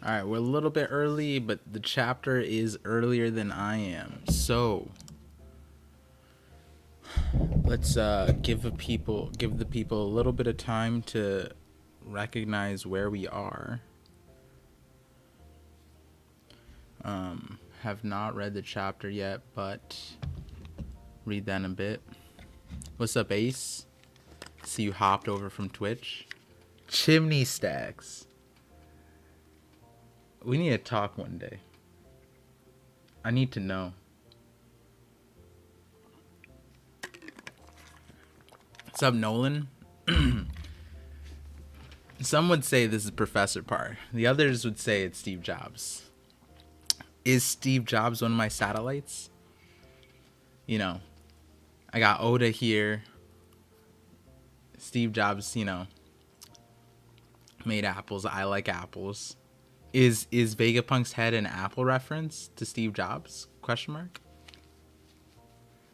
All right, we're a little bit early, but the chapter is earlier than I am. So let's give the people a little bit of time to recognize where we are. Have not read the chapter yet, but read that in a bit. What's up, Ace? See you hopped over from Twitch. Chimney stacks. We need to talk one day. I need to know. What's up, Nolan? Some would say this is Professor Parr. The others would say it's Steve Jobs. Is Steve Jobs one of my satellites? You know, I got Oda here. Steve Jobs, made apples. I like apples. Is Vegapunk's head an Apple reference to Steve Jobs? Question mark.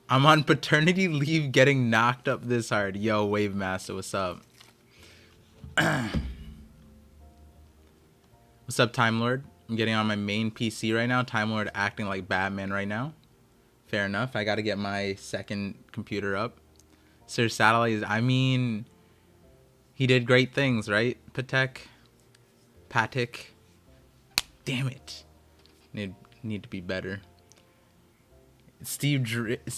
I'm on paternity leave getting knocked up this hard. Yo, Wave Master, what's up? What's up, Time Lord? I'm getting on my main PC right now. Time Lord acting like Batman right now. Fair enough. I got to get my second computer up. Sir Satellite, he did great things, right? Patek. Damn it. Need to be better.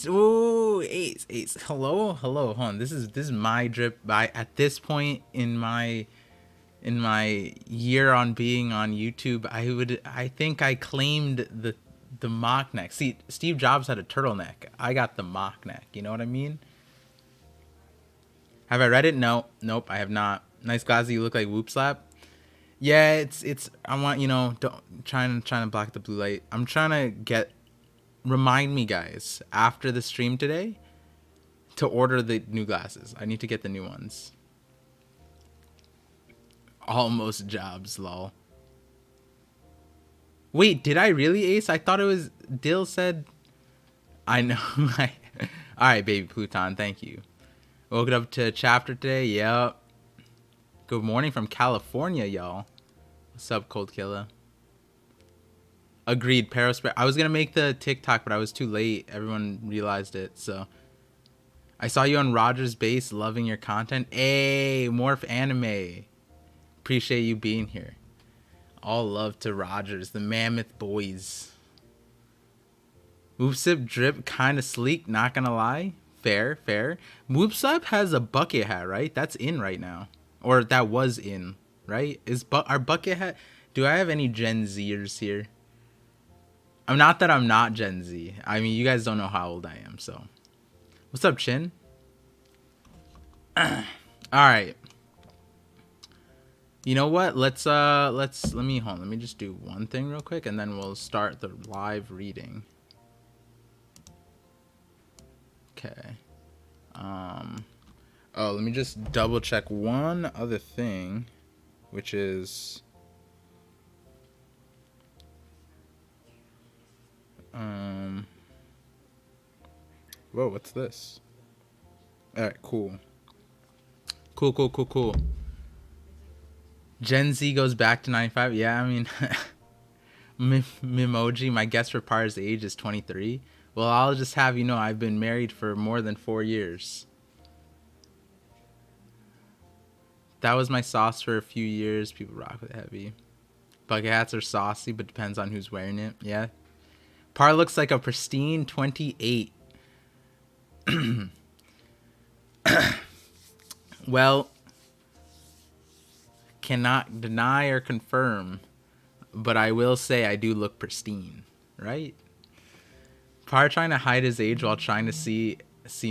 Ooh, Ace. Hello. Hold on. This is my drip. At this point in my year on being on YouTube, I think I claimed the mock neck. See, Steve Jobs had a turtleneck. I got the mock neck. You know what I mean? Have I read it? No. Nope, I have not. Nice glasses. You look like Whoop Slap. Yeah, it's. I want don't trying to block the blue light. I'm trying to remind me, guys, after the stream today, to order the new glasses. I need to get the new ones. Almost Jobs, lol. Wait, did I really, Ace? I thought it was Dill said. I know. Alright, baby Pluton, thank you. Woke up to chapter today. Yep. Good morning from California, y'all. What's up, Cold Killer? Agreed, Perisper. I was gonna make the TikTok, but I was too late. Everyone realized it, so. I saw you on Roger's base, loving your content. Hey, Morph Anime. Appreciate you being here. All love to Rogers, the Mammoth Boys. Whoopsip drip kind of sleek, not gonna lie. Fair. Whoopsip has a bucket hat, right? That's in right now. Or that was in, right? Our bucket hat... Do I have any Gen Zers here? I'm not that I'm not Gen Z. I mean, you guys don't know how old I am, so... What's up, Chin? Alright. You know what? Let me just do one thing real quick, and then we'll start the live reading. Okay. Oh, let me just double check one other thing, which is whoa, what's this? All right, cool. Gen Z goes back to 95. Yeah, I mean, Mimoji, my guess for Par's age is 23. Well, I'll just have I've been married for more than 4 years. That was my sauce for a few years. People rock with heavy. Bucket hats are saucy, but depends on who's wearing it. Yeah. Par looks like a pristine 28. Well, cannot deny or confirm, but I will say I do look pristine, right? Par trying to hide his age while trying to seem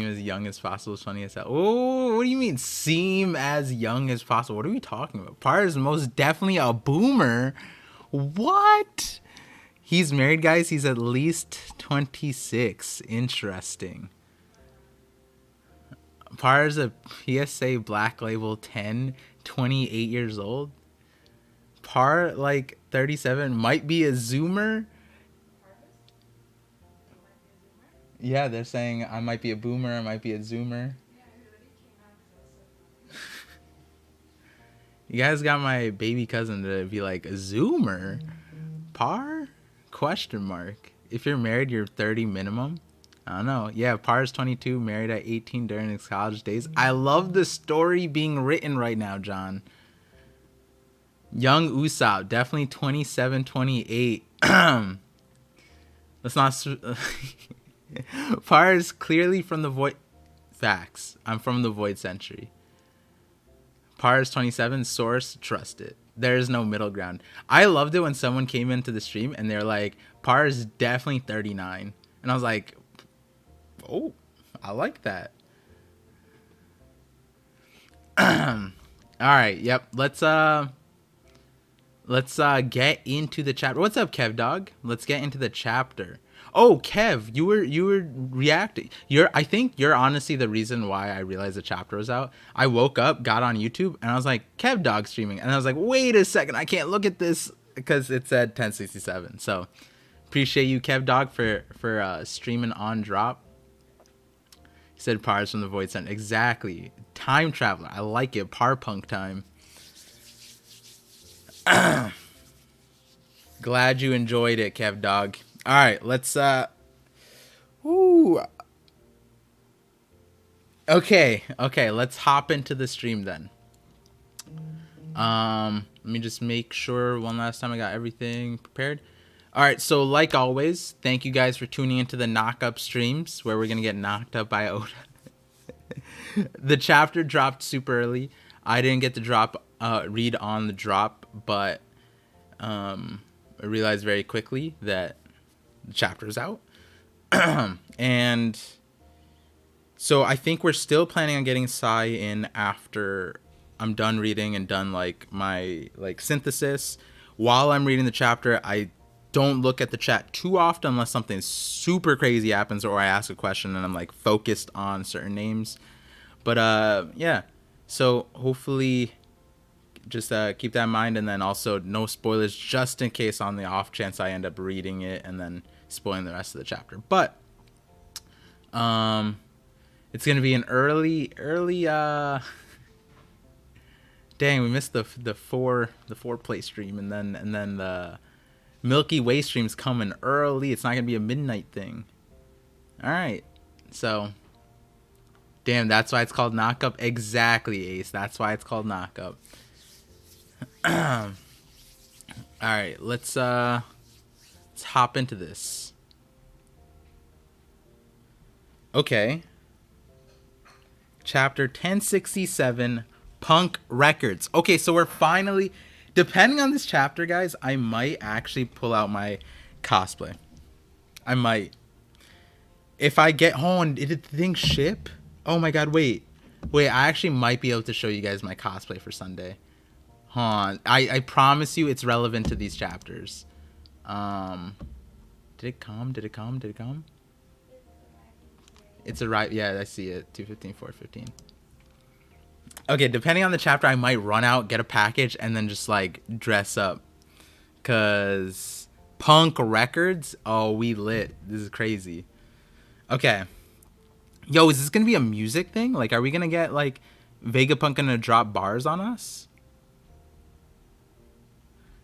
as young as possible is funny as hell. Oh, what do you mean seem as young as possible? What are we talking about? Par is most definitely a boomer. What? He's married, guys. He's at least 26. Interesting. Par's a PSA Black Label 10, 28 years old. Par, like, 37, might be a Zoomer. Yeah, they're saying I might be a boomer, I might be a Zoomer. You guys got my baby cousin to be like a Zoomer. Par? Question mark. If you're married, you're 30 minimum. I don't know. Yeah, Par's 22, married at 18 during his college days. I love the story being written right now, John. Young Usopp, definitely 27, 28. Let's not... Par is clearly from the Void... Facts. I'm from the Void Century. Par is 27, source, trust it. There is no middle ground. I loved it when someone came into the stream and they're like, Par is definitely 39. And I was like, oh, I like that. All right, yep. Let's get into the chapter. What's up, Kev dog? Let's get into the chapter. Oh, Kev, you were reacting. I think you're honestly the reason why I realized the chapter was out. I woke up, got on YouTube, and I was like, Kev dog streaming, and I was like, wait a second, I can't look at this because it said 1067. So appreciate you, Kev dog, for streaming on drop. He said Par's from the Void Center. Exactly. Time traveler. I like it. Par punk time. Glad you enjoyed it, Kev dog. All right, let's Okay, let's hop into the stream then. Let me just make sure one last time I got everything prepared. All right, so like always, thank you guys for tuning into the Knockup streams where we're going to get knocked up by Oda. The chapter dropped super early. I didn't get to read on the drop, but I realized very quickly that the chapter's out. And so I think we're still planning on getting Sai in after I'm done reading and done like my like synthesis. While I'm reading the chapter, I don't look at the chat too often unless something super crazy happens or I ask a question and I'm like focused on certain names. But yeah, so hopefully just keep that in mind, and then also no spoilers just in case on the off chance I end up reading it and then spoiling the rest of the chapter. But it's gonna be an early dang, we missed the four play stream, and then the Milky Way stream's coming early. It's not gonna be a midnight thing. All right, so damn, that's why it's called Knockup. Exactly, Ace. That's why it's called Knockup. All right, let's hop into this. Okay. Chapter 1067, Punk Records. Okay, so we're finally, depending on this chapter, guys, I might actually pull out my cosplay. I might. If I get home, did the thing ship? Oh my god, wait, I actually might be able to show you guys my cosplay for Sunday. I promise you it's relevant to these chapters. Did it come? It's arrived. Yeah, I see it. 2:15, 4:15. Okay, depending on the chapter, I might run out, get a package, and then just like dress up. Cause Punk Records, oh, we lit. This is crazy. Okay. Yo, is this gonna be a music thing? Like, are we gonna get like Vegapunk gonna drop bars on us?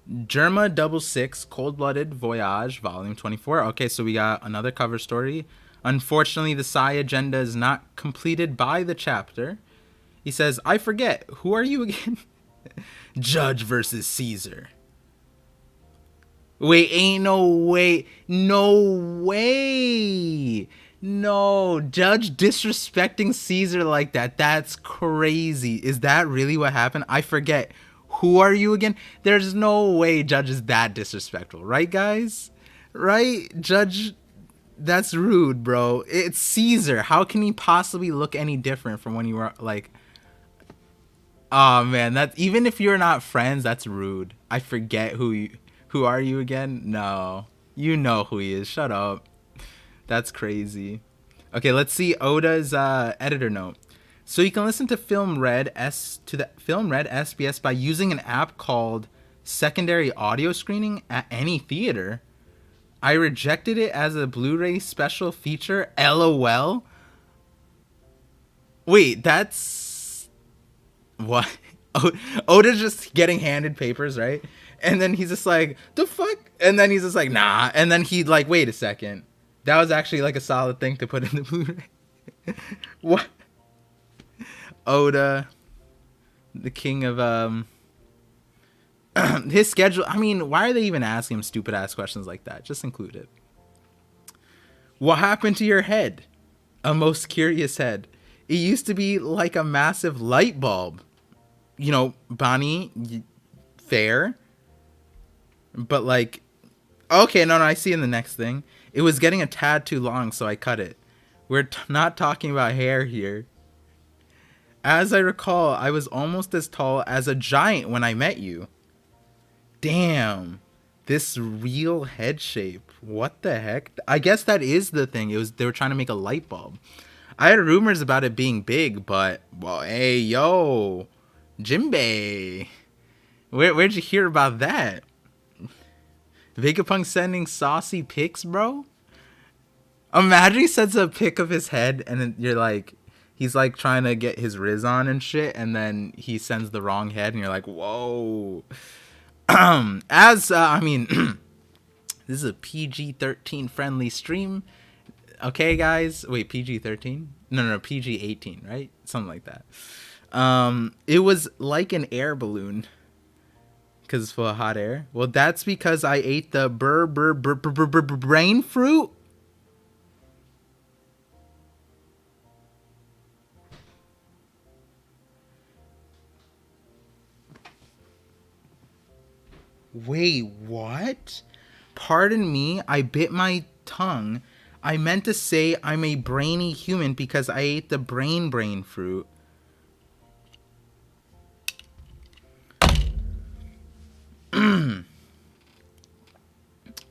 Germa 66, Cold-Blooded Voyage, Volume 24. Okay, so we got another cover story. Unfortunately, the Sai agenda is not completed by the chapter. He says, I forget, who are you again? Judge versus Caesar. Wait, ain't no way. No way. No, Judge disrespecting Caesar like that. That's crazy. Is that really what happened? I forget. Who are you again? There's no way Judge is that disrespectful. Right, guys? Right? Judge, that's rude, bro. It's Caesar. How can he possibly look any different from when you were like... Oh, man. That, even if you're not friends, that's rude. I forget who are you again? No. You know who he is. Shut up. That's crazy. Okay, let's see Oda's editor note. So you can listen to Film Red SBS by using an app called Secondary Audio Screening at any theater. I rejected it as a Blu-ray special feature. LOL. Wait, that's what? Oda's just getting handed papers, right? And then he's just like, the fuck? And then he's just like, nah. And then he like, wait a second. That was actually like a solid thing to put in the Blu-ray. What? Oda, the king of his schedule. I mean, why are they even asking him stupid ass questions like that? Just include it. What happened to your head? A most curious head. It used to be like a massive light bulb. You know, Bonnie, fair. But like, okay, no, I see in the next thing. It was getting a tad too long, so I cut it. We're not talking about hair here. As I recall, I was almost as tall as a giant when I met you. Damn. This real head shape. What the heck? I guess that is the thing. They were trying to make a light bulb. I had rumors about it being big, but well, hey, yo, Jinbei. Where'd you hear about that? Vegapunk sending saucy pics, bro? Imagine he sends a pic of his head and then you're like, he's like trying to get his riz on and shit, and then he sends the wrong head and you're like, whoa. I mean, this is a PG-13 friendly stream. Okay, guys. Wait, PG-13? No, PG-18, right? Something like that. It was like an air balloon. Because it's full of hot air. Well, that's because I ate the brain fruit. Wait, what? Pardon me, I bit my tongue. I meant to say I'm a brainy human because I ate the brain fruit.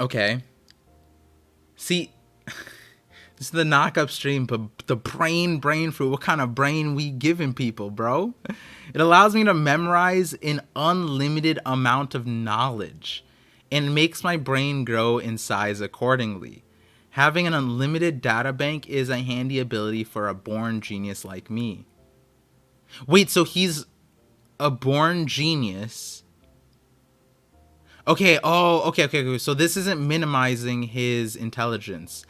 Okay. See, this is the Knockup stream, but the brain fruit, what kind of brain we giving people, bro? It allows me to memorize an unlimited amount of knowledge and makes my brain grow in size accordingly. Having an unlimited data bank is a handy ability for a born genius like me. Wait, so he's a born genius? Okay, okay. So this isn't minimizing his intelligence.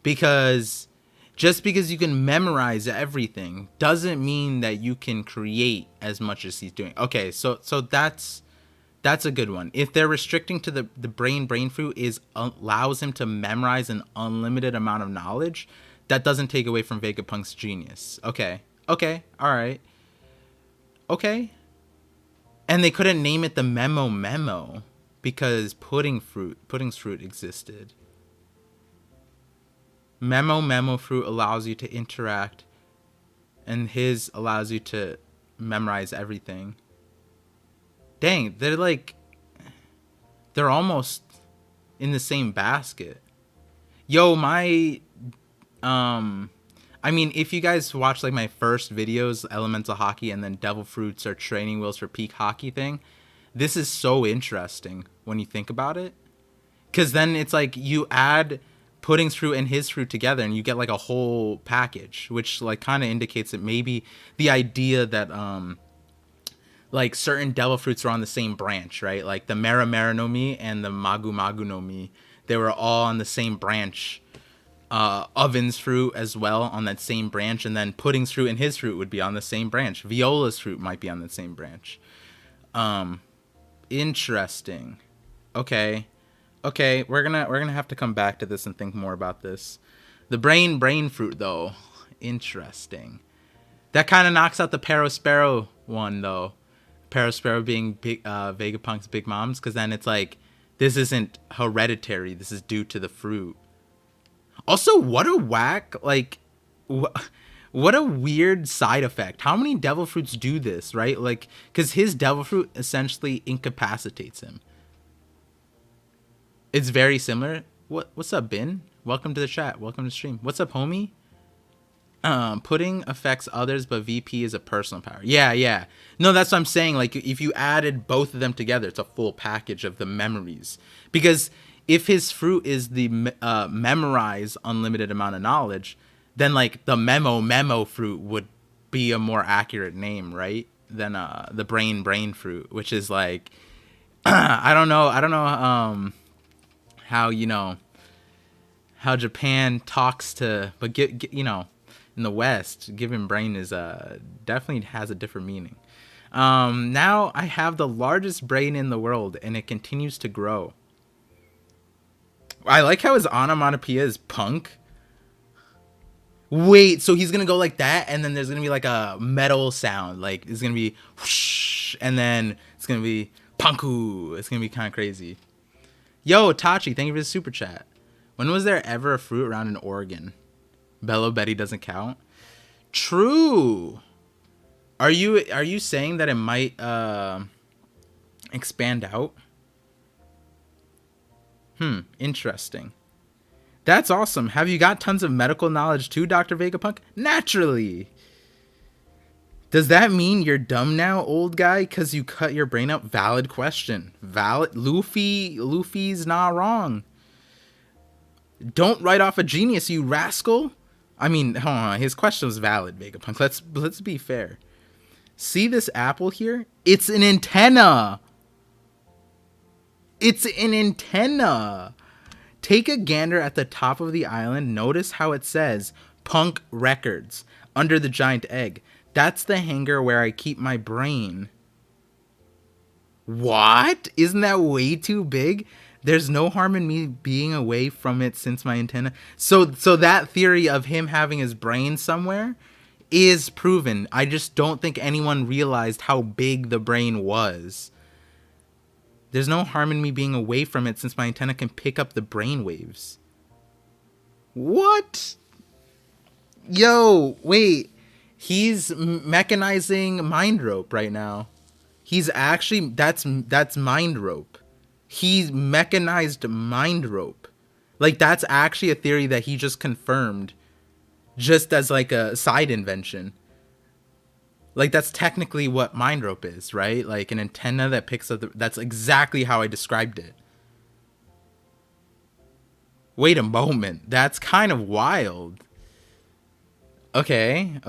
Because just because you can memorize everything doesn't mean that you can create as much as he's doing. Okay, so that's a good one. If they're restricting to the brain fruit allows him to memorize an unlimited amount of knowledge, that doesn't take away from Vegapunk's genius. Okay, all right. Okay. And they couldn't name it the memo because pudding's fruit existed. Memo fruit allows you to interact, and his allows you to memorize everything. Dang, they're almost in the same basket. Yo, I mean, if you guys watch like my first videos, Elemental Hockey, and then Devil Fruits or Training Wheels for Peak Hockey thing, this is so interesting when you think about it. Because then it's like you add Pudding's fruit and his fruit together and you get like a whole package, which like kind of indicates that maybe the idea that like certain devil fruits are on the same branch, right? Like the Mera no Mi and the Magu no Mi, they were all on the same branch. Oven's fruit as well on that same branch, and then Pudding's fruit and his fruit would be on the same branch. Viola's fruit might be on the same branch. Interesting. Okay, we're gonna have to come back to this and think more about this. The brain fruit though, interesting. That kind of knocks out the Parasparrow one though. Parasparrow being big, Vegapunk's big moms, because then it's like this isn't hereditary. This is due to the fruit. Also, what a whack, like, what a weird side effect. How many devil fruits do this, right? Like, because his devil fruit essentially incapacitates him. It's very similar. What's up, Bin? Welcome to the chat. Welcome to the stream. What's up, homie? Pudding affects others, but VP is a personal power. Yeah. No, that's what I'm saying. Like, if you added both of them together, it's a full package of the memories. Because if his fruit is the memorize unlimited amount of knowledge, then like the memo fruit would be a more accurate name, right? the brain fruit, which is like I don't know how how Japan talks to, but in the West, giving brain is definitely has a different meaning. Now I have the largest brain in the world, and it continues to grow. I like how his onomatopoeia is punk. Wait, so he's gonna go like that, and then there's gonna be like a metal sound, like it's gonna be whoosh, and then it's gonna be punku. It's gonna be kind of crazy. Yo, Tachi, thank you for the super chat. When was there ever a fruit around in Oregon? Bello Betty doesn't count. True. Are you saying that it might expand out? Interesting. That's awesome. Have you got tons of medical knowledge too, Dr. Vegapunk? Naturally. Does that mean you're dumb now, old guy, because you cut your brain out? Valid question. Valid. Luffy's not wrong. Don't write off a genius, you rascal. I mean, hold on. His question was valid, Vegapunk. Let's be fair. See this apple here? It's an antenna. It's an antenna. Take a gander at the top of the island. Notice how it says Punk Records under the giant egg. That's the hangar where I keep my brain. What? Isn't that way too big? There's no harm in me being away from it since my antenna. So that theory of him having his brain somewhere is proven. I just don't think anyone realized how big the brain was. There's no harm in me being away from it since my antenna can pick up the brain waves. What? Yo, wait. He's mechanizing mind rope right now. He's actually, that's mind rope. He's mechanized mind rope. Like, that's actually a theory that he just confirmed just as like a side invention. Like, that's technically what mind rope is, right? Like an antenna that picks up that's exactly how I described it. Wait a moment. That's kind of wild. Okay.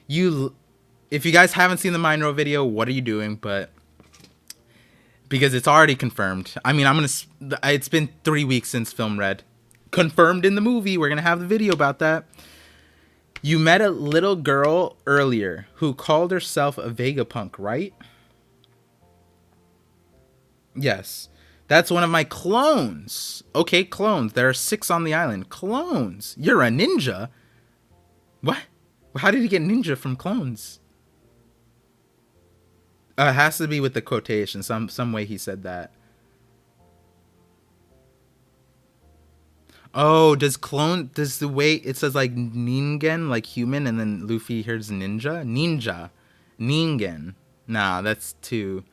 If you guys haven't seen the mind rope video, what are you doing? But because it's already confirmed. I mean, it's been 3 weeks since Film Red. Confirmed in the movie. We're going to have the video about that. You met a little girl earlier who called herself a Vegapunk, right? Yes. That's one of my clones. Okay, clones. There are 6 on the island. Clones. You're a ninja? What? How did he get ninja from clones? It has to be with the quotation. Some way he said that. Oh, does the way it says like ningen, like human, and then Luffy hears ninja? Ninja. Ningen. Nah, that's 2.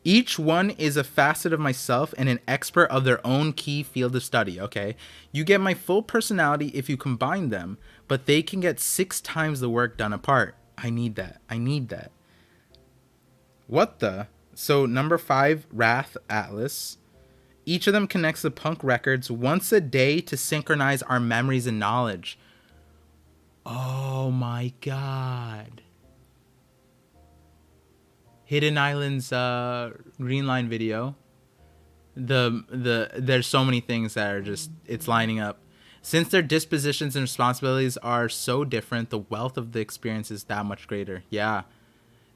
Each one is a facet of myself and an expert of their own key field of study, okay? You get my full personality if you combine them, but they can get 6 times the work done apart. I need that. What the? So number 5, Wrath Atlas. Each of them connects the Punk Records once a day to synchronize our memories and knowledge. Oh my god. Hidden Islands Green Line video. There's so many things that are just, it's lining up. Since their dispositions and responsibilities are so different, the wealth of the experience is that much greater. Yeah.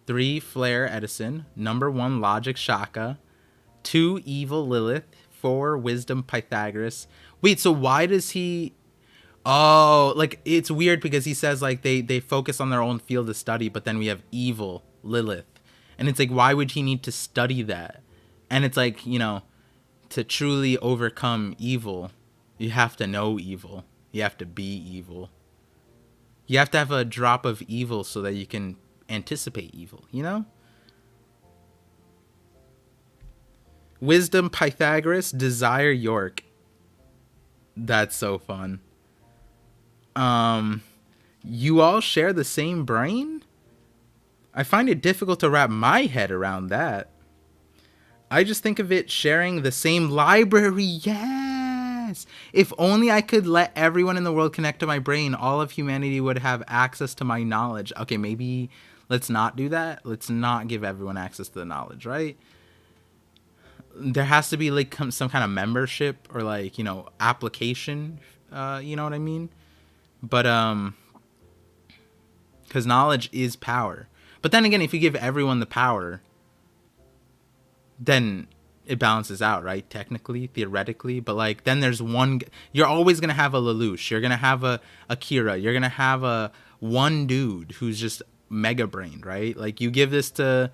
3, Flare Edison. Number 1, Logic Shaka. 2, Evil Lilith. 4, Wisdom Pythagoras. Wait, so why does he... Oh, like, it's weird because he says, like, they focus on their own field of study, but then we have Evil Lilith. And it's like, why would he need to study that? And it's like, to truly overcome evil, you have to know evil. You have to be evil. You have to have a drop of evil so that you can anticipate evil, Wisdom Pythagoras, Desire York. That's so fun. You all share the same brain? I find it difficult to wrap my head around that. I just think of it sharing the same library. Yeah. Yes. If only I could let everyone in the world connect to my brain, all of humanity would have access to my knowledge. Okay, maybe let's not do that. Let's not give everyone access to the knowledge, right? There has to be like some kind of membership or like, application. You know what I mean? But because knowledge is power. But then again, if you give everyone the power, then it balances out, right? Technically, theoretically. But like, then there's one. You're always gonna have a Lelouch. You're gonna have a Kira. You're gonna have a one dude who's just mega brained, right? Like, you give this to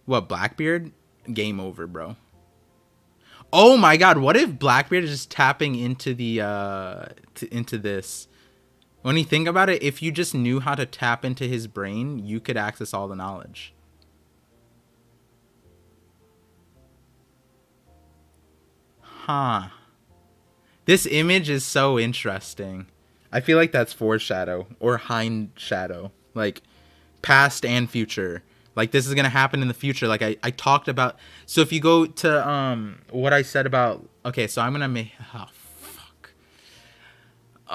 what, Blackbeard? Game over, bro. Oh my God! What if Blackbeard is just tapping into the into this? When you think about it, if you just knew how to tap into his brain, you could access all the knowledge. Huh. This image is so interesting. I feel like that's foreshadow or hind shadow. Like, past and future. Like, this is going to happen in the future. Like, I talked about. So if you go to what I said about. Okay, so I'm going to make.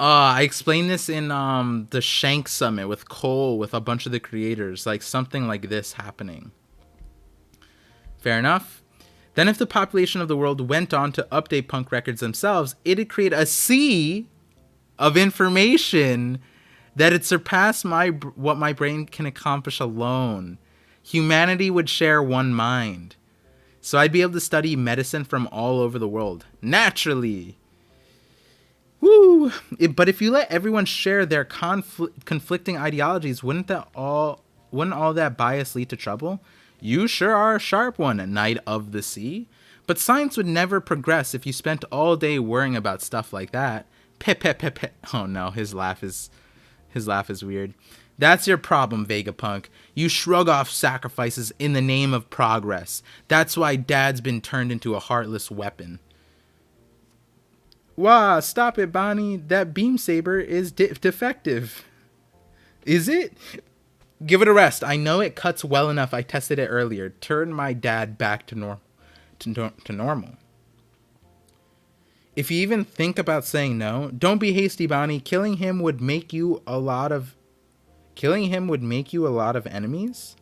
Oh, I explained this in the Shank Summit with Cole, with a bunch of the creators, like something like this happening. Fair enough. Then if the population of the world went on to update punk records themselves, it'd create a sea of information that'd surpass what my brain can accomplish alone. Humanity would share one mind. So I'd be able to study medicine from all over the world. Naturally. Woo! But if you let everyone share their conflicting ideologies, wouldn't all that bias lead to trouble? You sure are a sharp one, Knight of the Sea. But science would never progress if you spent all day worrying about stuff like that. Pep pep pep pep. Oh no, his laugh is weird. That's your problem, Vegapunk. You shrug off sacrifices in the name of progress. That's why Dad's been turned into a heartless weapon. Wow, stop it, Bonnie. That beam saber is defective. Is it? Give it a rest. I know it cuts well enough. I tested it earlier. Turn my dad back to normal. If you even think about saying no, don't be hasty, Bonnie. Killing him would make you a lot of enemies.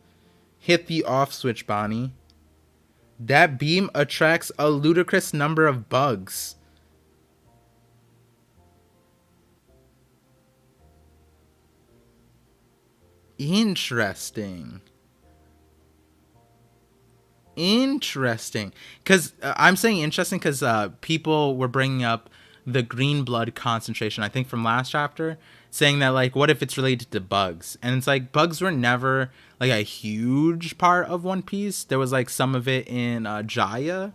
Hit the off switch, Bonnie. That beam attracts a ludicrous number of bugs. Interesting. Because I'm saying interesting because people were bringing up the green blood concentration, I think from last chapter, saying that, like, what if it's related to bugs? And it's like, bugs were never like a huge part of One Piece. There was like some of it in Jaya,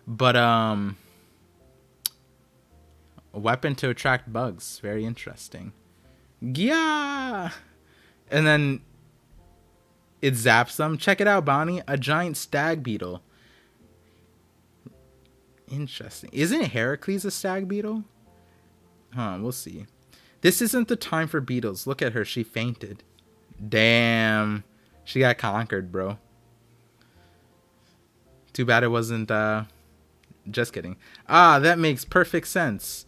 but a weapon to attract bugs. Very interesting. Yeah. And then it zaps them. Check it out, Bonnie. A giant stag beetle. Interesting. Isn't Heracles a stag beetle? Huh, we'll see. This isn't the time for beetles. Look at her. She fainted. Damn. She got conquered, bro. Too bad it wasn't, just kidding. Ah, that makes perfect sense.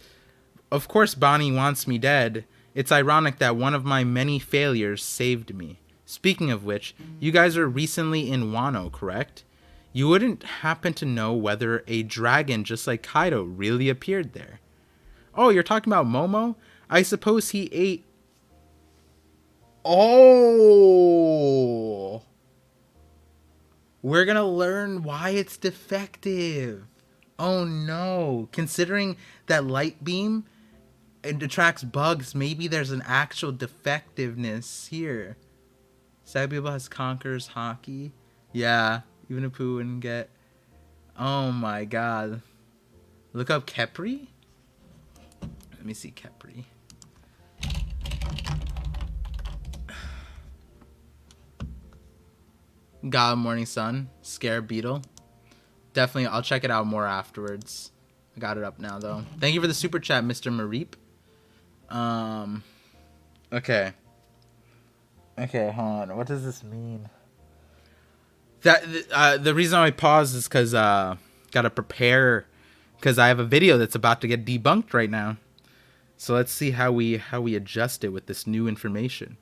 Of course Bonnie wants me dead. It's ironic that one of my many failures saved me. Speaking of which, you guys are recently in Wano, correct? You wouldn't happen to know whether a dragon just like Kaido really appeared there. Oh, you're talking about Momo? I suppose he ate... Oh! We're gonna learn why it's defective. Oh no. Considering that light beam... it attracts bugs. Maybe there's an actual defectiveness here. Sabiba has conquers hockey. Yeah, even if Pooh wouldn't get. Oh my god. Look up Kepri. Let me see Kepri. God Morning Sun. Scare Beetle. Definitely, I'll check it out more afterwards. I got it up now though. Thank you for the super chat, Mr. Mareep. Okay, hold on. What does this mean? That the reason I paused is because gotta prepare because I have a video that's about to get debunked right now. So let's see how we adjust it with this new information.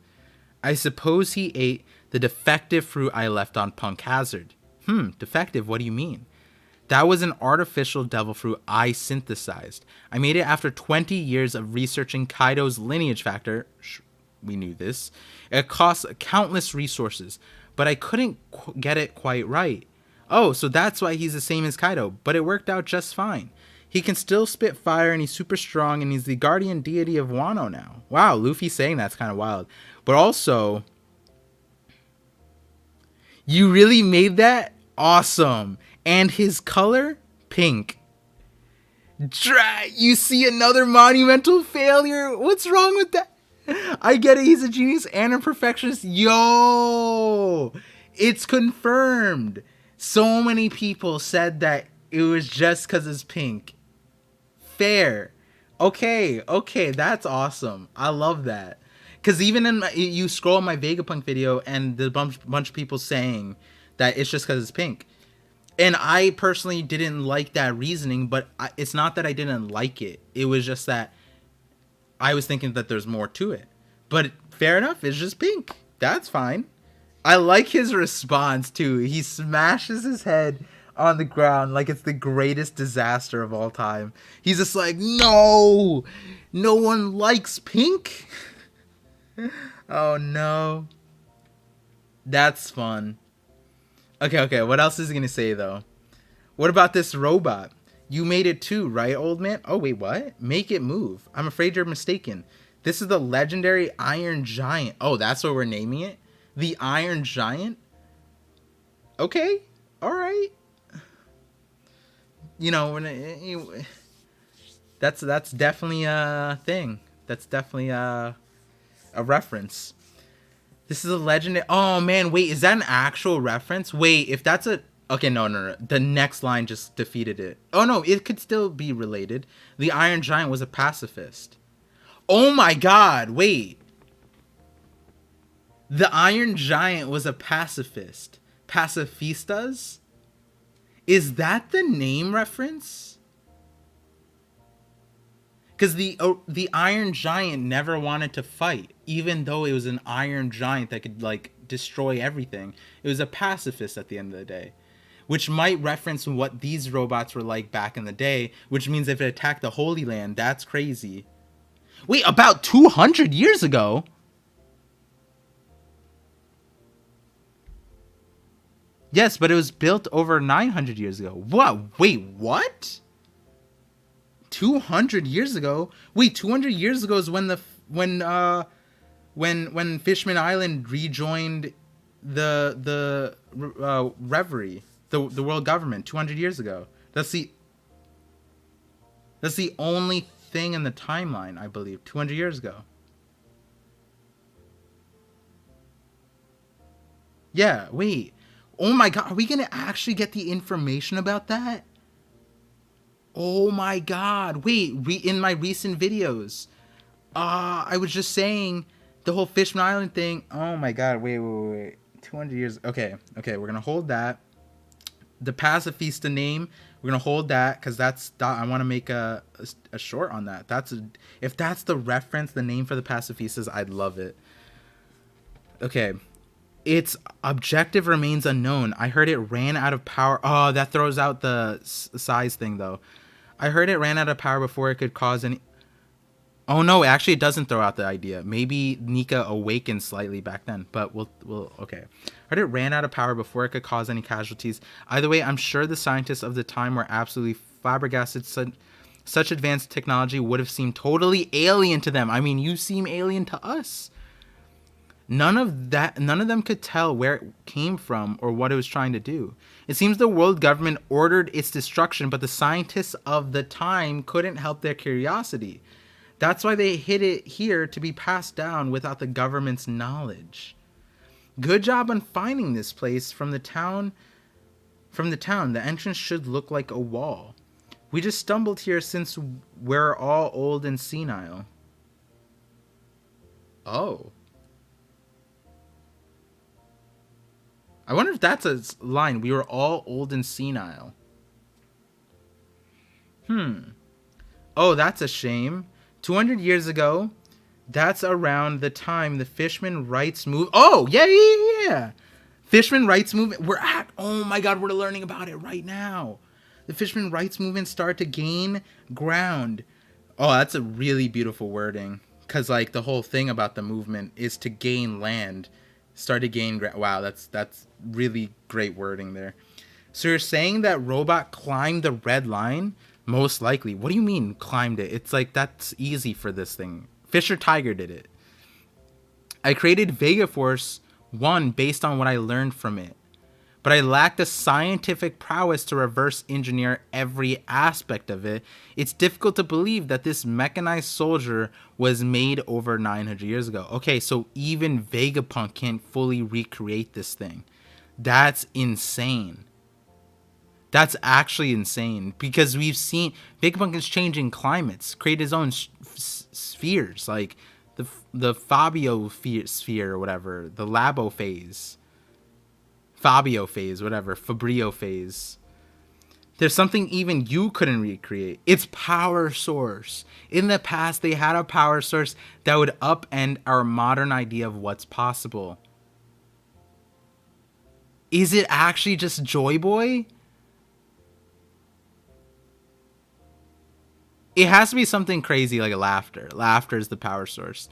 I suppose he ate the defective fruit I left on Punk Hazard. Defective, what do you mean? That was an artificial devil fruit I synthesized. I made it after 20 years of researching Kaido's lineage factor. We knew this. It cost countless resources, but I couldn't get it quite right. Oh, so that's why he's the same as Kaido, but it worked out just fine. He can still spit fire and he's super strong and he's the guardian deity of Wano now. Wow, Luffy saying that's kind of wild. But also, you really made that? Awesome. And his color? Pink. You see another monumental failure? What's wrong with that? I get it. He's a genius and a perfectionist. Yo! It's confirmed. So many people said that it was just because it's pink. Fair. Okay, that's awesome. I love that. Because even in you scroll my Vegapunk video and there's a bunch of people saying that it's just because it's pink. And I personally didn't like that reasoning, but it's not that I didn't like it. It was just that I was thinking that there's more to it. But fair enough, it's just pink. That's fine. I like his response, too. He smashes his head on the ground like it's the greatest disaster of all time. He's just like, no one likes pink. Oh, no. That's fun. Okay, what else is he going to say, though? What about this robot? You made it too, right, old man? Oh, wait, what? Make it move. I'm afraid you're mistaken. This is the legendary Iron Giant. Oh, that's what we're naming it? The Iron Giant? Okay, all right. You know, that's definitely a thing. That's definitely a reference. This is a legendary... Oh, man, wait, is that an actual reference? Wait, if that's a... Okay, no. The next line just defeated it. Oh, no, it could still be related. The Iron Giant was a pacifist. Oh, my God, wait. The Iron Giant was a pacifist. Pacifistas? Is that the name reference? Because the Iron Giant never wanted to fight, even though it was an Iron Giant that could, like, destroy everything. It was a pacifist at the end of the day, which might reference what these robots were like back in the day, which means if it attacked the Holy Land, that's crazy. Wait, about 200 years ago? Yes, but it was built over 900 years ago. What? Wait, what? 200 years ago? Wait, 200 years ago is when when Fishman Island rejoined the Reverie, the world government 200 years ago. That's the only thing in the timeline, I believe, 200 years ago. Yeah, wait. Oh my God, are we gonna actually get the information about that? Oh my God, wait, in my recent videos, I was just saying the whole Fishman Island thing. Oh my God, wait. 200 years. Okay, we're gonna hold that. The Pacifista name, we're gonna hold that because I want to make a short on that. If that's the reference, the name for the Pacifistas, I'd love it. Okay. Its objective remains unknown. I heard it ran out of power. Oh, that throws out the size thing, though. I heard it ran out of power before it could cause any... Oh, no, actually, it doesn't throw out the idea. Maybe Nika awakened slightly back then, but we'll okay. I heard it ran out of power before it could cause any casualties. Either way, I'm sure the scientists of the time were absolutely flabbergasted. Such advanced technology would have seemed totally alien to them. I mean, you seem alien to us. None of them could tell where it came from or what it was trying to do. It seems the world government ordered its destruction, but the scientists of the time couldn't help their curiosity. That's why they hid it here to be passed down without the government's knowledge. Good job on finding this place from the town. The entrance should look like a wall. We just stumbled here since we're all old and senile. Oh. I wonder if that's a line. We were all old and senile. Oh, that's a shame. 200 years ago, that's around the time the Fishman Rights Move. Oh, yeah. Fishman Rights Movement. Oh my God, we're learning about it right now. The Fishman Rights Movement started to gain ground. Oh, that's a really beautiful wording. Because, like, the whole thing about the movement is to gain land. Start to gain ground. Wow, that's really great wording there. So you're saying that robot climbed the red line? Most likely. What do you mean climbed it? It's like that's easy for this thing. Fisher Tiger did it. I created Vega Force 1 based on what I learned from it. But I lacked the scientific prowess to reverse engineer every aspect of it. It's difficult to believe that this mechanized soldier was made over 900 years ago. Okay, so even Vegapunk can't fully recreate this thing. That's insane. That's actually insane because we've seen Vegapunk is changing climates, create his own spheres, like the Fabio sphere or whatever, the Labo phase, Fabio phase, whatever, Fabrio phase. There's something even you couldn't recreate. It's power source. In the past, they had a power source that would upend our modern idea of what's possible. Is it actually just Joy Boy? It has to be something crazy like a laughter. Laughter is the power source.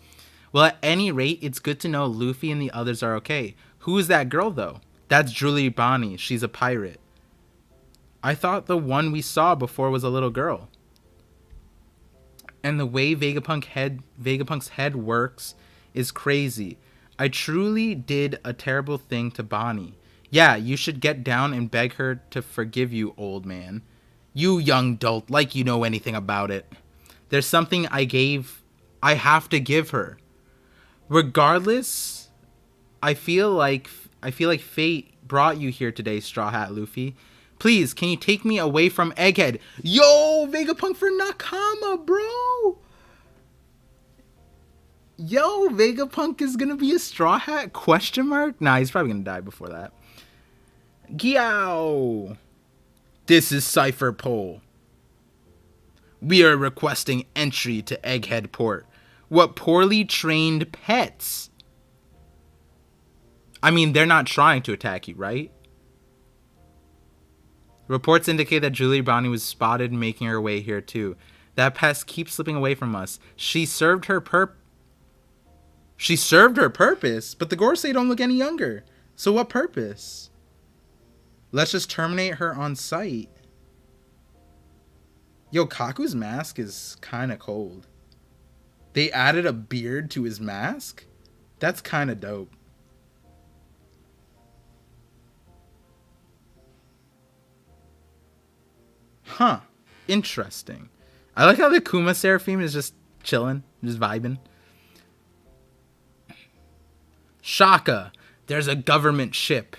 Well, at any rate, it's good to know Luffy and the others are okay. Who is that girl, though? That's Julie Bonnie. She's a pirate. I thought the one we saw before was a little girl. And the way Vegapunk's head works is crazy. I truly did a terrible thing to Bonnie. Yeah, you should get down and beg her to forgive you, old man. You young dolt, like you know anything about it. There's something I have to give her. Regardless, I feel like fate brought you here today, Straw Hat Luffy. Please, can you take me away from Egghead? Yo, Vegapunk for Nakama, bro. Yo, Vegapunk is gonna be a Straw Hat? Question mark? Nah, he's probably gonna die before that. Gyow. This is Cypher Pole. We are requesting entry to Egghead Port. What poorly trained pets? I mean, they're not trying to attack you, right? Reports indicate that Julie Bonnie was spotted making her way here too. That pest keeps slipping away from us. She served her purpose, but the Gorosei don't look any younger. So what purpose? Let's just terminate her on sight. Yo, Kaku's mask is kind of cold. They added a beard to his mask? That's kind of dope. Huh. Interesting. I like how the Kuma Seraphim is just chilling, just vibing. Shaka, there's a government ship.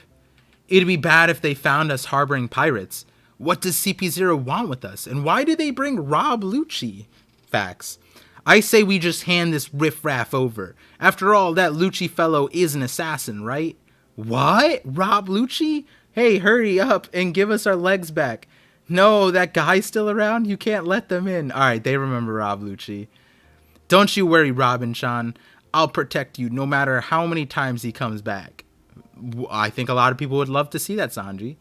It'd be bad if they found us harboring pirates. What does CP0 want with us? And why did they bring Rob Lucci? Facts. I say we just hand this riffraff over. After all, that Lucci fellow is an assassin, right? What? Rob Lucci? Hey, hurry up and give us our legs back. No, that guy's still around? You can't let them in. Alright, they remember Rob Lucci. Don't you worry, Robin-chan. I'll protect you no matter how many times he comes back. I think a lot of people would love to see that, Sanji.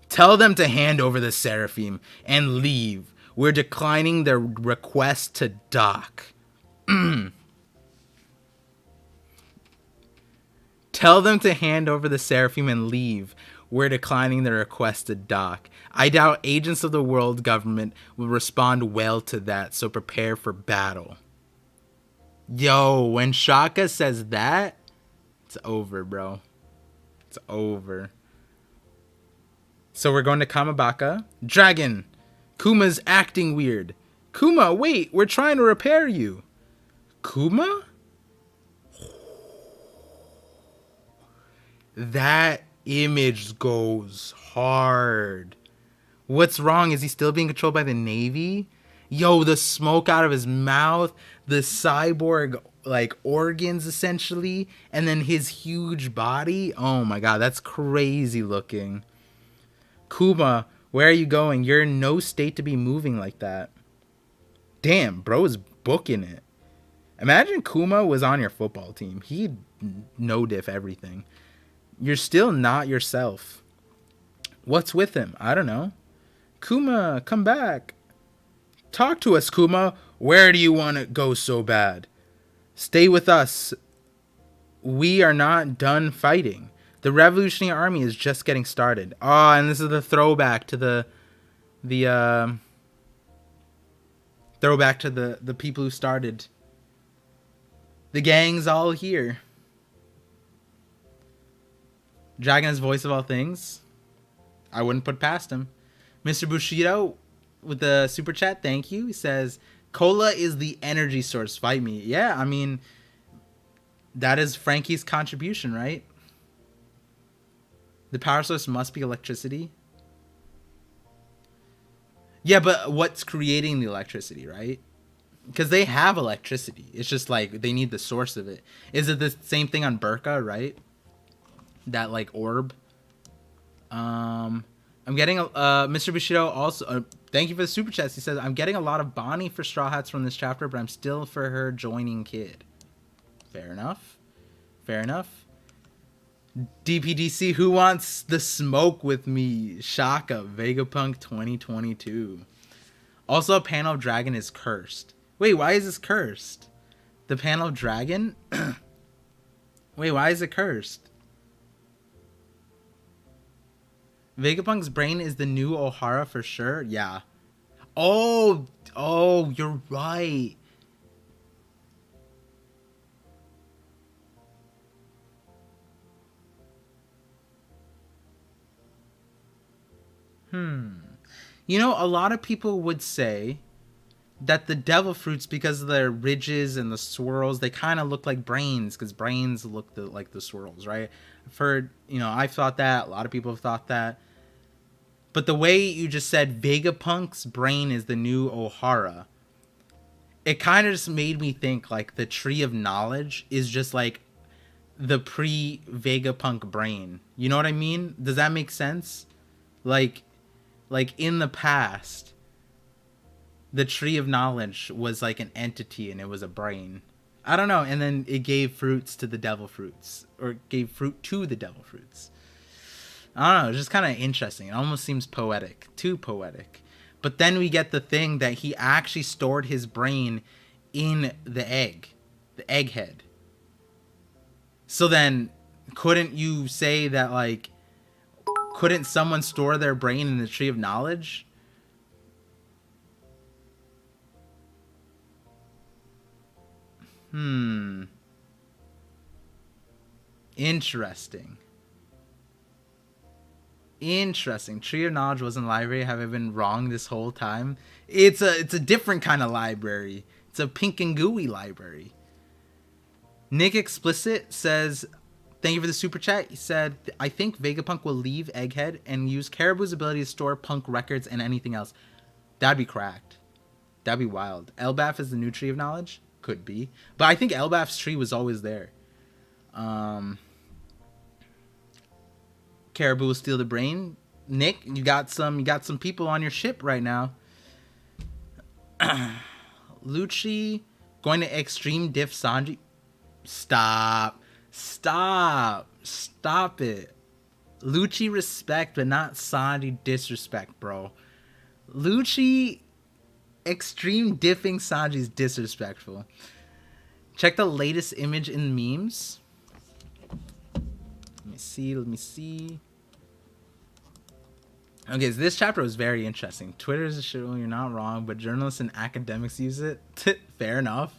Tell them to hand over the Seraphim and leave. We're declining their request to dock. Tell them to hand over the Seraphim and leave. We're declining their request to dock. I doubt agents of the world government will respond well to that, so prepare for battle. Yo, when Shaka says that, it's over, bro. It's over. So we're going to Kamabaka. Dragon! Kuma's acting weird. Kuma, wait, we're trying to repair you. Kuma? That image goes hard. What's wrong? Is he still being controlled by the Navy? Yo, the smoke out of his mouth, the cyborg like organs essentially, and then his huge body. Oh my god, that's crazy looking. Kuma, Where are you going? You're in no state to be moving like that. Damn, bro is booking it. Imagine Kuma was on your football team. He'd no diff everything. You're still not yourself. What's with him? I don't know. Kuma, come back. Talk to us, Kuma. Where do you want to go so bad? Stay with us. We are not done fighting. The Revolutionary Army is just getting started. Oh, and this is the throwback to the people who started. The gang's all here. Dragon is voice of all things. I wouldn't put past him. Mr. Bushido with the super chat, thank you. He says, Cola is the energy source. Fight me. Yeah, I mean, that is Frankie's contribution, right? The power source must be electricity. Yeah, but what's creating the electricity, right? Because they have electricity. It's just like they need the source of it. Is it the same thing on Burka, right? That like orb. I'm getting Mr. Bushido also. Thank you for the super chats. He says I'm getting a lot of Bonnie for Straw Hats from this chapter, but I'm still for her joining Kid. Fair enough. Fair enough. DPDC, who wants the smoke with me? Shaka, Vegapunk 2022. Also, a panel of dragon is cursed. Wait, why is this cursed? The panel of dragon? Wait, why is it cursed? Vegapunk's brain is the new Ohara for sure. Yeah. Oh, you're right. You know, a lot of people would say that the devil fruits, because of their ridges and the swirls, they kind of look like brains, because brains look like the swirls, right? I've heard, you know, I've thought that. A lot of people have thought that. But the way you just said Vegapunk's brain is the new Ohara, it kind of just made me think like the tree of knowledge is just like the pre-Vegapunk brain. You know what I mean? Does that make sense? Like in the past, the tree of knowledge was like an entity and it was a brain. I don't know. And then it gave fruits to the devil fruits, or gave fruit to the devil fruits. I don't know. It's just kind of interesting. It almost seems poetic, too poetic. But then we get the thing that he actually stored his brain in the egg, the egghead. So then couldn't you say that, like, couldn't someone store their brain in the tree of knowledge? Interesting. Interesting. Tree of knowledge was in the library. Have I been wrong this whole time? It's a different kind of library. It's a pink and gooey library. Nick Explicit says, thank you for the super chat. He said, I think Vegapunk will leave Egghead and use Caribou's ability to store Punk records and anything else. That'd be cracked. That'd be wild. Elbaf is the new tree of knowledge? Could be. But I think Elbaf's tree was always there. Caribou will steal the brain. Nick, you got some people on your ship right now. Lucci going to extreme diff Sanji. Stop it. Lucci respect, but not Sanji disrespect, bro. Lucci extreme diffing Sanji's disrespectful. Check the latest image in memes. Let me see. Okay, so this chapter was very interesting. Twitter is a shit, well, you're not wrong, but journalists and academics use it. Fair enough.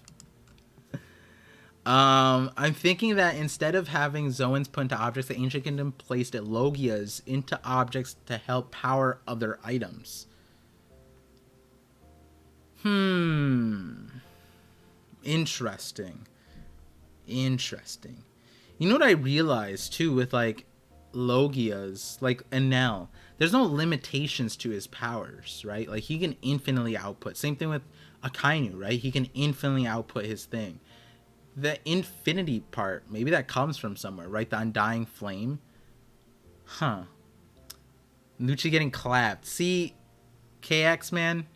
I'm thinking that instead of having Zoans put into objects, the Ancient Kingdom placed Logias into objects to help power other items. Interesting. You know what I realized too with like Logias, like Enel, there's no limitations to his powers, right? Like he can infinitely output. Same thing with Akainu, right? He can infinitely output his thing. The infinity part, maybe that comes from somewhere, right? The undying flame. Lucci getting clapped. See, KX, man,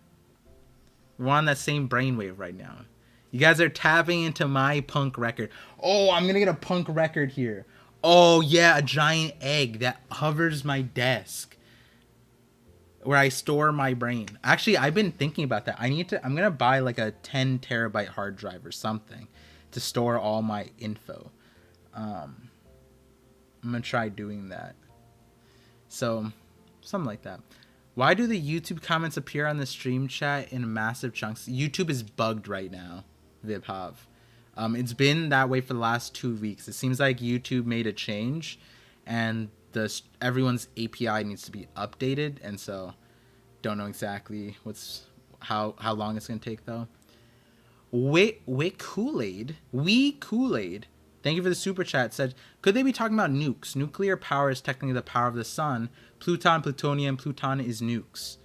we're on that same brainwave right now. You guys are tapping into my punk record. Oh, I'm gonna get a punk record here. Oh yeah, a giant egg that hovers my desk where I store my brain. Actually, I've been thinking about that. I'm gonna buy like a 10 terabyte hard drive or something to store all my info. I'm gonna try doing that. So, something like that. Why do the YouTube comments appear on the stream chat in massive chunks? YouTube is bugged right now, VibHav. It's been that way for the last 2 weeks. It seems like YouTube made a change, and everyone's API needs to be updated, and so don't know exactly how long it's gonna take though. Kool-Aid, thank you for the super chat. Said, could they be talking about nukes? Nuclear power is technically the power of the sun. Pluton, plutonium, pluton is nukes.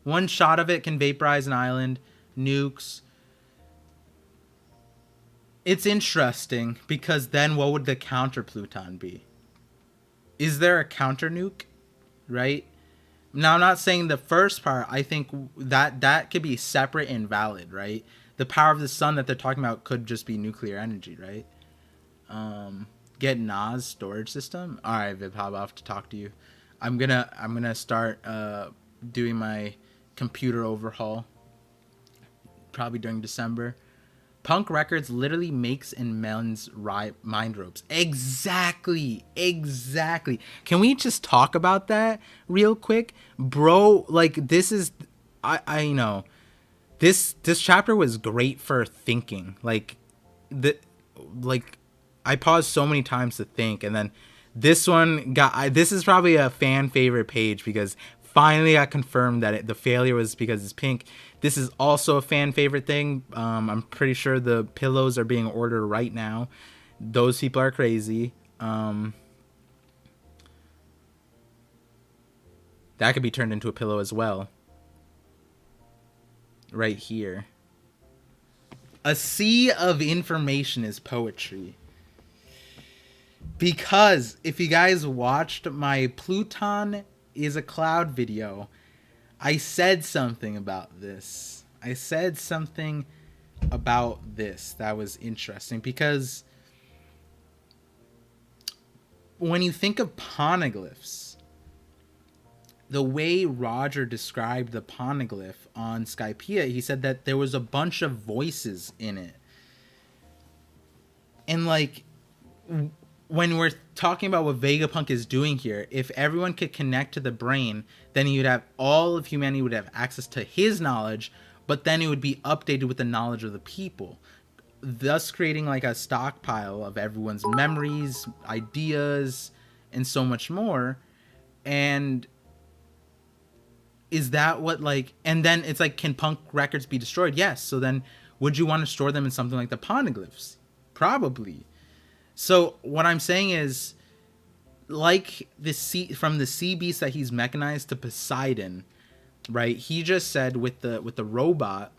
One shot of it can vaporize an island. Nukes. It's interesting because then what would the counter pluton be? Is there a counter nuke? Right? Now, I'm not saying the first part. I think that could be separate and valid, right? The power of the sun that they're talking about could just be nuclear energy, right? Get NAS storage system. All right, Vib, I'll have to talk to you. I'm gonna start doing my computer overhaul probably during December. Punk Records literally makes and mends mind ropes. Exactly. Can we just talk about that real quick? Bro, like, this is... I know. This chapter was great for thinking. I paused so many times to think, and then this one this is probably a fan favorite page because finally I confirmed that the failure was because it's pink. This is also a fan favorite thing. I'm pretty sure the pillows are being ordered right now. Those people are crazy. That could be turned into a pillow as well. Right here. A sea of information is poetry. Because if you guys watched my Pluton is a cloud video, I said something about this. That was interesting because when you think of poneglyphs, the way Roger described the poneglyph on Skypiea, he said that there was a bunch of voices in it. And like, when we're talking about what Vegapunk is doing here, if everyone could connect to the brain, then you'd have all of humanity would have access to his knowledge, but then it would be updated with the knowledge of the people, thus creating like a stockpile of everyone's memories, ideas, and so much more. And is that what, like, and then it's like, can Punk records be destroyed? Yes. So then would you want to store them in something like the poneglyphs? Probably. So what I'm saying is, like from the sea beast that he's mechanized to Poseidon, right? He just said with the robot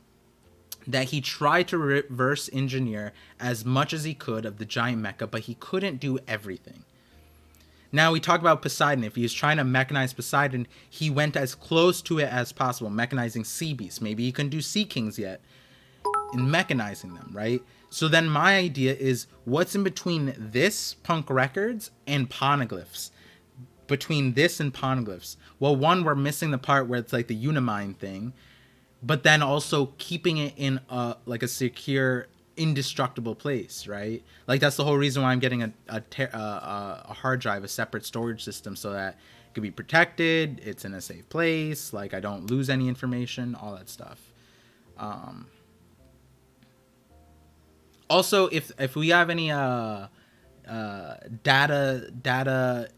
that he tried to reverse engineer as much as he could of the giant mecha, but he couldn't do everything. Now we talk about Poseidon. If he was trying to mechanize Poseidon, he went as close to it as possible, mechanizing sea beasts. Maybe he couldn't do sea kings yet in mechanizing them, right? So then my idea is, what's in between this Punk Records and poneglyphs? Between this and poneglyphs. Well, one, we're missing the part where it's like the Unimind thing, but then also keeping it in a secure, indestructible place, right? Like, that's the whole reason why I'm getting a hard drive, a separate storage system, so that it could be protected, it's in a safe place, like I don't lose any information, all that stuff. Also, if we have any data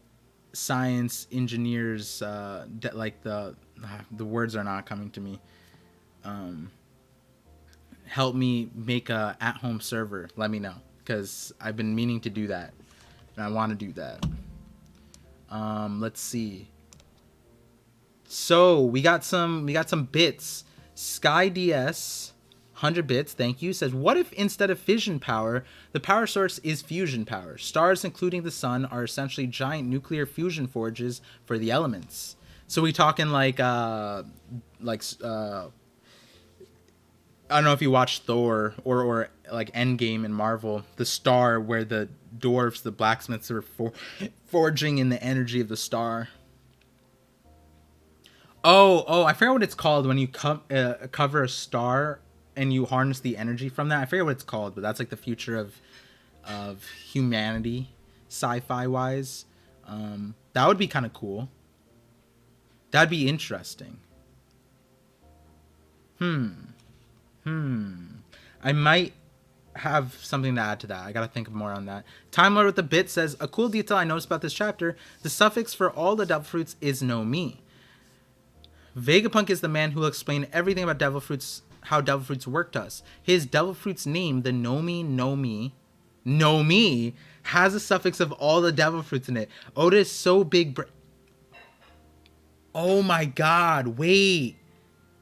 science engineers, like the words are not coming to me. Help me make a at-home server. Let me know, because I've been meaning to do that, and I want to do that. Let's see. So we got some bits. Sky DS, 100 bits, thank you, says, what if instead of fission power, the power source is fusion power? Stars, including the sun, are essentially giant nuclear fusion forges for the elements. So we talking like I don't know if you watched Thor or like Endgame in Marvel, the star where the dwarves, the blacksmiths, are forging in the energy of the star. Oh, I forget what it's called when you cover a star and you harness the energy from that. I forget what it's called, but that's like the future of humanity, sci-fi wise. That would be kind of cool. That'd be interesting. I might have something to add to that. I gotta think more on that. Time Lord with the bit says, a cool detail I noticed about this chapter, the suffix for all the devil fruits is no me. Vegapunk is the man who will explain everything about devil fruits, how devil fruits work to us. His devil fruits name, the Nomi, has a suffix of all the devil fruits in it. Oda is so big. Oh my god, wait.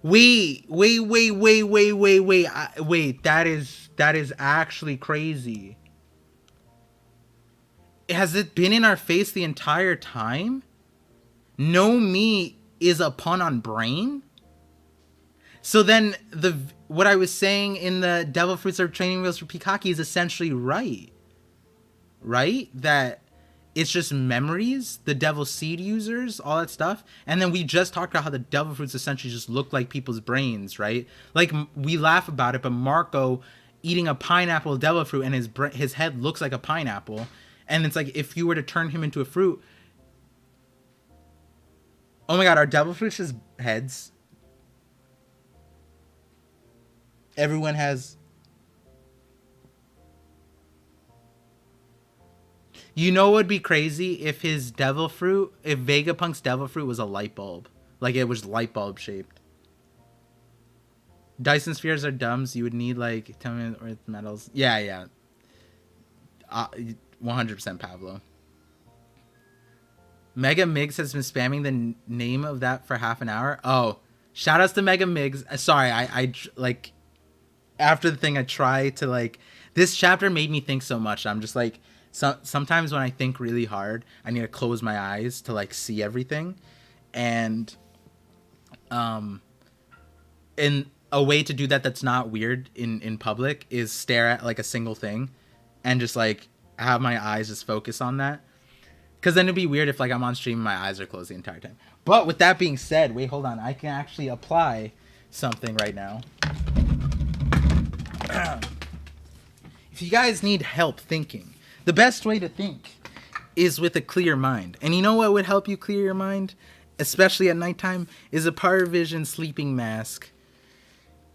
Wait, that is actually crazy. Has it been in our face the entire time? No me is a pun on brain? So then what I was saying in the devil fruits are training wheels for Pikaki is essentially right. Right? That it's just memories, the devil seed users, all that stuff. And then we just talked about how the devil fruits essentially just look like people's brains, right? Like, we laugh about it, but Marco eating a pineapple devil fruit and his head looks like a pineapple. And it's like, if you were to turn him into a fruit... Oh my god, are devil fruits just heads? Everyone has... You know what would be crazy if if Vegapunk's devil fruit was a light bulb. Like it was light bulb shaped. Dyson spheres are dumb, so you would need like 10 earth metals. Yeah. 100% Pablo. Mega Migs has been spamming the name of that for half an hour. Oh, shout outs to Mega Migs. Sorry, I like, after the thing I try to like, this chapter made me think so much. I'm just like, sometimes when I think really hard, I need to close my eyes to like see everything, and a way to do that's not weird in public is stare at like a single thing, and just like have my eyes just focus on that, because then it'd be weird if like I'm on stream and my eyes are closed the entire time. But with that being said, wait, hold on, I can actually apply something right now. If you guys need help thinking, the best way to think is with a clear mind. And you know what would help you clear your mind, especially at nighttime, is a ParVision sleeping mask.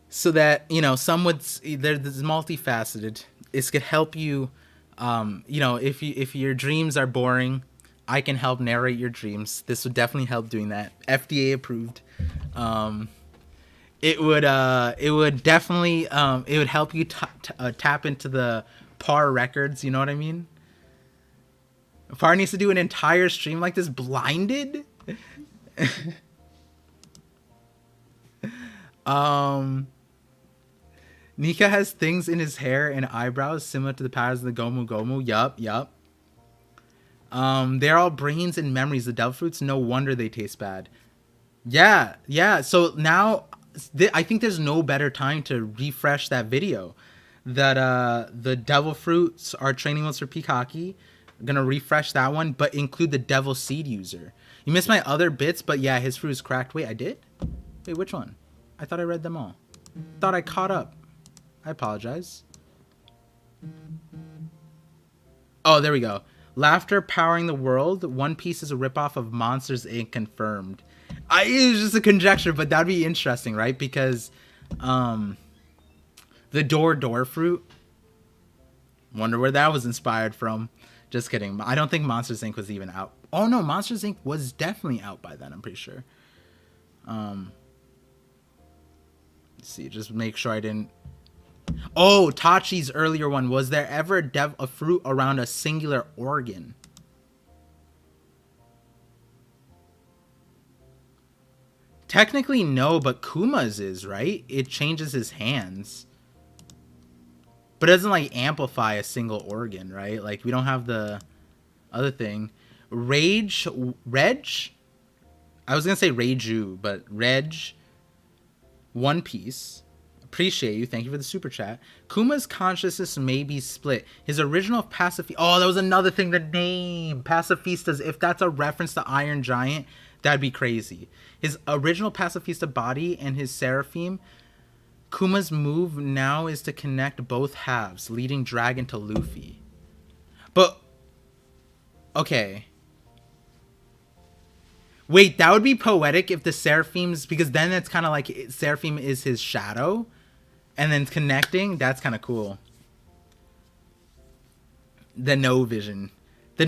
So that, you know, this is multifaceted. This could help you, you know, if your dreams are boring, I can help narrate your dreams. This would definitely help doing that. FDA approved. It would definitely, it would help you tap into the Par records, you know what I mean? Par needs to do an entire stream like this blinded. Nika has things in his hair and eyebrows similar to the patterns of the Gomu Gomu. Yup. They're all brains and memories. The devil fruits, no wonder they taste bad. Yeah. So now I think there's no better time to refresh that video. That the devil fruits are training wheels for Pikaki. I'm gonna refresh that one, but include the devil seed user. You missed my other bits, but yeah, his fruit is cracked. Wait, I did? Wait, which one? I thought I read them all. Thought I caught up. I apologize. Oh, there we go. Laughter powering the world. One Piece is a ripoff of Monsters Inc. confirmed. It was just a conjecture, but that'd be interesting, right? Because the door fruit. Wonder where that was inspired from. Just kidding. I don't think Monsters Inc. was even out. Oh no, Monsters Inc. was definitely out by then, I'm pretty sure. Let's see, just make sure I didn't... Oh, Tachi's earlier one. Was there ever a fruit around a singular organ? Technically no, but Kuma's is, right? It changes his hands. but it doesn't like amplify a single organ, right? Like we don't have the other thing. Reg, I was gonna say Reiju, but Reg, One Piece. Appreciate you. Thank you for the super chat. Kuma's consciousness may be split. His original pacifist. Oh, that was another thing. The name pacifistas. If that's a reference to Iron Giant, that'd be crazy. His original pacifista body and his seraphim. Kuma's move now is to connect both halves, leading Dragon to Luffy. But okay. Wait, that would be poetic if the seraphims, because then it's kind of like seraphim is his shadow. And then connecting, that's kind of cool. The no vision. The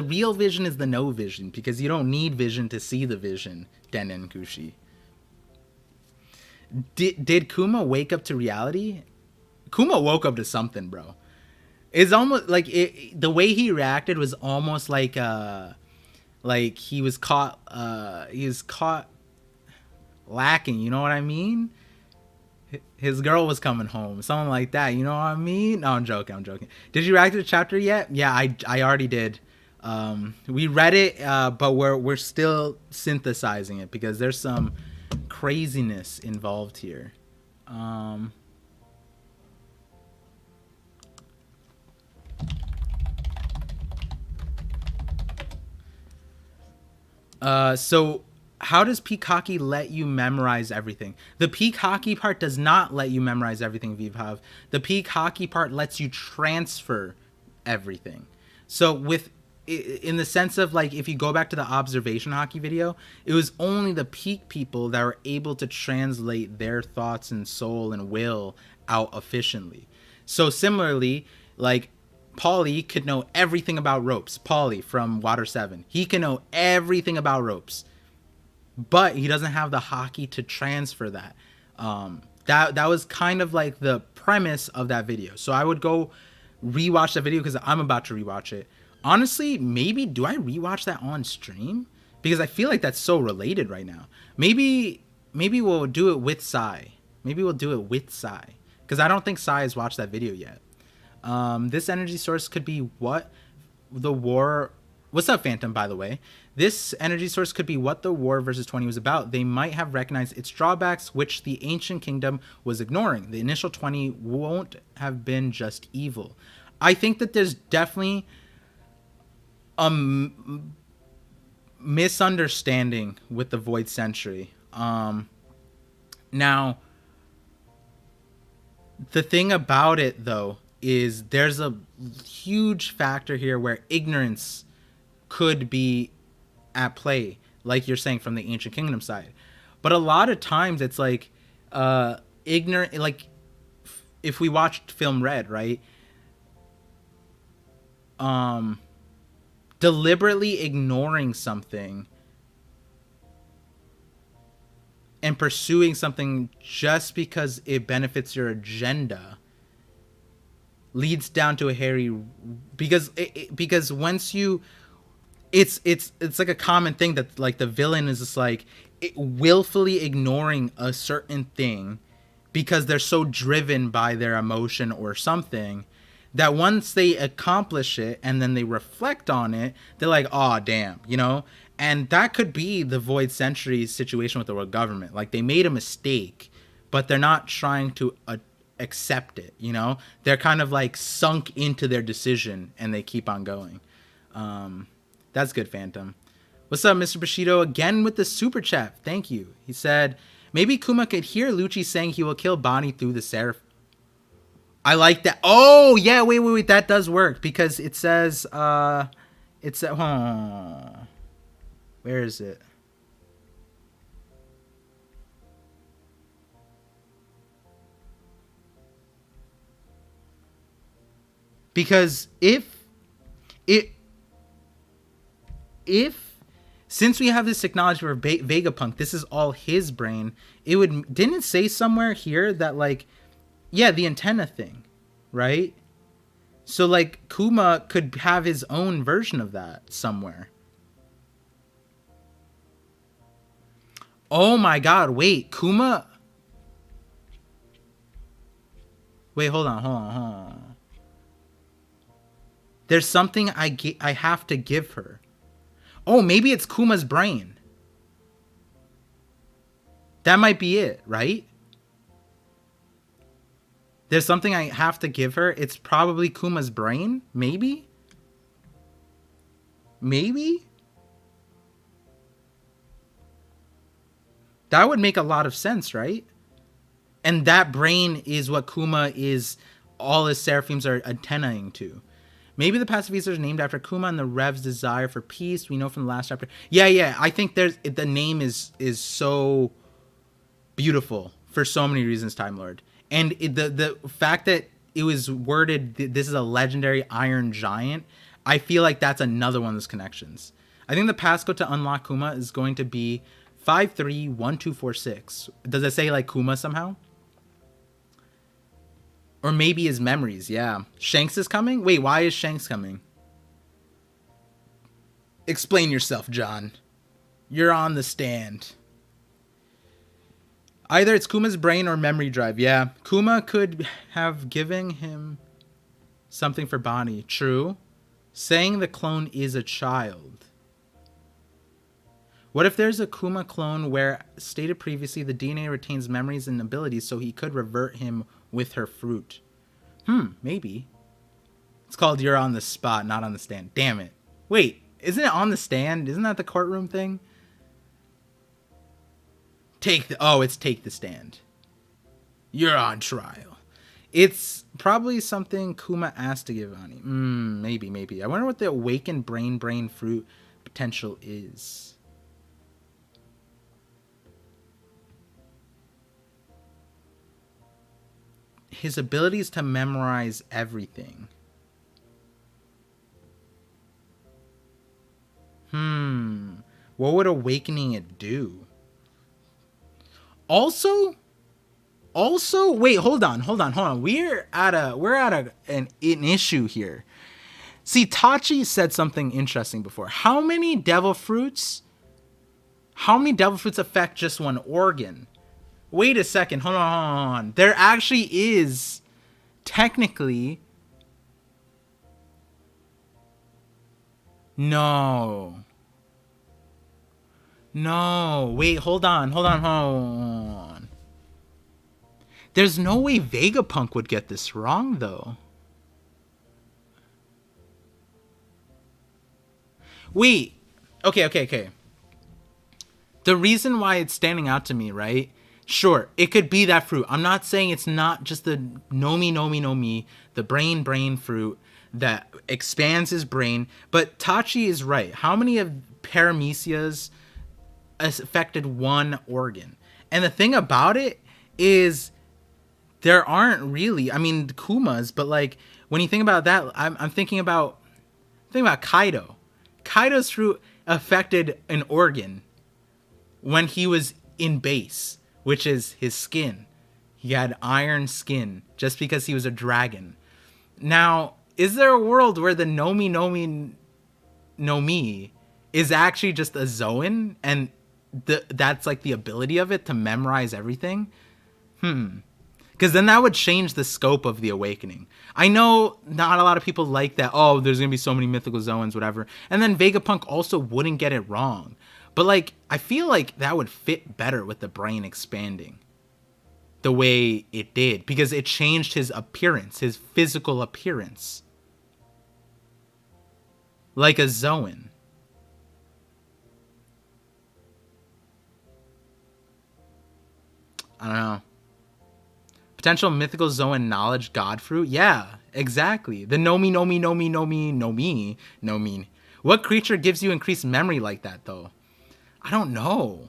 real vision is the no vision, because you don't need vision to see the vision, Dennen Kushi. Did Kuma wake up to reality? Kuma woke up to something, bro. It's almost like the way he reacted was almost like he was caught lacking, you know what I mean? His girl was coming home, something like that. You know what I mean? No, I'm joking. Did you react to the chapter yet? Yeah, I already did. We read it, but we're still synthesizing it because there's some craziness involved here. So how does peak hockey let you memorize everything? The peak hockey part does not let you memorize everything, Vivhav. The peak hockey part lets you transfer everything. So in the sense of like, if you go back to the observation hockey video, it was only the peak people that were able to translate their thoughts and soul and will out efficiently. So similarly, like Paulie could know everything about ropes. Paulie from Water 7. He can know everything about ropes. But he doesn't have the hockey to transfer that. That was kind of like the premise of that video. So I would go rewatch that video because I'm about to rewatch it. Honestly, maybe do I rewatch that on stream? Because I feel like that's so related right now. Maybe we'll do it with Sai. Because I don't think Sai has watched that video yet. This energy source could be what the war... What's up, Phantom, by the way? This energy source could be what the war versus 20 was about. They might have recognized its drawbacks, which the ancient kingdom was ignoring. The initial 20 won't have been just evil. I think that there's definitely a misunderstanding with the Void Century. Now, the thing about it, though, is there's a huge factor here where ignorance could be at play, like you're saying from the ancient kingdom side. But a lot of times it's like ignorant, like if we watched film Red, right? Deliberately ignoring something and pursuing something just because it benefits your agenda leads down to a hairy, because once you, it's like a common thing that like the villain is just like willfully ignoring a certain thing because they're so driven by their emotion or something that once they accomplish it and then they reflect on it, they're like, oh damn, you know. And that could be the Void Century situation with the world government. Like they made a mistake, but they're not trying to accept it, you know. They're kind of like sunk into their decision and they keep on going. That's good, Phantom. What's up, Mr. Bushido? Again with the super chat. Thank you. He said, maybe Kuma could hear Lucci saying he will kill Bonnie through the Seraph. I like that. Oh, yeah, wait. That does work because it says, where is it? Because if since we have this technology for Vegapunk, this is all his brain. Didn't it say somewhere here that like, yeah, the antenna thing, right? So like Kuma could have his own version of that somewhere. Oh my god, wait, Kuma Wait, hold on, hold on. There's something I have to give her. Oh, maybe it's Kuma's brain. That might be it, right? There's something I have to give her. It's probably Kuma's brain, maybe? Maybe? That would make a lot of sense, right? And that brain is what Kuma is, all his seraphims are antennaing to. Maybe the pacifist is named after Kuma and the Rev's desire for peace. We know from the last chapter. Yeah. I think the name is so beautiful for so many reasons, Time Lord. And the fact that it was worded, this is a legendary Iron Giant, I feel like that's another one of those connections. I think the passcode to unlock Kuma is going to be 531246. Does it say like Kuma somehow? Or maybe his memories, yeah. Shanks is coming? Wait, why is Shanks coming? Explain yourself, John. You're on the stand. Either it's Kuma's brain or memory drive, yeah. Kuma could have given him something for Bonnie. True. Saying the clone is a child. What if there's a Kuma clone where, stated previously, the DNA retains memories and abilities so he could revert him with her fruit? Maybe. It's called You're on the Spot, not on the Stand. Damn it. Wait, isn't it on the stand? Isn't that the courtroom thing? It's take the stand. You're on trial. It's probably something Kuma asked to give Ani. Maybe. I wonder what the awakened brain fruit potential is. His abilities to memorize everything. What would awakening it do? Also, wait, hold on. We're at an issue here. See, Tachi said something interesting before. How many devil fruits affect just one organ? Wait a second. Hold on. There actually is technically No. Wait, hold on. There's no way Vegapunk would get this wrong, though. Wait. Okay. The reason why it's standing out to me, right? Sure, it could be that fruit. I'm not saying it's not just the Nomi, the brain fruit that expands his brain, but Tachi is right. How many of Paramecia's affected one organ? And the thing about it is there aren't really, I mean, Kuma's, but like when you think about that, I'm thinking about Kaido. Kaido's fruit affected an organ when he was in base, which is his skin. He had iron skin just because he was a dragon. Now, is there a world where the Nomi is actually just a Zoan and that's like the ability of it to memorize everything? Because then that would change the scope of the awakening. I know not a lot of people like that. Oh, there's going to be so many mythical Zoans, whatever. And then Vegapunk also wouldn't get it wrong. But like, I feel like that would fit better with the brain expanding the way it did. Because it changed his appearance, his physical appearance. Like a Zoan. I don't know. Potential mythical Zoan knowledge god fruit? Yeah, exactly. The Nomi. What creature gives you increased memory like that, though? I don't know.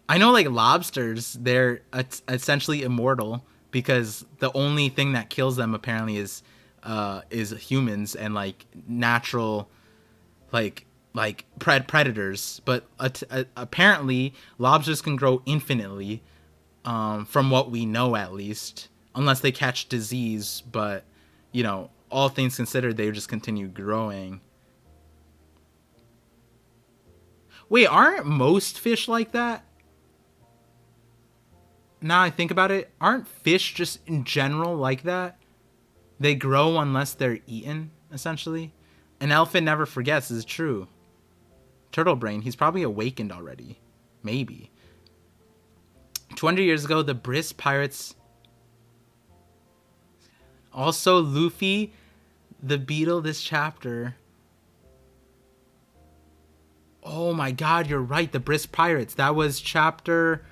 I know, like, lobsters, they're essentially immortal because the only thing that kills them apparently is humans and, like, natural, like predators. But apparently, lobsters can grow infinitely. From what we know, at least, unless they catch disease, but you know, all things considered, they just continue growing. Wait, aren't most fish like that? now I think about it, aren't fish just in general like that? They grow unless they're eaten, essentially. An elephant never forgets, is true. Turtle brain, he's probably awakened already. Maybe. 200 years ago, the Briss pirates... Also, Luffy, the beetle this chapter... Oh my god, you're right. The Briss Pirates. That was chapter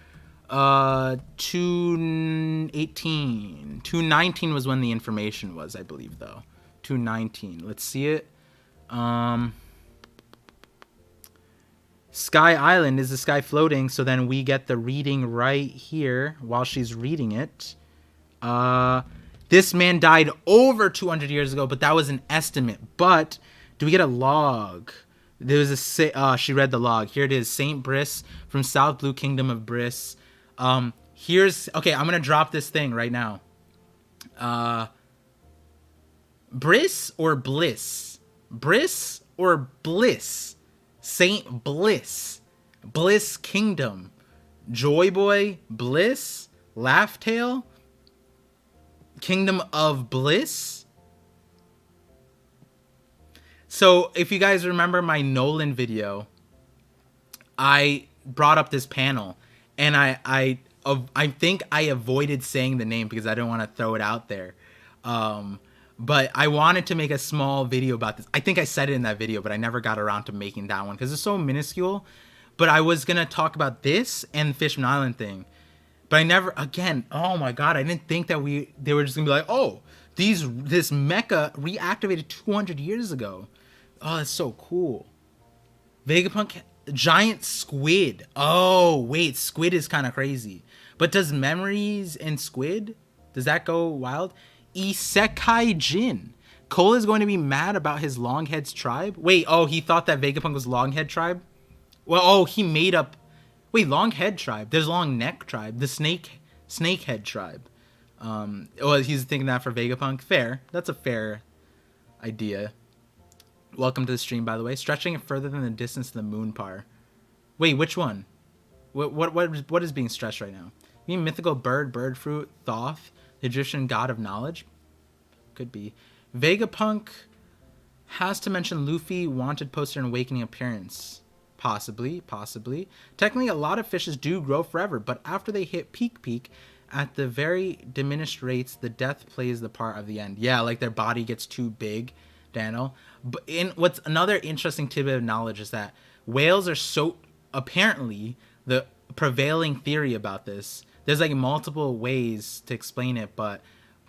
218. 219 was when the information was, I believe, though. 219. Let's see it. Sky Island. Is the sky floating? So then we get the reading right here while she's reading it. This man died over 200 years ago, but that was an estimate. But do we get a log? There was she read the log. Here it is. Saint Briss from South Blue Kingdom of Briss. Here's, okay, I'm going to drop this thing right now. Briss or Bliss? Briss or Bliss? Saint Bliss. Bliss Kingdom. Joy Boy Bliss. Laugh Tale. Kingdom of Bliss. So if you guys remember my Nolan video, I brought up this panel, and I think I avoided saying the name because I didn't want to throw it out there. But I wanted to make a small video about this. I think I said it in that video, but I never got around to making that one because it's so minuscule. But I was going to talk about this and the Fishman Island thing. But I never, again, oh my god, I didn't think that they were just going to be like, oh, this mecha reactivated 200 years ago. Oh, that's so cool. Vegapunk, giant squid. Oh, wait, squid is kind of crazy. But does memories and squid, does that go wild? Isekai Jin. Cole is going to be mad about his Longheads tribe? Wait, oh, he thought that Vegapunk was Longhead tribe? Well, oh, he made up... Wait, Longhead tribe. There's Long Neck tribe. The Snakehead tribe. Well, he's thinking that for Vegapunk. Fair. That's a fair idea. Welcome to the stream, by the way. Stretching it further than the distance to the moon par. Wait, which one? What is being stretched right now? You mean mythical bird fruit, Thoth, the Egyptian god of knowledge? Could be. Vegapunk has to mention Luffy wanted poster and awakening appearance. Possibly. Technically, a lot of fishes do grow forever, but after they hit peak, at the very diminished rates, the death plays the part of the end. Yeah, like their body gets too big, Daniel. But what's another interesting tidbit of knowledge is that whales are so, apparently, the prevailing theory about this, there's like multiple ways to explain it, but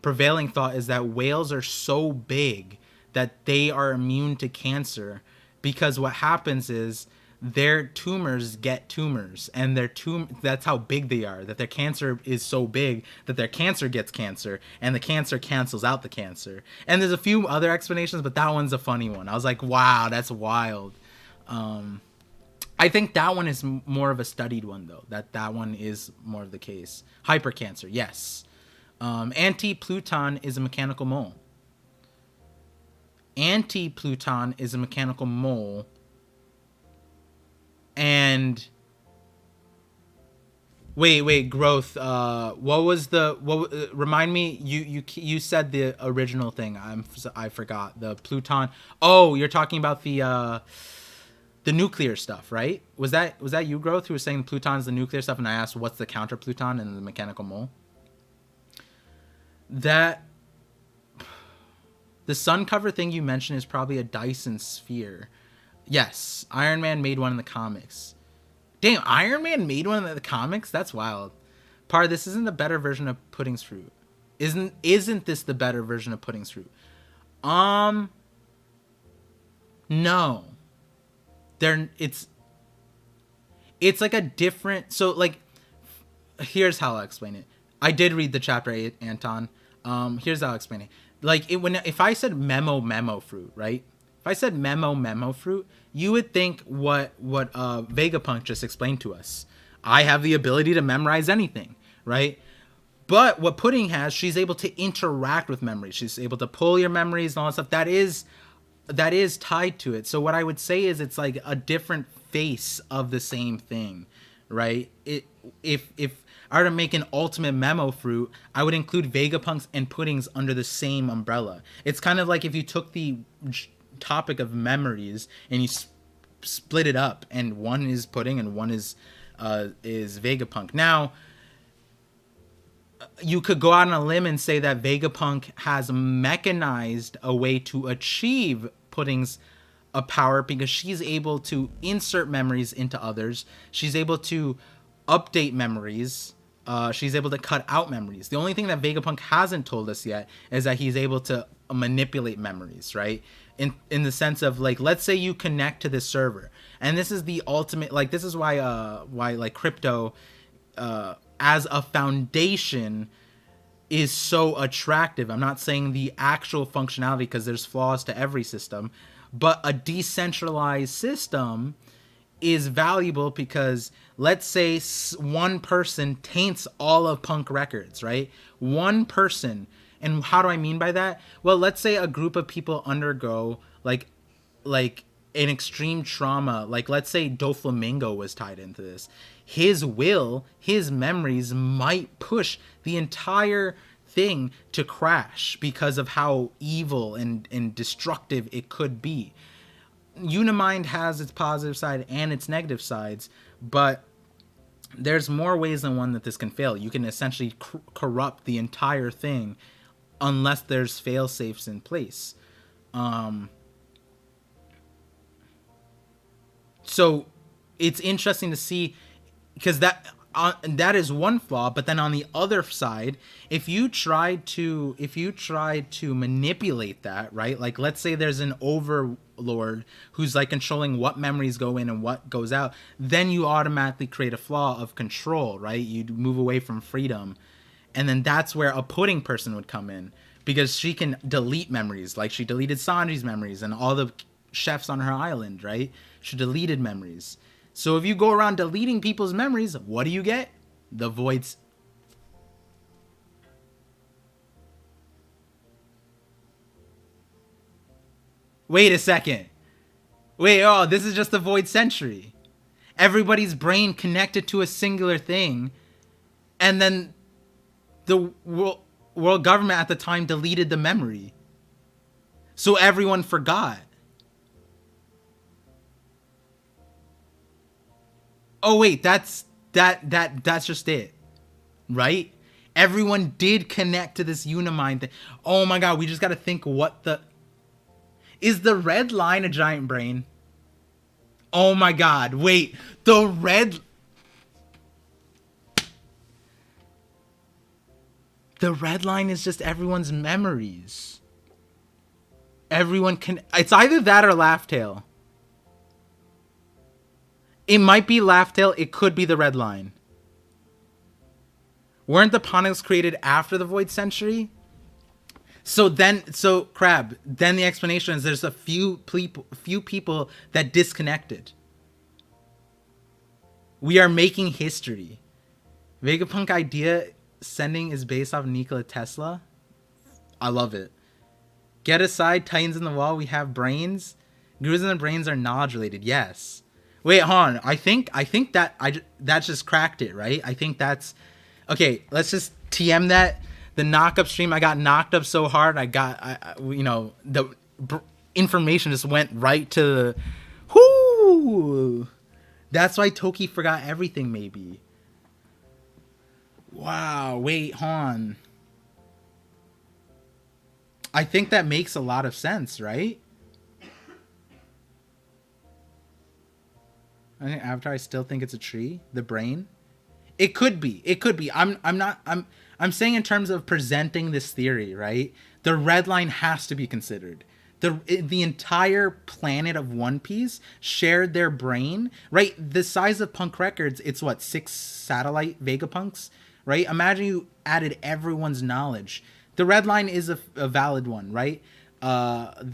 prevailing thought is that whales are so big that they are immune to cancer, because what happens is their tumors get tumors, and that's how big they are, that their cancer is so big that their cancer gets cancer, and the cancer cancels out the cancer. And there's a few other explanations, but that one's a funny one. I was like, wow, that's wild. I think that one is more of a studied one, though. That one is more of the case. Hypercancer, yes. Anti-Pluton is a mechanical mole. Anti-Pluton is a mechanical mole. And wait, growth. Remind me. You said the original thing. I forgot the Pluton. Oh, you're talking about the nuclear stuff, right? Was that you, growth, who was saying Pluton's the nuclear stuff, and I asked what's the counter Pluton and the mechanical mole? That the sun cover thing you mentioned is probably a Dyson sphere. Yes, Iron Man made one in the comics. Damn, Iron Man made one in the comics? That's wild. This isn't the better version of Pudding's fruit. Isn't this the better version of Pudding's fruit? No. It's like a different, so like, here's how I'll explain it. I did read the chapter 8, Anton. Here's how I'll explain it. Like, if I said memo fruit, right? If I said memo fruit, you would think what Vegapunk just explained to us. I have the ability to memorize anything, right? But what Pudding has, she's able to interact with memories. She's able to pull your memories and all that stuff. That is tied to it. So what I would say is it's like a different face of the same thing, right? If I were to make an ultimate memo fruit, I would include Vegapunks and puddings under the same umbrella. It's kind of like if you took the topic of memories and you split it up, and one is pudding and one is Vegapunk. Now, you could go out on a limb and say that Vegapunk has mechanized a way to achieve pudding's a power, because she's able to insert memories into others. She's able to update memories. She's able to cut out memories. The only thing that Vegapunk hasn't told us yet is that he's able to manipulate memories, right? In the sense of, like, let's say you connect to this server, and this is the ultimate, like, this is why like crypto as a foundation is so attractive. I'm not saying the actual functionality, because there's flaws to every system, but a decentralized system is valuable because, let's say one person taints all of punk records, right? One person. And how do I mean by that? Well, let's say a group of people undergo like an extreme trauma. Like, let's say Doflamingo was tied into this. His will, his memories might push the entire thing to crash because of how evil and destructive it could be. Unimind has its positive side and its negative sides, but there's more ways than one that this can fail. You can essentially corrupt the entire thing unless there's fail safes in place. So it's interesting to see, because that is one flaw. But then on the other side, if you tried to manipulate that, right? Like, let's say there's an overlord who's like controlling what memories go in and what goes out, then you automatically create a flaw of control, right? You move away from freedom. And then that's where a pudding person would come in, because she can delete memories. Like, she deleted Sanji's memories and all the chefs on her island, right? She deleted memories. So if you go around deleting people's memories, what do you get? The voids. Wait a second. Wait, oh, this is just the void century. Everybody's brain connected to a singular thing, and then the world government at the time deleted the memory, so everyone forgot. Oh wait, that's just it, right? Everyone did connect to this Unimind thing. Oh my god, we just got to think, is the red line a giant brain? Oh my god, wait, the red line is just everyone's memories. Everyone can, it's either that or Laugh-Tail. It might be Laugh-Tail, it could be the red line. Weren't the Pontics created after the Void Century? So Crab, then the explanation is there's a few people that disconnected. We are making history. Vegapunk idea sending is based off Nikola Tesla. I love it. Get aside, Titans in the wall, we have brains. Gurus and the brains are knowledge related. Yes. Wait, hold on. I think that just cracked it, right? I think that's okay. Let's just TM that. The Knockup stream, I got knocked up so hard. The information just went right to the. Whoo! That's why Toki forgot everything, maybe. Wow. Wait, hold on. I think that makes a lot of sense, right? I think Avatar, I still think it's a tree. The brain. It could be. I'm saying in terms of presenting this theory, right? The red line has to be considered. The entire planet of One Piece shared their brain, right? The size of Punk Records, it's what, 6 satellite Vegapunks, right? Imagine you added everyone's knowledge. The red line is a valid one, right? A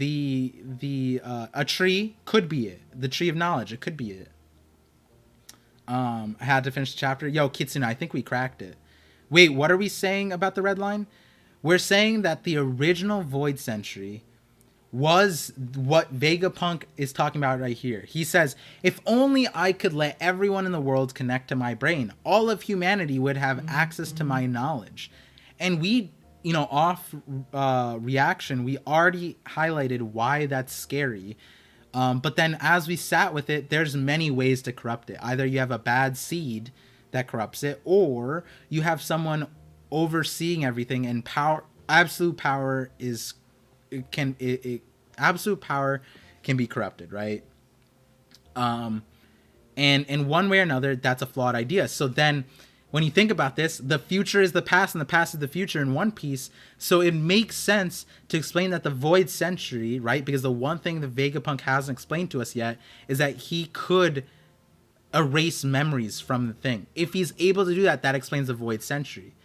tree could be it. The tree of knowledge, it could be it. I had to finish the chapter. Yo, Kitsune, I think we cracked it. Wait, what are we saying about the red line? We're saying that the original Void Century was what Vegapunk is talking about right here. He says, if only I could let everyone in the world connect to my brain, all of humanity would have access to my knowledge. And we, off reaction, we already highlighted why that's scary. But then as we sat with it, there's many ways to corrupt it. Either you have a bad seed that corrupts it, or you have someone overseeing everything, and absolute power can be corrupted, right? And in one way or another, that's a flawed idea. So then when you think about this, the future is the past and the past is the future in One Piece. So it makes sense to explain that the Void Century, right? Because the one thing that Vegapunk hasn't explained to us yet is that he could erase memories from the thing. If he's able to do that, that explains the Void Century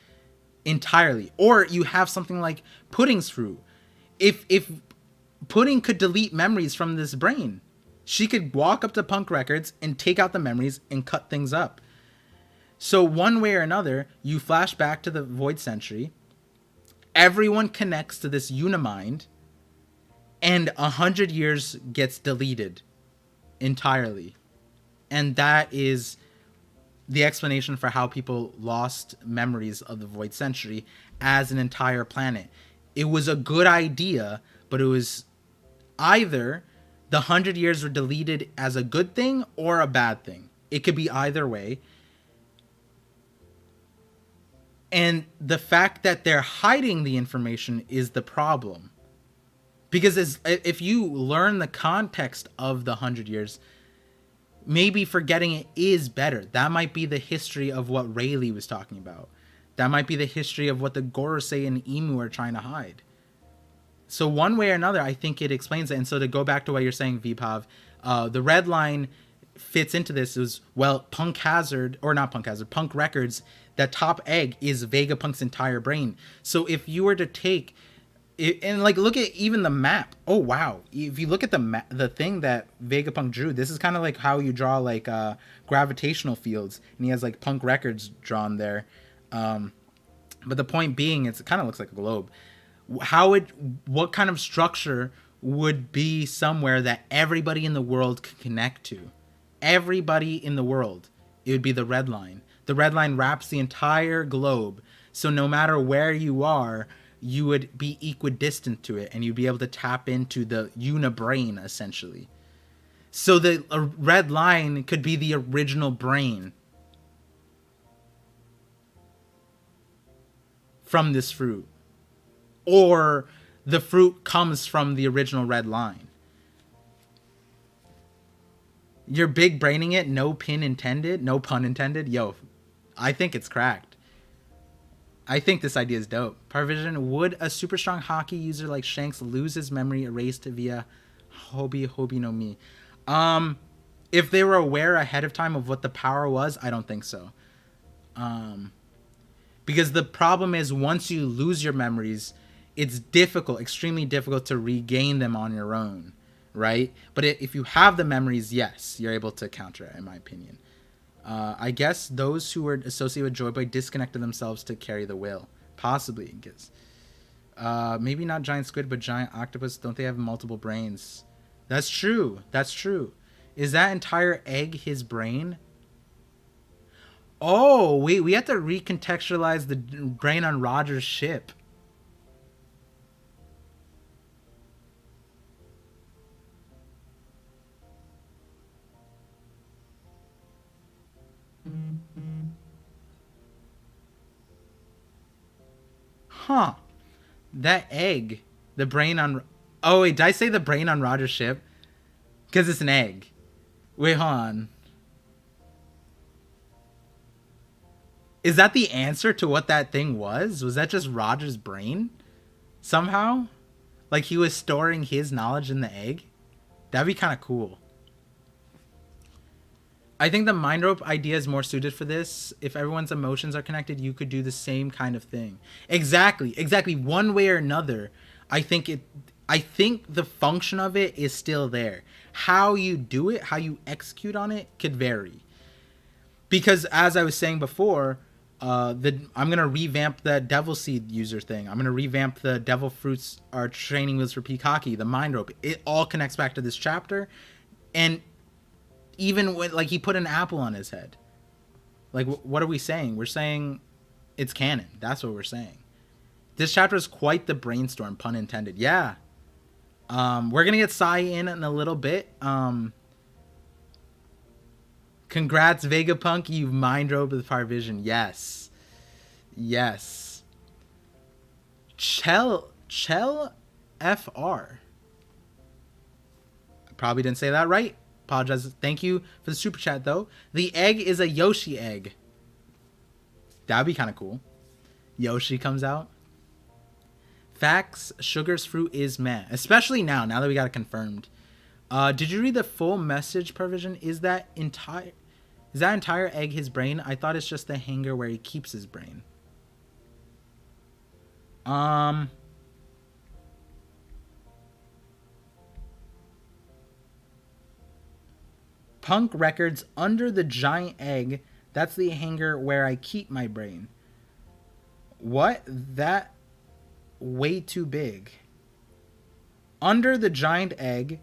entirely. Or you have something like Pudding's fruit. If Pudding could delete memories from this brain, she could walk up to Punk Records and take out the memories and cut things up. So one way or another, you flash back to the Void Century, everyone connects to this Unimind, and 100 years gets deleted entirely. And that is the explanation for how people lost memories of the Void Century as an entire planet. It was a good idea, but it was either the 100 years were deleted as a good thing or a bad thing. It could be either way. And the fact that they're hiding the information is the problem. Because if you learn the context of the 100 years, maybe forgetting it is better. That might be the history of what Rayleigh was talking about. That might be the history of what the Gorosei and Emu are trying to hide. So one way or another, I think it explains it. And so to go back to what you're saying, Vpav, the red line fits into this. It was, well, Punk Records, that top egg is Vegapunk's entire brain. So if you were to take it, and like look at even the map. Oh wow! If you look at the thing that Vegapunk drew, this is kind of like how you draw like gravitational fields, and he has like Punk Records drawn there. But the point being, it kind of looks like a globe. What kind of structure would be somewhere that everybody in the world could connect to? Everybody in the world. It would be the red line. The red line wraps the entire globe. So no matter where you are, you would be equidistant to it, and you'd be able to tap into the unibrain, essentially. So the red line could be the original brain from this fruit. Or the fruit comes from the original red line. You're big braining it, no pun intended. Yo, I think it's cracked. I think this idea is dope. ParVision, would a super strong hockey user like Shanks lose his memory erased via Hobi no Mi? If they were aware ahead of time of what the power was, I don't think so. Because the problem is, once you lose your memories, it's difficult, extremely difficult to regain them on your own, right? But if you have the memories, yes, you're able to counter it, in my opinion. I guess those who were associated with Joy Boy disconnected themselves to carry the will. Possibly, I guess. Maybe not giant squid, but giant octopus. Don't they have multiple brains? That's true. That's true. Is that entire egg his brain? Oh, wait, we have to recontextualize the brain on Roger's ship. Huh. That egg. The brain on... Oh, wait, did I say the brain on Roger's ship? Because it's an egg. Wait, hold on. Is that the answer to what that thing was? Was that just Roger's brain? Somehow? Like he was storing his knowledge in the egg? That'd be kind of cool. I think the mind rope idea is more suited for this. If everyone's emotions are connected, you could do the same kind of thing. Exactly. One way or another, I think the function of it is still there. How you do it, how you execute on it could vary. Because as I was saying before, I'm gonna revamp the Devil Seed user thing. I'm gonna revamp the Devil Fruits are training wheels for peak hockey, the mind rope. It all connects back to this chapter, and even when like he put an apple on his head, like what are we saying? We're saying it's canon. That's what we're saying. This chapter is quite the brainstorm, pun intended. Yeah. We're gonna get Sai in a little bit. Congrats, Vegapunk. You've mind robed with ParVision. Yes. Yes. Chell FR. Probably didn't say that right. Apologize. Thank you for the super chat, though. The egg is a Yoshi egg. That would be kind of cool. Yoshi comes out. Facts, Sugar's fruit is meh. Especially now that we got it confirmed. Did you read the full message, ParVision? Is that entire egg his brain? I thought it's just the hanger where he keeps his brain. Punk Records under the giant egg. That's the hanger where I keep my brain. What? That way too big. Under the giant egg.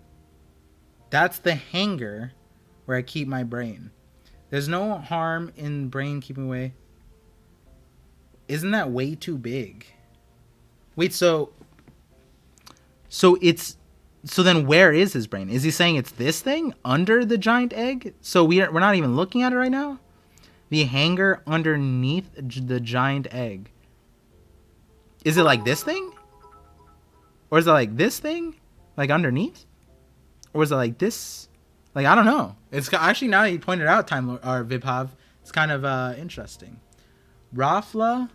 That's the hanger where I keep my brain. There's no harm in brain keeping away. Isn't that way too big? Wait, so then where is his brain? Is he saying it's this thing under the giant egg? So we're not even looking at it right now? The hanger underneath the giant egg. Is it like this thing? Or is it like this thing? Like underneath? Or is it like this? Like, I don't know. It's actually, now that you pointed out, Vibhav, it's kind of interesting. Rafla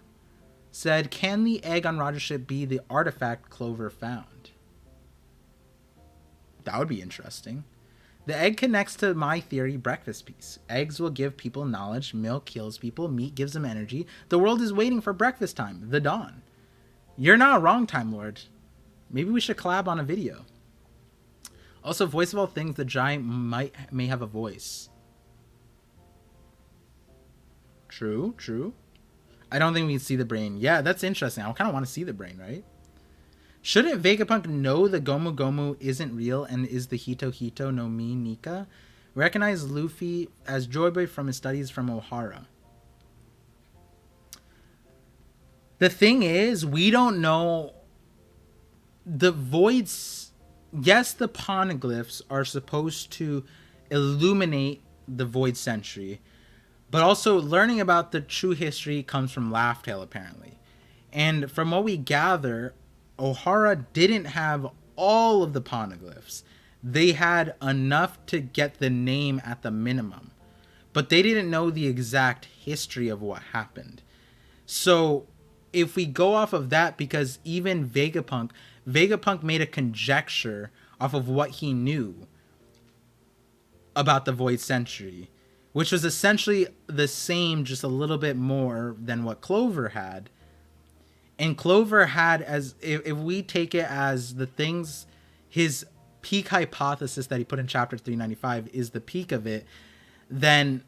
said, can the egg on Roger's ship be the artifact Clover found? That would be interesting. The egg connects to my theory breakfast piece. Eggs will give people knowledge. Milk kills people. Meat gives them energy. The world is waiting for breakfast time. The dawn. You're not wrong, Time Lord. Maybe we should collab on a video. Also, voice of all things, the giant may have a voice. True. I don't think we can see the brain. Yeah, that's interesting. I kind of want to see the brain, right? Shouldn't Vegapunk know the Gomu Gomu isn't real and is the Hito Hito no Mi Nika? Recognize Luffy as Joy Boy from his studies from Ohara. The thing is, we don't know the voids. Yes, the poneglyphs are supposed to illuminate the Void Century, but also learning about the true history comes from Laugh Tale, apparently. And from what we gather, Ohara didn't have all of the poneglyphs. They had enough to get the name at the minimum, but they didn't know the exact history of what happened. So if we go off of that, because even Vegapunk made a conjecture off of what he knew about the Void Century, which was essentially the same, just a little bit more than what Clover had. And Clover had, as if we take it as the things, his peak hypothesis that he put in chapter 395 is the peak of it, then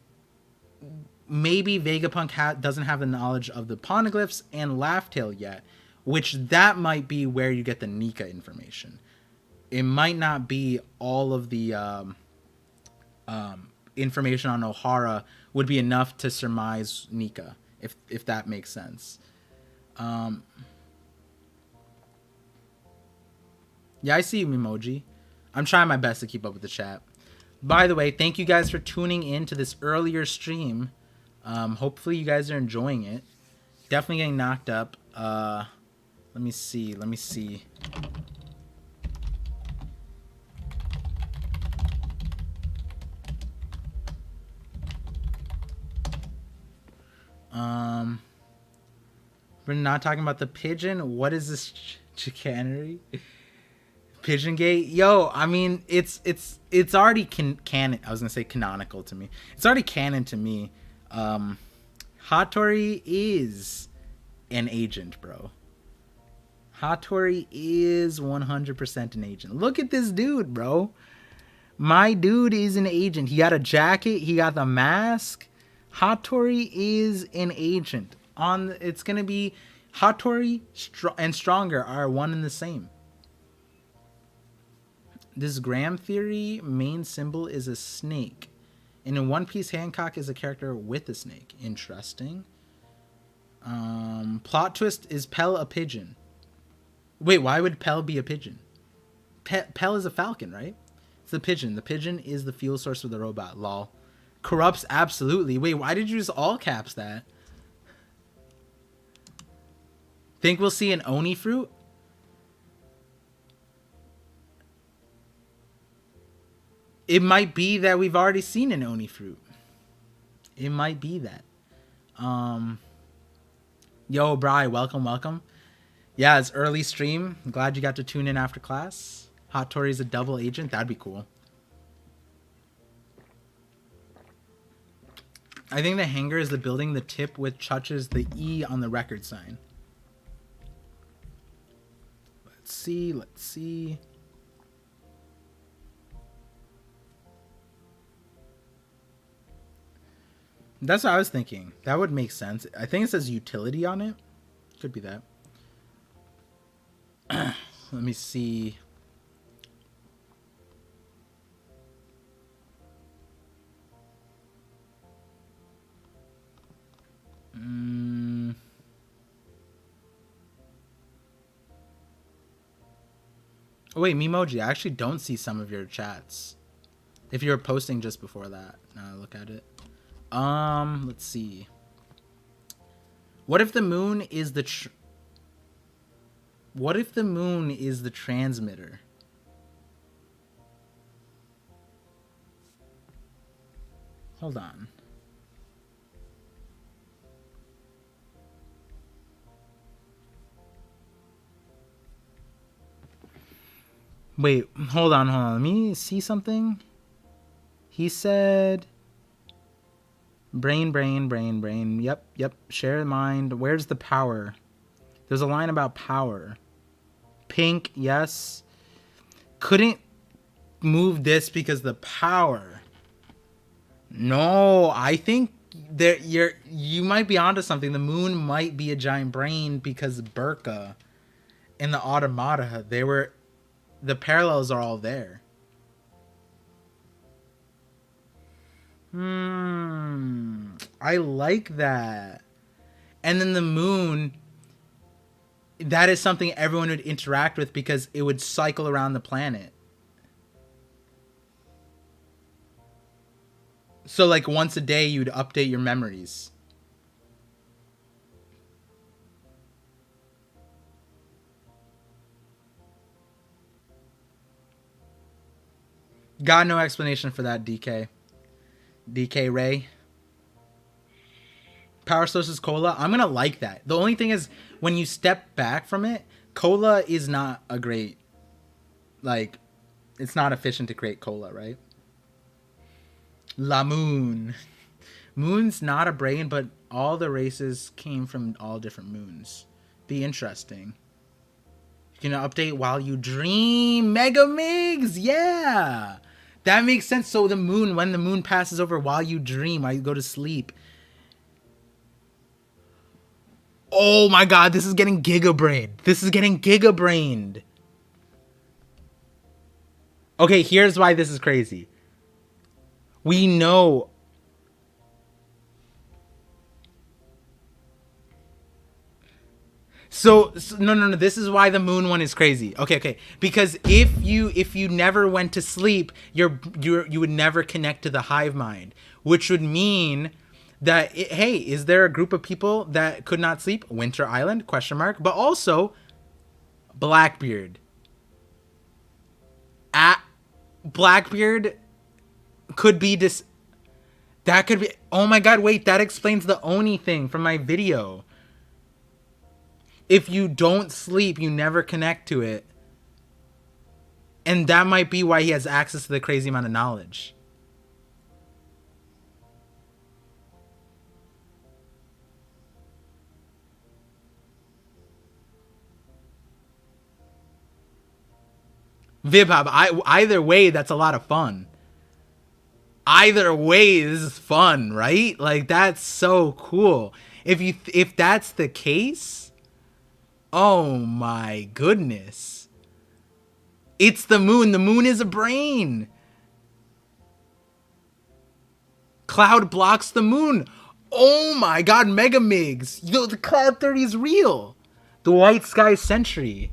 maybe Vegapunk doesn't have the knowledge of the poneglyphs and Laugh Tale yet, which that might be where you get the Nika information. It might not be all of the information on Ohara would be enough to surmise Nika, if that makes sense. Yeah, I see you, Mimoji. I'm trying my best to keep up with the chat. By the way, thank you guys for tuning in to this earlier stream. Hopefully you guys are enjoying it. Definitely getting knocked up. Let me see. We're not talking about the pigeon. What is this chicanery? Pigeon Gate? Yo, I mean, it's already canon. I was gonna say canonical to me. It's already canon to me. Hattori is an agent, bro. Hattori is 100% an agent. Look at this dude, bro. My dude is an agent. He got a jacket. He got the mask. Hattori is an agent. It's gonna be Hattori and Stronger are one and the same. This Graham theory main symbol is a snake. And in One Piece, Hancock is a character with a snake. Interesting. Plot twist, is Pell a pigeon? Wait, why would Pell be a pigeon? Pell is a falcon, right? It's the pigeon. The pigeon is the fuel source for the robot. Lol. Corrupts, absolutely. Wait, why did you just all caps that? Think we'll see an Oni fruit? It might be that we've already seen an Oni fruit. It might be that. Yo, Bri, welcome. Yeah, it's early stream. I'm glad you got to tune in after class. Hattori is a double agent. That'd be cool. I think the hangar is the building, the tip which touches the E on the record sign. Let's see. That's what I was thinking. That would make sense. I think it says utility on it. Could be that. Let me see. Oh, wait, Memoji, I actually don't see some of your chats. If you were posting just before that. Now I look at it. Let's see. What if the moon is the transmitter? Hold on. Wait, hold on. Let me see something. He said brain. Yep. Share mind. Where's the power? There's a line about power. Pink, yes. Couldn't move this because the power. No, I think that you might be onto something. The moon might be a giant brain because Burka and the automata, the parallels are all there. I like that. And then the moon, that is something everyone would interact with because it would cycle around the planet. So like once a day you'd update your memories. Got no explanation for that, DK. DK Ray. Power source is cola. I'm gonna like that. The only thing is, when you step back from it, cola is not a great, like, it's not efficient to create cola, right? La Moon. Moon's not a brain, but all the races came from all different moons. Be interesting. You can update while you dream. Mega Migs, yeah. That makes sense. So the moon, when the moon passes over while you dream, while you go to sleep. Oh my god, this is getting giga-brained. Okay, here's why this is crazy. We know... So no, this is why the moon one is crazy. Okay. Because if you never went to sleep, you would never connect to the hive mind, which would mean that hey, is there a group of people that could not sleep? Winter Island ? But also Blackbeard. Blackbeard could be that could be. Oh my god, wait, that explains the Oni thing from my video. If you don't sleep, you never connect to it. And that might be why he has access to the crazy amount of knowledge. VibHop, either way, that's a lot of fun. Either way, this is fun, right? Like, that's so cool. If that's the case, oh my goodness. It's the moon. The moon is a brain. Cloud blocks the moon. Oh my god, Megamigs. Yo, the Cloud 30 is real. The White Sky Sentry.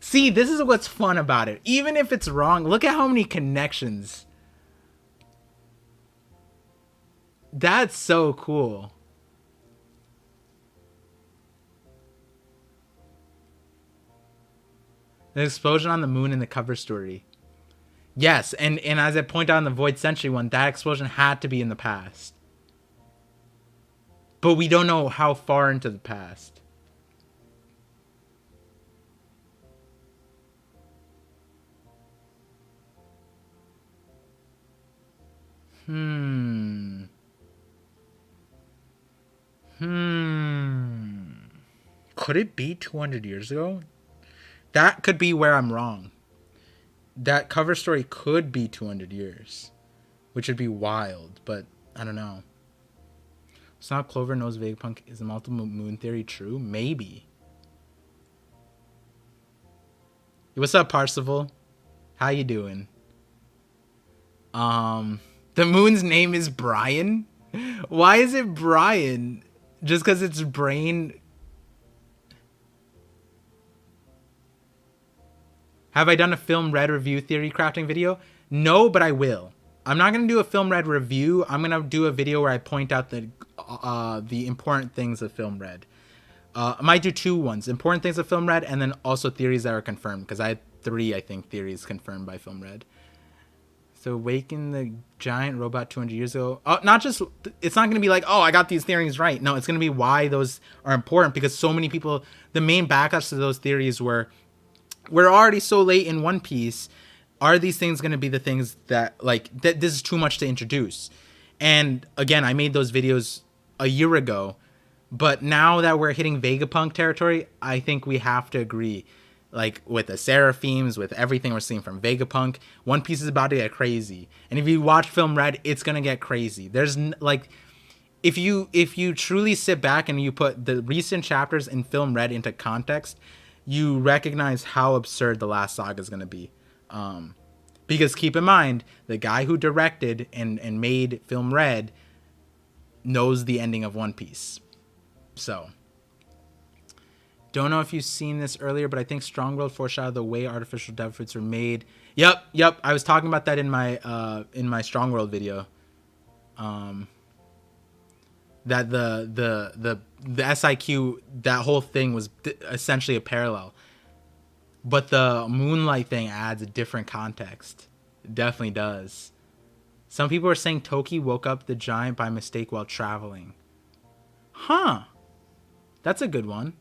See, this is what's fun about it. Even if it's wrong, look at how many connections. That's so cool. The explosion on the moon in the cover story. Yes, and as I point out in the Void Sentry one, that explosion had to be in the past. But we don't know how far into the past. Could it be 200 years ago? That could be where I'm wrong. That cover story could be 200 years, which would be wild, but I don't know. Snap Clover knows Vegapunk is the multiple moon theory true? Maybe. Hey, what's up, Parsival? How you doing? The moon's name is Brian? Why is it Brian? Just because it's brain? Have I done a film red review theory crafting video? No, but I will. I'm not going to do a film red review. I'm going to do a video where I point out the important things of film red. I might do two ones. Important things of film red and then also theories that are confirmed. Because I had 3, I think, theories confirmed by film red. So awaken the giant robot 200 years ago. Not just, it's not going to be like, oh, I got these theories right. No, it's going to be why those are important. Because so many people, the main backups to those theories were, we're already so late in One Piece. Are these things going to be the things that, like, that this is too much to introduce? And again, I made those videos a year ago, but now that we're hitting Vegapunk territory, I think we have to agree, like, with the Seraphims, with everything we're seeing from Vegapunk, One Piece is about to get crazy. And if you watch Film Red, it's going to get crazy. There's, like, if you truly sit back and you put the recent chapters in Film Red into context, you recognize how absurd the last saga is going to be. Because keep in mind, the guy who directed and made Film Red knows the ending of One Piece. So, don't know if you've seen this earlier, but I think Strong World foreshadowed the way artificial devil fruits were made. Yep. I was talking about that in my Strong World video. That the SIQ, that whole thing was essentially a parallel. But the Moonlight thing adds a different context. It definitely does. Some people are saying Toki woke up the giant by mistake while traveling. Huh. That's a good one.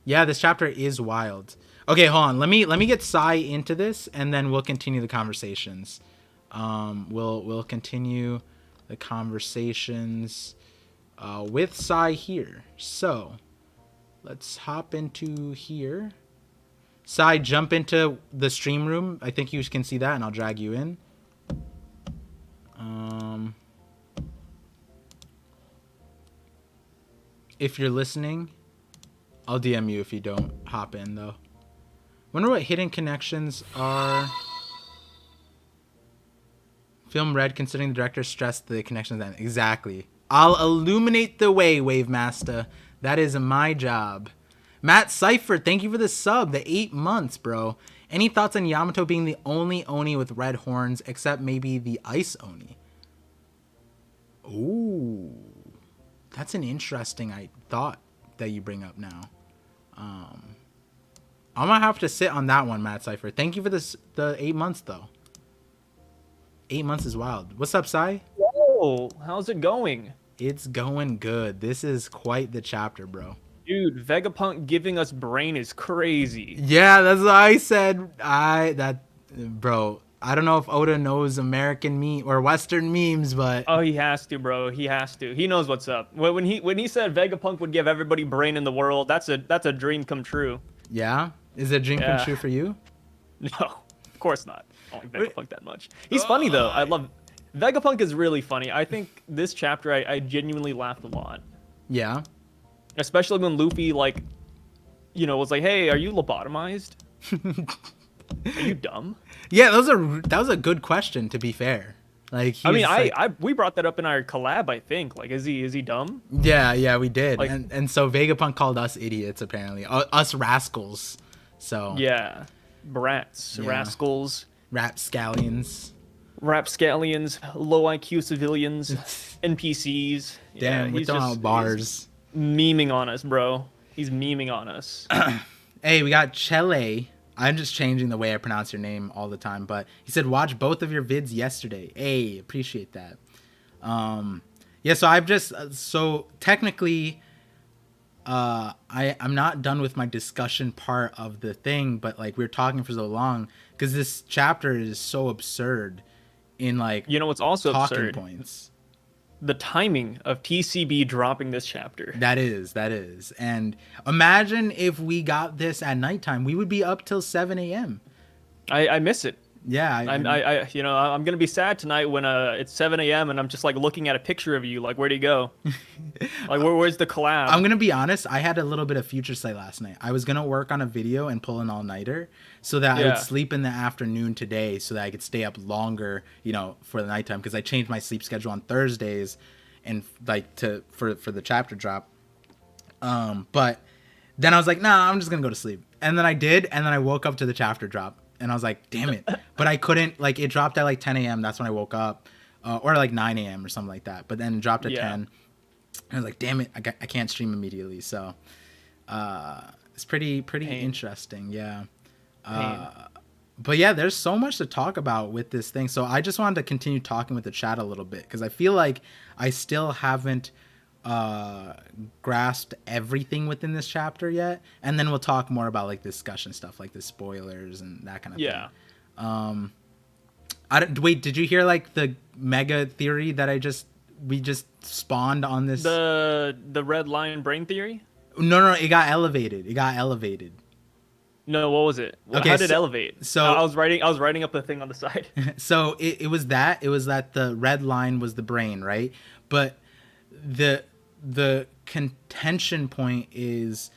Yeah, this chapter is wild. Okay, hold on. Let me get Sai into this, and then we'll continue the conversations. We'll continue the conversations with Sai here. So, let's hop into here. Sai, jump into the stream room. I think you can see that, and I'll drag you in. If you're listening, I'll DM you if you don't hop in, though. Wonder what hidden connections are. Film Red, considering the director stressed the connections then. Exactly. I'll illuminate the way, Wave Master. That is my job. Matt Cypher, thank you for the sub. The 8 months, bro. Any thoughts on Yamato being the only Oni with red horns, except maybe the Ice Oni? Ooh. That's an interesting thought that you bring up now. I'm going to have to sit on that one, Matt Cypher. Thank you for the 8 months, though. 8 months is wild. What's up, Sai? Whoa, how's it going? It's going good. This is quite the chapter, bro. Dude, Vegapunk giving us brain is crazy. Yeah, that's what I said. Bro, I don't know if Oda knows American meme or Western memes, but Oh, he has to, bro. He has to. He knows what's up. When he said Vegapunk would give everybody brain in the world, that's a dream come true. yeah, is it a dream come true for you? No, of course not. I don't like Vegapunk that much. He's funny though. I love Vegapunk is really funny. I think this chapter I genuinely laughed a lot. Yeah. Especially when Luffy like, was like, "Hey, are you lobotomized? Are you dumb?" Yeah, that was a good question, to be fair. Like, I mean, we brought that up in our collab. I think like, is he dumb? Yeah, we did. Like, and so Vegapunk called us idiots, apparently, us rascals. So yeah, brats, Yeah. rascals, rapscallions. rapscallions, low IQ civilians, NPCs. Damn, we're throwing out bars. He's memeing on us, bro. He's memeing on us. Hey, we got Chele. I'm just changing the way I pronounce your name all the time, but he said watch both of your vids yesterday. Hey, appreciate that. Yeah, so I've just so technically I'm not done with my discussion part of the thing, but like we were talking for so long because this chapter is so absurd in like What's also talking absurd? points. The timing of TCB dropping this chapter. That is. And imagine if we got this at nighttime, we would be up till 7 a.m. I miss it. Yeah. I'm gonna be sad tonight when it's 7 a.m. and I'm just like looking at a picture of you. Like, where'd he go? Like, where's the collab? I'm gonna be honest. I had a little bit of future sight last night. I was gonna work on a video and pull an all-nighter so that I would sleep in the afternoon today, so that I could stay up longer, for the nighttime. Because I changed my sleep schedule on Thursdays, and like for the chapter drop. But then I was like, nah, I'm just gonna go to sleep. And then I did, and then I woke up to the chapter drop. And I was like, damn it. But I couldn't, like, it dropped at like 10 a.m. That's when I woke up. Or like 9 a.m. or something like that. But then it dropped at 10. And I was like, damn it, I can't stream immediately. So it's pretty interesting. Yeah. But yeah, there's so much to talk about with this thing. So I just wanted to continue talking with the chat a little bit. Because I feel like I still haven't grasped everything within this chapter yet, and then we'll talk more about like discussion stuff, like the spoilers and that kind of thing. Wait, did you hear like the mega theory that we just spawned on this? The red line brain theory? No, it got elevated. No, what was it? Okay, how did it elevate? So I was writing up the thing on the side. So it was that the red line was the brain, right? But the contention point is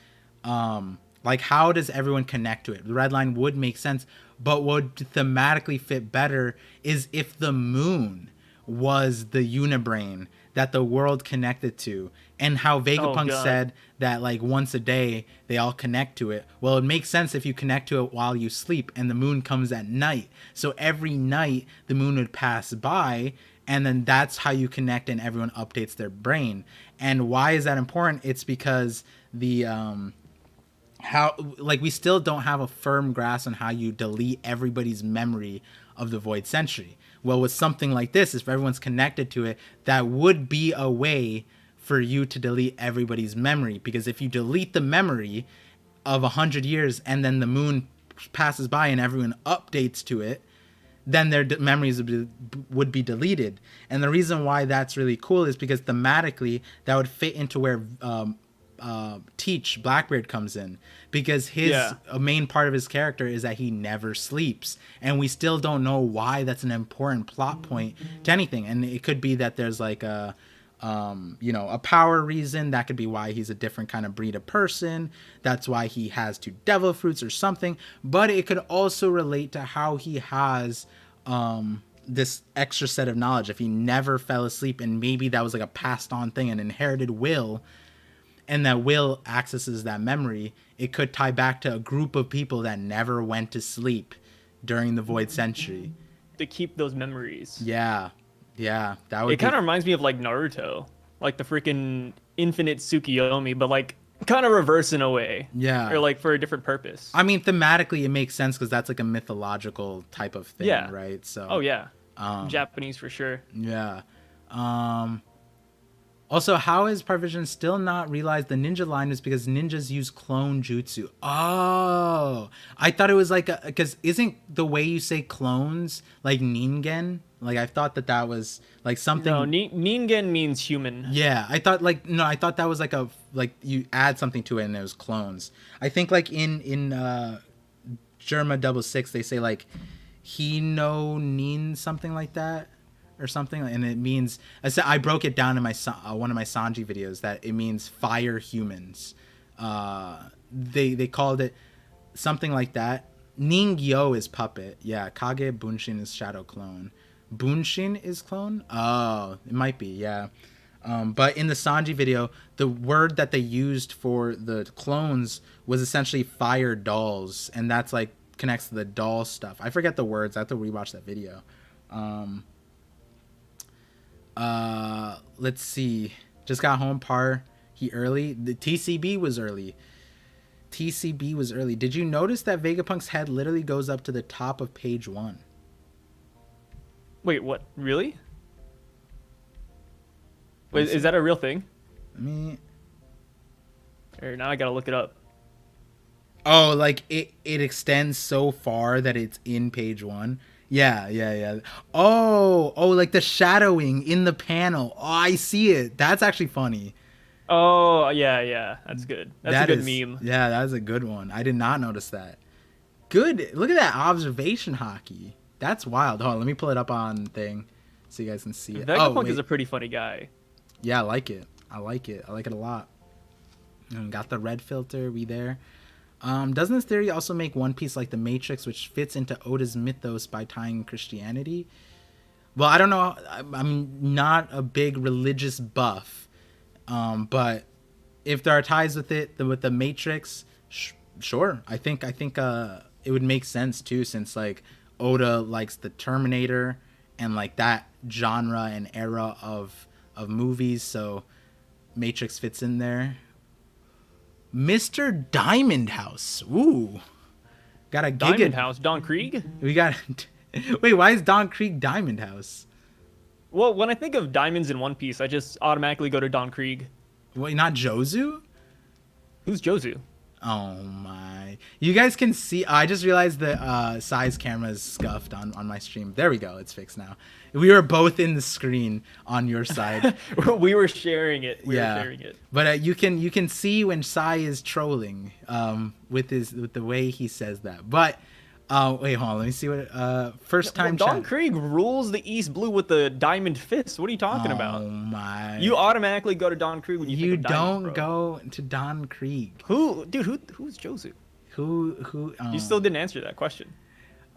like, how does everyone connect to it? The red line would make sense, but what would thematically fit better is if the moon was the unibrain that the world connected to, and how Vegapunk said that like once a day they all connect to it. Well, it makes sense if you connect to it while you sleep, and the moon comes at night, so every night the moon would pass by, and then that's how you connect and everyone updates their brain. And why is that important? It's because the we still don't have a firm grasp on how you delete everybody's memory of the Void Century. Well, with something like this, if everyone's connected to it, that would be a way for you to delete everybody's memory. Because if you delete the memory of 100 years and then the moon passes by and everyone updates to it, then their memories would be deleted. And the reason why that's really cool is because thematically that would fit into where Teach Blackbeard comes in, because a main part of his character is that he never sleeps, and we still don't know why that's an important plot point to anything. And it could be that there's like a power reason. That could be why he's a different kind of breed of person. That's why he has 2 devil fruits or something. But it could also relate to how he has this extra set of knowledge. If he never fell asleep, and maybe that was like a passed on thing, an inherited will, and that will accesses that memory, it could tie back to a group of people that never went to sleep during the Void Century. To keep those memories. Yeah, that would. It kind of reminds me of like Naruto, like the freaking infinite Tsukiyomi, but like kind of reverse in a way. Yeah. Or like for a different purpose. I mean, thematically, it makes sense because that's like a mythological type of thing, right? So. Oh yeah. Japanese for sure. Yeah. Also, how is ParVision still not realized the ninja line is because ninjas use clone jutsu? Oh, I thought it was like because isn't the way you say clones like ningen? Like I thought that was like something. No, ningen means human. Yeah, I thought that was like you add something to it and it was clones. I think like in Germa 66 they say like Hino Nin, something like that, or something, and it means, I broke it down in my one of my Sanji videos, that it means fire humans. They called it something like that. Ningyo is puppet. Yeah, Kage Bunshin is shadow clone. Bunshin is clone? Oh, it might be, yeah. But in the Sanji video, the word that they used for the clones was essentially fire dolls, and that's like connects to the doll stuff. I forget the words. I have to rewatch that video. Let's see. Just got home, he early. The TCB was early. Did you notice that Vegapunk's head literally goes up to the top of page 1? Wait, what? Really? Wait, is that a real thing? Now I gotta look it up. Oh, like it extends so far that it's in page 1. Yeah. Oh, like the shadowing in the panel. Oh, I see it. That's actually funny. Oh, yeah. That's good. That's a good meme. Yeah, that was a good one. I did not notice that. Good. Look at that observation hockey. That's wild. Hold on, let me pull it up on thing so you guys can see it. Vegapunk is a pretty funny guy. Yeah, I like it. I like it a lot. And got the red filter. We there. Doesn't this theory also make One Piece like the Matrix, which fits into Oda's mythos by tying Christianity? Well, I don't know. I'm not a big religious buff, but if there are ties with the Matrix, sure. I think it would make sense too, since like Oda likes the Terminator and like that genre and era of movies, so Matrix fits in there. Mr. Diamond House. Ooh. Got a Diamond House, Don Krieg? We got Wait, why is Don Krieg Diamond House? Well, when I think of diamonds in One Piece, I just automatically go to Don Krieg. Wait, not Jozu? Who's Jozu? Oh my. You guys can see, I just realized the size camera is scuffed on my stream. There we go. It's fixed now. We were both in the screen on your side. We were sharing it. We were sharing it. But you can see when Sai is trolling with the way he says that. But wait, hold on. Let me see what first time Don Krieg rules the East Blue with the diamond fist. What are you talking about? Oh my. You automatically go to Don Krieg when you think of diamonds, don't go to Don Krieg. Who's Jozu? Who You still didn't answer that question.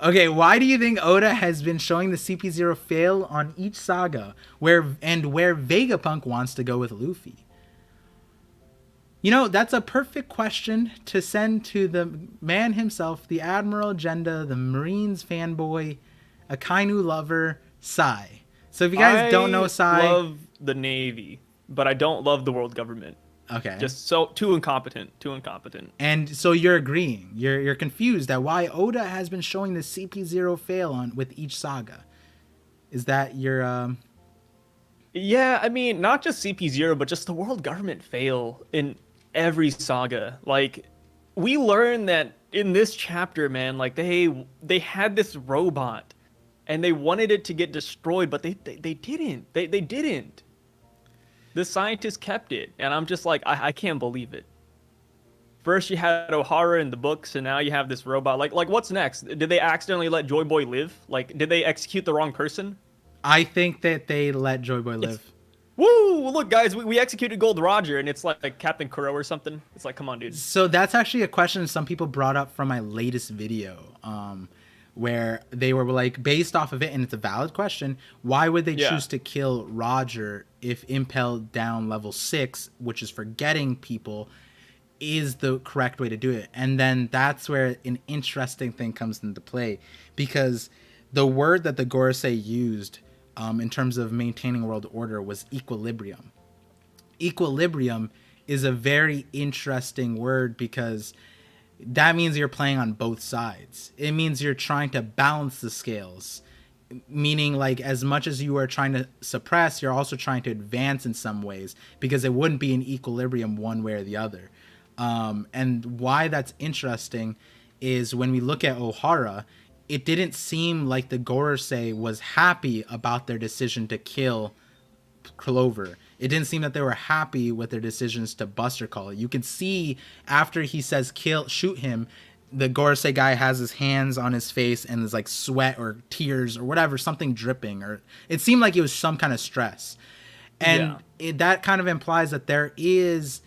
Okay, why do you think Oda has been showing the CP0 fail on each saga where Vegapunk wants to go with Luffy? You know, that's a perfect question to send to the man himself, the Admiral Agenda, the Marines fanboy, Akainu lover, Sai. So if you guys don't know Sai... I love the Navy, but I don't love the world government. Okay. Just so too incompetent. And so you're agreeing. You're confused at why Oda has been showing the CP0 fail on with each saga. Is that your Yeah, I mean, not just CP0, but just the world government fail in every saga. Like, we learned that in this chapter, man, like they had this robot and they wanted it to get destroyed, but they didn't. They didn't. The scientists kept it, and I'm just like, I can't believe it. First you had O'Hara in the books, and now you have this robot. Like what's next? Did they accidentally let Joy Boy live? Like, did they execute the wrong person? I think that they let Joy Boy live. Woo! Look, guys, we executed Gold Roger, and it's like Captain Kuro or something. It's like, come on, dude. So that's actually a question some people brought up from my latest video, where they were like, based off of it, and it's a valid question, why would they choose to kill Roger if Impel down level 6, which is forgetting people, is the correct way to do it? And then that's where an interesting thing comes into play, because the word that the Gorosei used in terms of maintaining world order was equilibrium. Equilibrium is a very interesting word because that means you're playing on both sides. It means you're trying to balance the scales, meaning like as much as you are trying to suppress, you're also trying to advance in some ways, because it wouldn't be an equilibrium one way or the other. And why that's interesting is when we look at O'Hara, it didn't seem like the Gorosei was happy about their decision to kill Clover. It didn't seem that they were happy with their decisions to Buster Call. You can see after he says shoot him, the Gorosei guy has his hands on his face and there's like sweat or tears or whatever, something dripping, or it seemed like it was some kind of stress. And that kind of implies that there is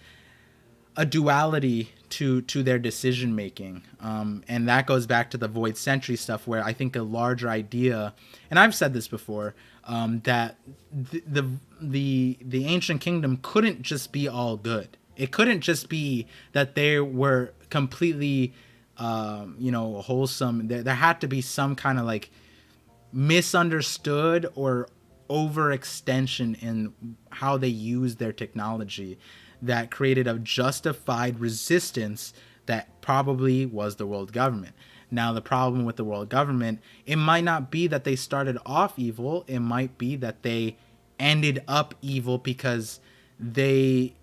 a duality to their decision making, and that goes back to the Void Century stuff, where I think a larger idea, and I've said this before, that the ancient kingdom couldn't just be all good. It couldn't just be that they were completely wholesome. There had to be some kind of like misunderstood or overextension in how they use their technology that created a justified resistance that probably was the world government. Now, the problem with the world government, it might not be that they started off evil. It might be that they ended up evil because they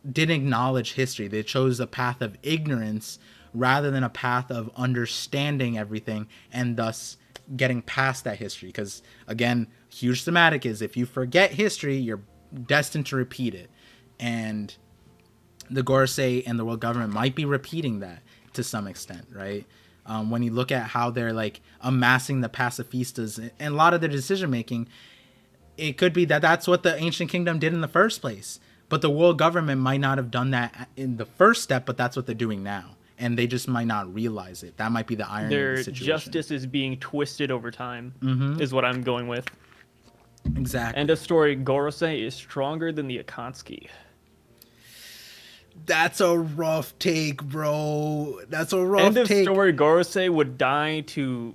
didn't acknowledge history. They chose a path of ignorance rather than a path of understanding everything and thus getting past that history. Because, again, huge thematic is if you forget history, you're destined to repeat it. And the Gorosei and the world government might be repeating that to some extent, right? When you look at how they're like amassing the pacifistas and a lot of their decision making, it could be that that's what the ancient kingdom did in the first place. But the world government might not have done that in the first step, but that's what they're doing now. And they just might not realize it. That might be the irony of the situation. Their justice is being twisted over time, is what I'm going with. Exactly. End of story. Gorosei is stronger than the Akatsuki. That's a rough take, bro. That's a rough take. End of story. Gorosei would die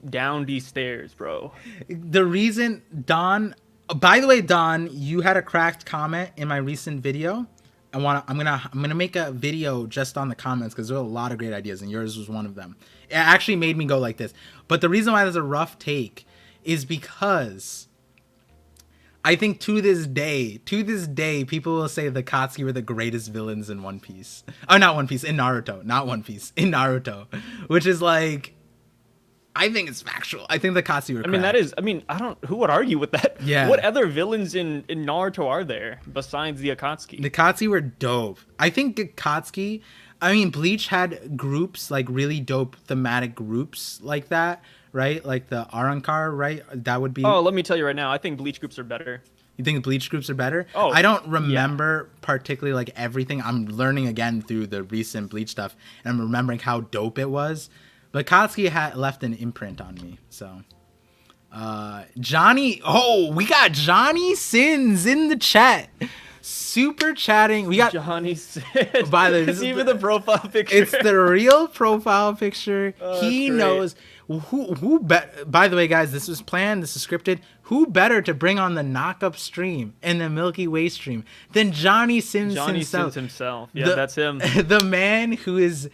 down these stairs, bro. The reason, Don. By the way, Don, you had a cracked comment in my recent video. I'm gonna make a video just on the comments because there are a lot of great ideas, and yours was one of them. It actually made me go like this. But the reason why there's a rough take is because I think to this day, people will say the Akatsuki were the greatest villains in One Piece. Oh, not One Piece, in Naruto. Not One Piece, in Naruto. Which is like, I think it's factual. I think the Akatsuki were cracked. Who would argue with that? Yeah. What other villains in Naruto are there besides the Akatsuki? The Akatsuki were dope. I think Akatsuki, Bleach had groups, like really dope thematic groups like that. Right? Like the Arankar, right? That would be... Oh, let me tell you right now. I think Bleach groups are better. You think Bleach groups are better? Oh, I don't remember particularly like everything. I'm learning again through the recent Bleach stuff. And I'm remembering how dope it was. But Akatsuki had left an imprint on me. So... Johnny... Oh, we got Johnny Sins in the chat. Super chatting. We got Johnny Sins. By the way, it's even the profile picture. It's the real profile picture. He knows... By the way, guys, this was planned, this is scripted. Who better to bring on the Knockup stream and the Milky Way stream than Johnny Sins himself? Johnny Sins himself. Yeah, that's him. The man who is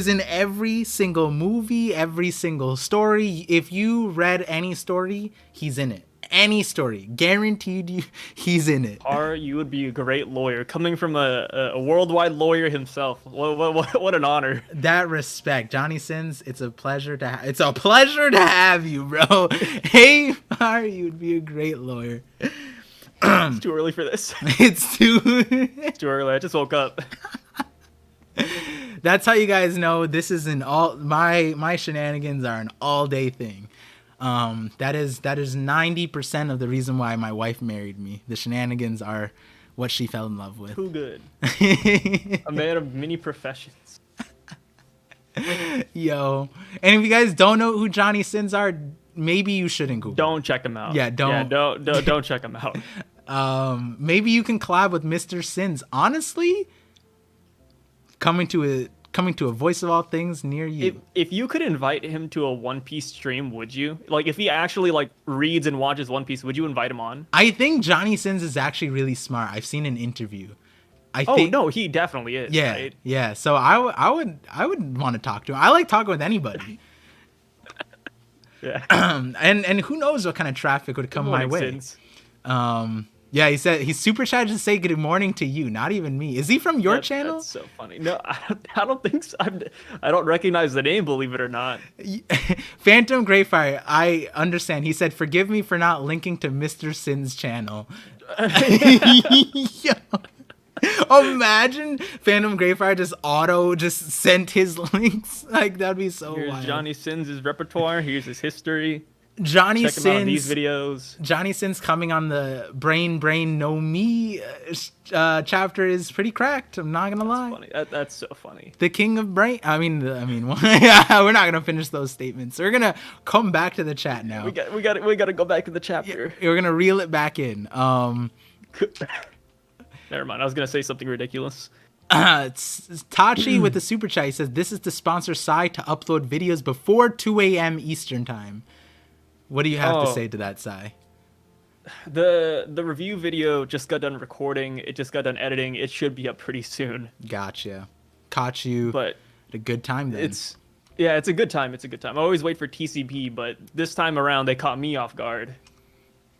in every single movie, every single story. If you read any story, he's in it. Any story, guaranteed you, he's in it. You would be a great lawyer, coming from a worldwide lawyer himself. What an honor. That respect, Johnny Sins. It's a pleasure to have you, bro. Hey, you'd be a great lawyer. It's too early for this. It's too early. I just woke up. That's how you guys know this is my shenanigans are an all day thing. That is 90% of the reason why my wife married me. The shenanigans are what she fell in love with. Too good. A man of many professions. Yo. And if you guys don't know who Johnny Sins are, maybe you shouldn't Google. Don't check them out. Yeah, don't check them out. Maybe you can collab with Mr. Sins. Honestly, coming to a voice of all things near you. If you could invite him to a One Piece stream, would you? Like, if he actually like reads and watches One Piece, would you invite him on? I think Johnny Sins is actually really smart. I've seen an interview. No, he definitely is. Yeah, right? yeah. So I would want to talk to him. I like talking with anybody. Yeah. And who knows what kind of traffic would come my way. Sins. Yeah, he said he's super chat to say good morning to you, not even me. Is he from your channel? That's so funny. No, I don't think so. I don't recognize the name, believe it or not. Phantom Greyfire, I understand. He said, forgive me for not linking to Mr. Sin's channel. Yo. Imagine Phantom Greyfire just sent his links. Like, that'd be so Here's wild. Johnny Sins' repertoire. Here's his history. Johnny Check him out on these Sins videos. Johnny Sins coming on the Brain Know Me chapter is pretty cracked. I'm not gonna lie. Funny. That's so funny. The king of brain. I mean, we're not gonna finish those statements. We're gonna come back to the chat now. We got to go back to the chapter. We're gonna reel it back in. Never mind. I was gonna say something ridiculous. It's Tachi with the super chat. He says this is to sponsor Sai to upload videos before 2 a.m. Eastern time. What do you have to say to that, Sai? The review video just got done recording. It just got done editing. It should be up pretty soon. Gotcha. Caught you But at a good time then. it's a good time. It's a good time. I always wait for TCB, but this time around they caught me off guard.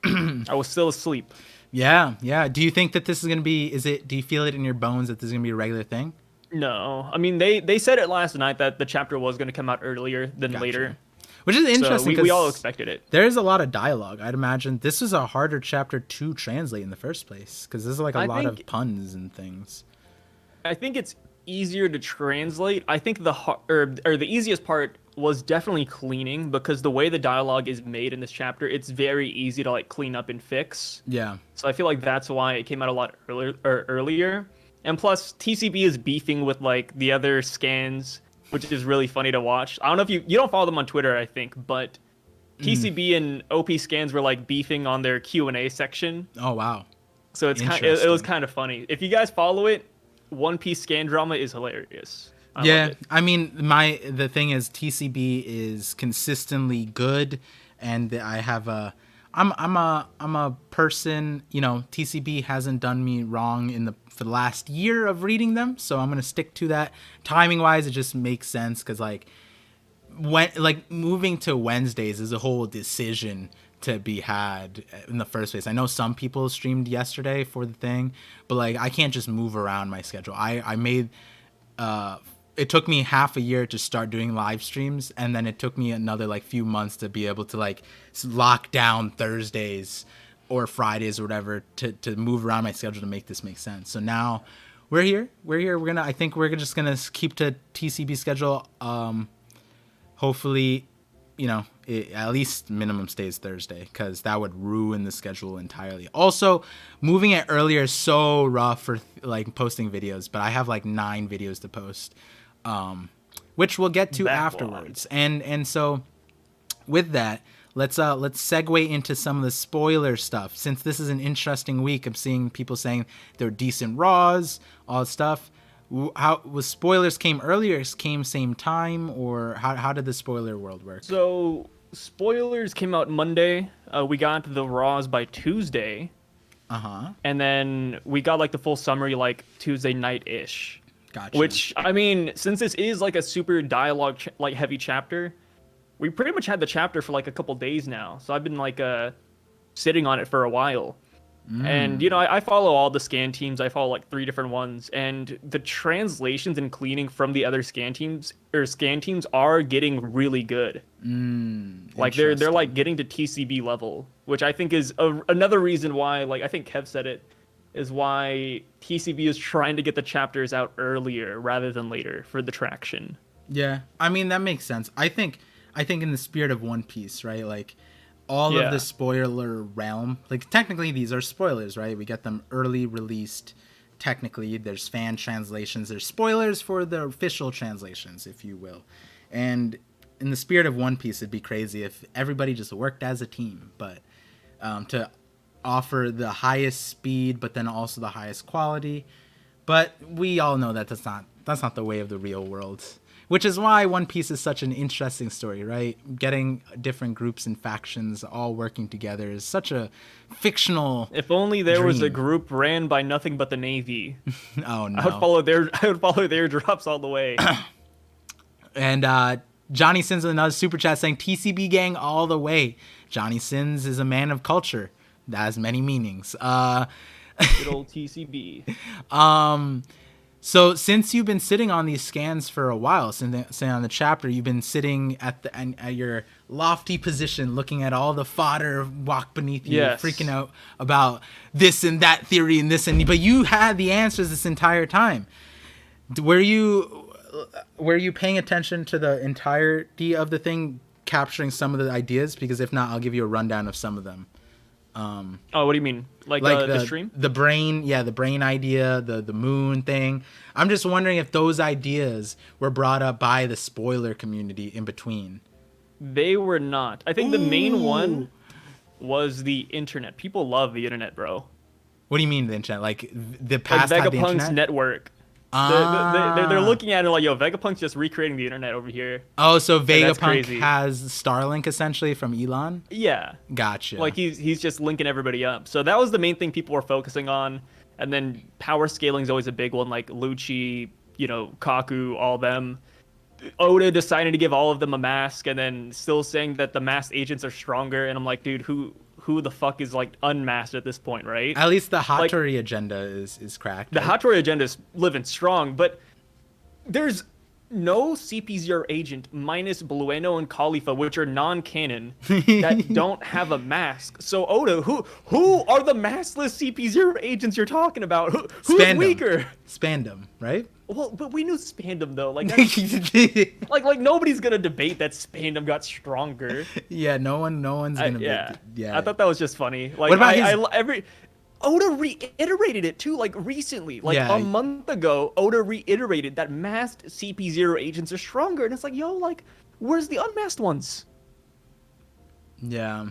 I was still asleep. Yeah. Do you think that this is gonna be? Do you feel it in your bones that this is gonna be a regular thing? No, I mean they said it last night that the chapter was going to come out earlier than later. Which is interesting. So we all expected it. There's a lot of dialogue. I'd imagine this is a harder chapter to translate in the first place because there's like a lot of puns and things. I think it's easier to translate. I think the easiest part was definitely cleaning, because the way the dialogue is made in this chapter, it's very easy to like clean up and fix. Yeah. So I feel like that's why it came out a lot earlier. And plus, TCB is beefing with like the other scans, which is really funny to watch. I don't know if you don't follow them on Twitter, I think, but TCB and OP scans were like beefing on their Q&A section. Oh wow. So it was kind of funny. If you guys follow it, One Piece scan drama is hilarious. I love it. I mean, the thing is TCB is consistently good, and I'm a person, TCB hasn't done me wrong for the last year of reading them, so I'm gonna stick to that. Timing wise, it just makes sense because moving to Wednesdays is a whole decision to be had in the first place. I know some people streamed yesterday for the thing, but like I can't just move around my schedule. I made it took me half a year to start doing live streams, and then it took me another like few months to be able to like lock down Thursdays or Fridays or whatever to move around my schedule to make this make sense. So now we're here. I think we're just gonna keep to TCB schedule. Hopefully, it at least minimum stays Thursday, because that would ruin the schedule entirely. Also, moving it earlier is so rough for like posting videos, but I have like 9 videos to post, which we'll get to afterwards. And so with that, let's segue into some of the spoiler stuff. Since this is an interesting week, I'm seeing people saying they're decent raws, all that stuff. How was spoilers came earlier, came same time, or how did the spoiler world work? So spoilers came out Monday. We got the raws by Tuesday. And then we got like the full summary like Tuesday night-ish. Gotcha. Which, I mean, since this is like a super dialogue like heavy chapter, we pretty much had the chapter for like a couple days now. So I've been like sitting on it for a while. And I follow all the scan teams. I follow like 3 different ones, and the translations and cleaning from the other scan teams are getting really good. Like they're like getting to TCB level, which I think is another reason why, like I think Kev said it, is why TCB is trying to get the chapters out earlier rather than later for the traction. Yeah, I mean that makes sense. I think in the spirit of One Piece, right? Like all of the spoiler realm, like technically these are spoilers, right? We get them early released. Technically, there's fan translations, there's spoilers for the official translations, if you will. And in the spirit of One Piece, it'd be crazy if everybody just worked as a team, but to offer the highest speed, but then also the highest quality. But we all know that that's not the way of the real world. Which is why One Piece is such an interesting story, right? Getting different groups and factions all working together is such a fictional If only there was a dream. group ran by nothing but the Navy. Oh no. I would follow their drops all the way. And Johnny Sins with another super chat saying TCB gang all the way. Johnny Sins is a man of culture. That has many meanings. Good old TCB. So since you've been sitting on these scans for a while, since on the chapter, you've been sitting at your lofty position, looking at all the fodder walk beneath you, Yes. freaking out about this and that theory and this but you had the answers this entire time. Were you paying attention to the entirety of the thing, capturing some of the ideas? Because if not, I'll give you a rundown of some of them. Oh, what do you mean? Like the stream? The brain, the brain idea, the moon thing. I'm just wondering if those ideas were brought up by the spoiler community in between. They were not. I think the main one was the internet. People love the internet, bro. What do you mean the internet? Like the past Like had the Vegapunk's internet? network. Ah. They're looking at it like, yo, Vegapunk's just recreating the internet over here. Oh, so that's Vegapunk crazy. has Starlink essentially from Elon? Yeah. Gotcha. Like he's just linking everybody up. So that was the main thing people were focusing on. And then power scaling is always a big one, like Lucci, Kaku, all them. Oda decided to give all of them a mask and then still saying that the masked agents are stronger. And I'm like, dude, who the fuck is like unmasked at this point, right? At least the Hattori agenda is cracked. The right? Hattori agenda is living strong, but there's no CP0 agent minus Blueno and Khalifa, which are non-canon, that don't have a mask. So Oda, who are the maskless CP0 agents you're talking about? Who's weaker? Spandam, right? Well, but we knew Spandam though. Like, like nobody's gonna debate that Spandam got stronger. Yeah, no one's gonna. I thought that was just funny. Like, what about Oda reiterated it too, like recently, like a month ago. Oda reiterated that masked CP0 agents are stronger, and it's like, yo, like, where's the unmasked ones? Yeah.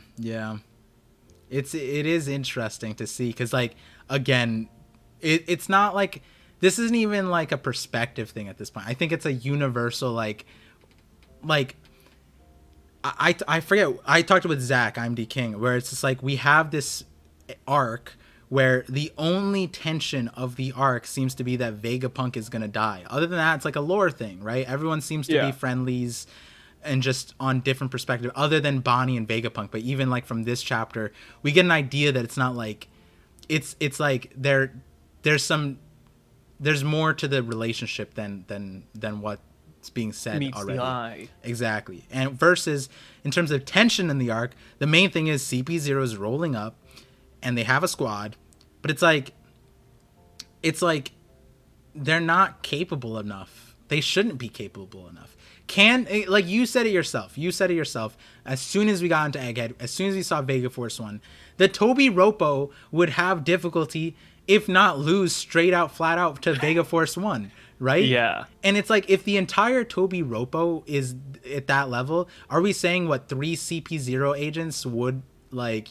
It is interesting to see because, like, again, it's not like this isn't even like a perspective thing at this point. I think it's a universal like I forget. I talked with Zach, IMD King, where it's just like we have this arc where the only tension of the arc seems to be that Vegapunk is going to die. Other than that, it's like a lore thing, right? Everyone seems to be friendlies and just on different perspective other than Bonnie and Vegapunk. But even like from this chapter, we get an idea that it's not like it's like there's more to the relationship than what's being said Meets already. The eye. Exactly. And versus in terms of tension in the arc, the main thing is CP0 is rolling up and they have a squad, but it's like they're not capable enough. They shouldn't be capable enough. Like you said it yourself. As soon as we got into Egghead, as soon as we saw Vega Force 1, the Toby Roppo would have difficulty, if not lose flat out to Vega Force 1, right? Yeah. And it's like, if the entire Toby Roppo is at that level, are we saying what 3 CP0 agents would, like,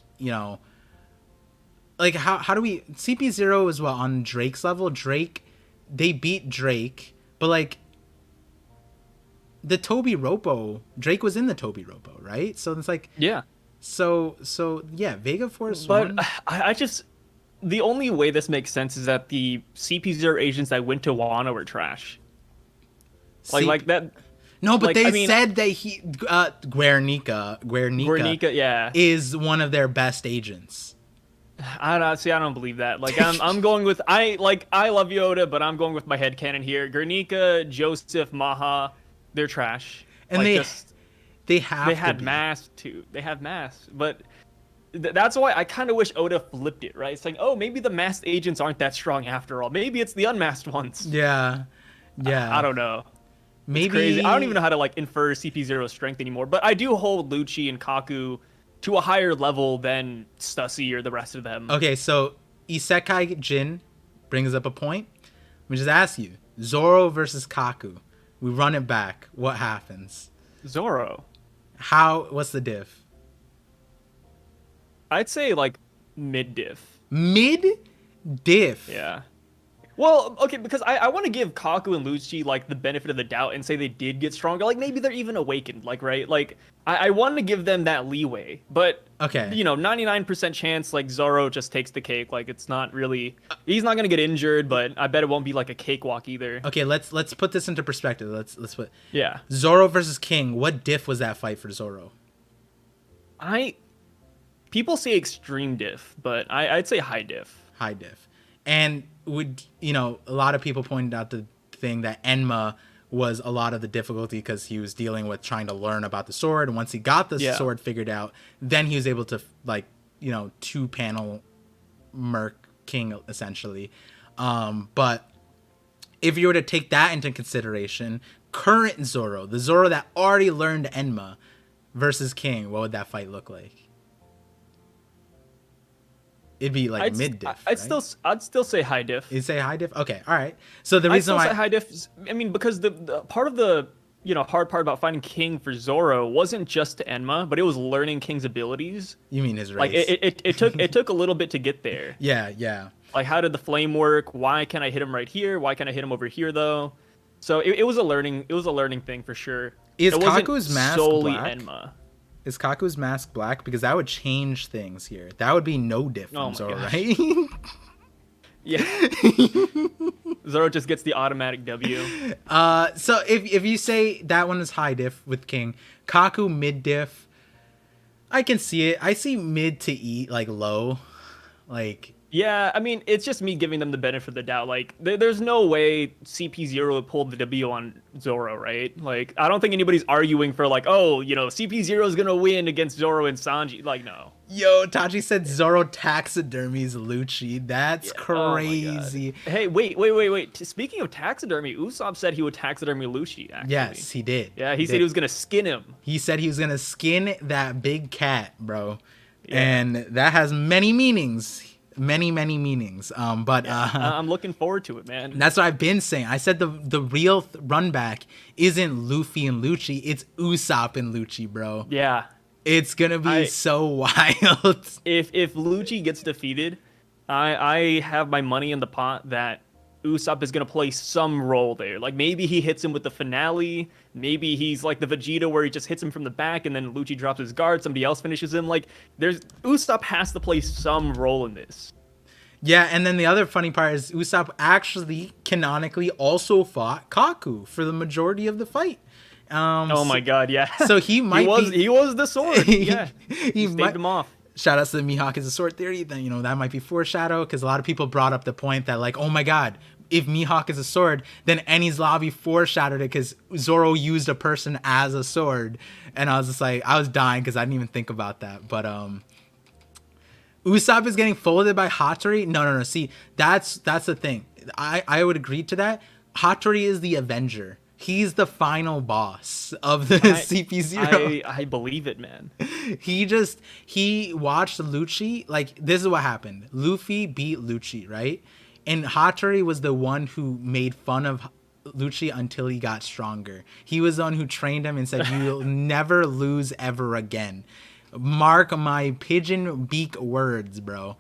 like how do we... CP0 is what, on Drake's level? They beat Drake, but like the Toby Roppo, Drake was in the Toby Roppo, right? So it's like, yeah. So yeah, Vega Force but 1. I just, the only way this makes sense is that the CP0 agents that went to Wano were trash. Like that. No, but they said that Guernica yeah, is one of their best agents. I don't believe that. Like, I'm going with I love Yoda, but I'm going with my headcanon here. Guernica, Joseph, Maha, they're trash. And like, they had masks too. They have masks, but that's why I kind of wish Oda flipped it, right? It's like, oh, maybe the masked agents aren't that strong after all. Maybe it's the unmasked ones. Yeah. I don't know. Maybe it's crazy. I don't even know how to like infer CP0's strength anymore. But I do hold Lucci and Kaku to a higher level than Stussy or the rest of them. Okay, so Isekai Jin brings up a point. Let me just ask you: Zoro versus Kaku. We run it back. What happens? Zoro. What's the diff? I'd say like mid diff. Mid diff. Yeah. Well, okay, because I want to give Kaku and Lucci like the benefit of the doubt and say they did get stronger. Like maybe they're even awakened. Like, right? Like I want to give them that leeway. But okay, 99% chance like Zoro just takes the cake. Like it's not really. He's not gonna get injured, but I bet it won't be like a cakewalk either. Okay, let's put this into perspective. Let's put. Yeah. Zoro versus King. What diff was that fight for Zoro? People say extreme diff, but I'd say high diff. High diff. And would, a lot of people pointed out the thing that Enma was a lot of the difficulty because he was dealing with trying to learn about the sword. And once he got the sword figured out, then he was able to, like, 2-panel Merc King, essentially. But if you were to take that into consideration, current Zoro, the Zoro that already learned Enma versus King, what would that fight look like? It'd be like mid diff. I'd still say high diff. You'd say high diff? Okay, all right. So the reason why I'd still say high diff is, I mean, because the part of the hard part about finding King for Zoro wasn't just to Enma, but it was learning King's abilities. You mean his race? Like it took a little bit to get there. Yeah. Like, how did the flame work? Why can't I hit him right here? Why can't I hit him over here though? So it was a learning thing for sure. Is Kaku's mask solely black? Enma. Is Kaku's mask black? Because that would change things here. That would be no diff from Zoro, right? Yeah. Zoro just gets the automatic W. So if you say that one is high diff with King, Kaku mid diff, I can see it. I see mid to E, like low. Like, yeah, I mean, it's just me giving them the benefit of the doubt. Like, there's no way CP0 would pull the W on Zoro, right? Like, I don't think anybody's arguing for, like, oh, CP0 is going to win against Zoro and Sanji. Like, no. Yo, Tachi said Zoro taxidermies Lucci. That's crazy. Oh, hey, wait. Speaking of taxidermy, Usopp said he would taxidermy Lucci, actually. Yes, he did. Yeah, he said he was going to skin him. He said he was going to skin that big cat, bro. Yeah. And that has many meanings. Many meanings. But I'm looking forward to it, man. That's what I've been saying. I said the real run back isn't Luffy and Lucci, it's Usopp and Lucci, bro. Yeah. It's gonna be so wild. If Lucci gets defeated, I have my money in the pot that Usopp is gonna play some role there. Like, maybe he hits him with the finale. Maybe he's like the Vegeta where he just hits him from the back and then Lucci drops his guard. Somebody else finishes him. Like, Usopp has to play some role in this. Yeah, and then the other funny part is Usopp actually canonically also fought Kaku for the majority of the fight. Oh my god, yeah. So he might he was the sword. Yeah, he staved him off. Shout out to the Mihawk is a sword theory. Then that might be foreshadow because a lot of people brought up the point that, like, oh my god, if Mihawk is a sword, then Enies Lobby foreshadowed it because Zoro used a person as a sword, and I was just like, I was dying because I didn't even think about that. But Usopp is getting folded by Hattori. No. See, that's the thing. I would agree to that. Hattori is the Avenger. He's the final boss of the CP0. I believe it, man. He watched Lucci. Like, this is what happened. Luffy beat Lucci, right? And Hattori was the one who made fun of Lucci until he got stronger. He was the one who trained him and said, you'll never lose ever again. Mark my pigeon beak words, bro.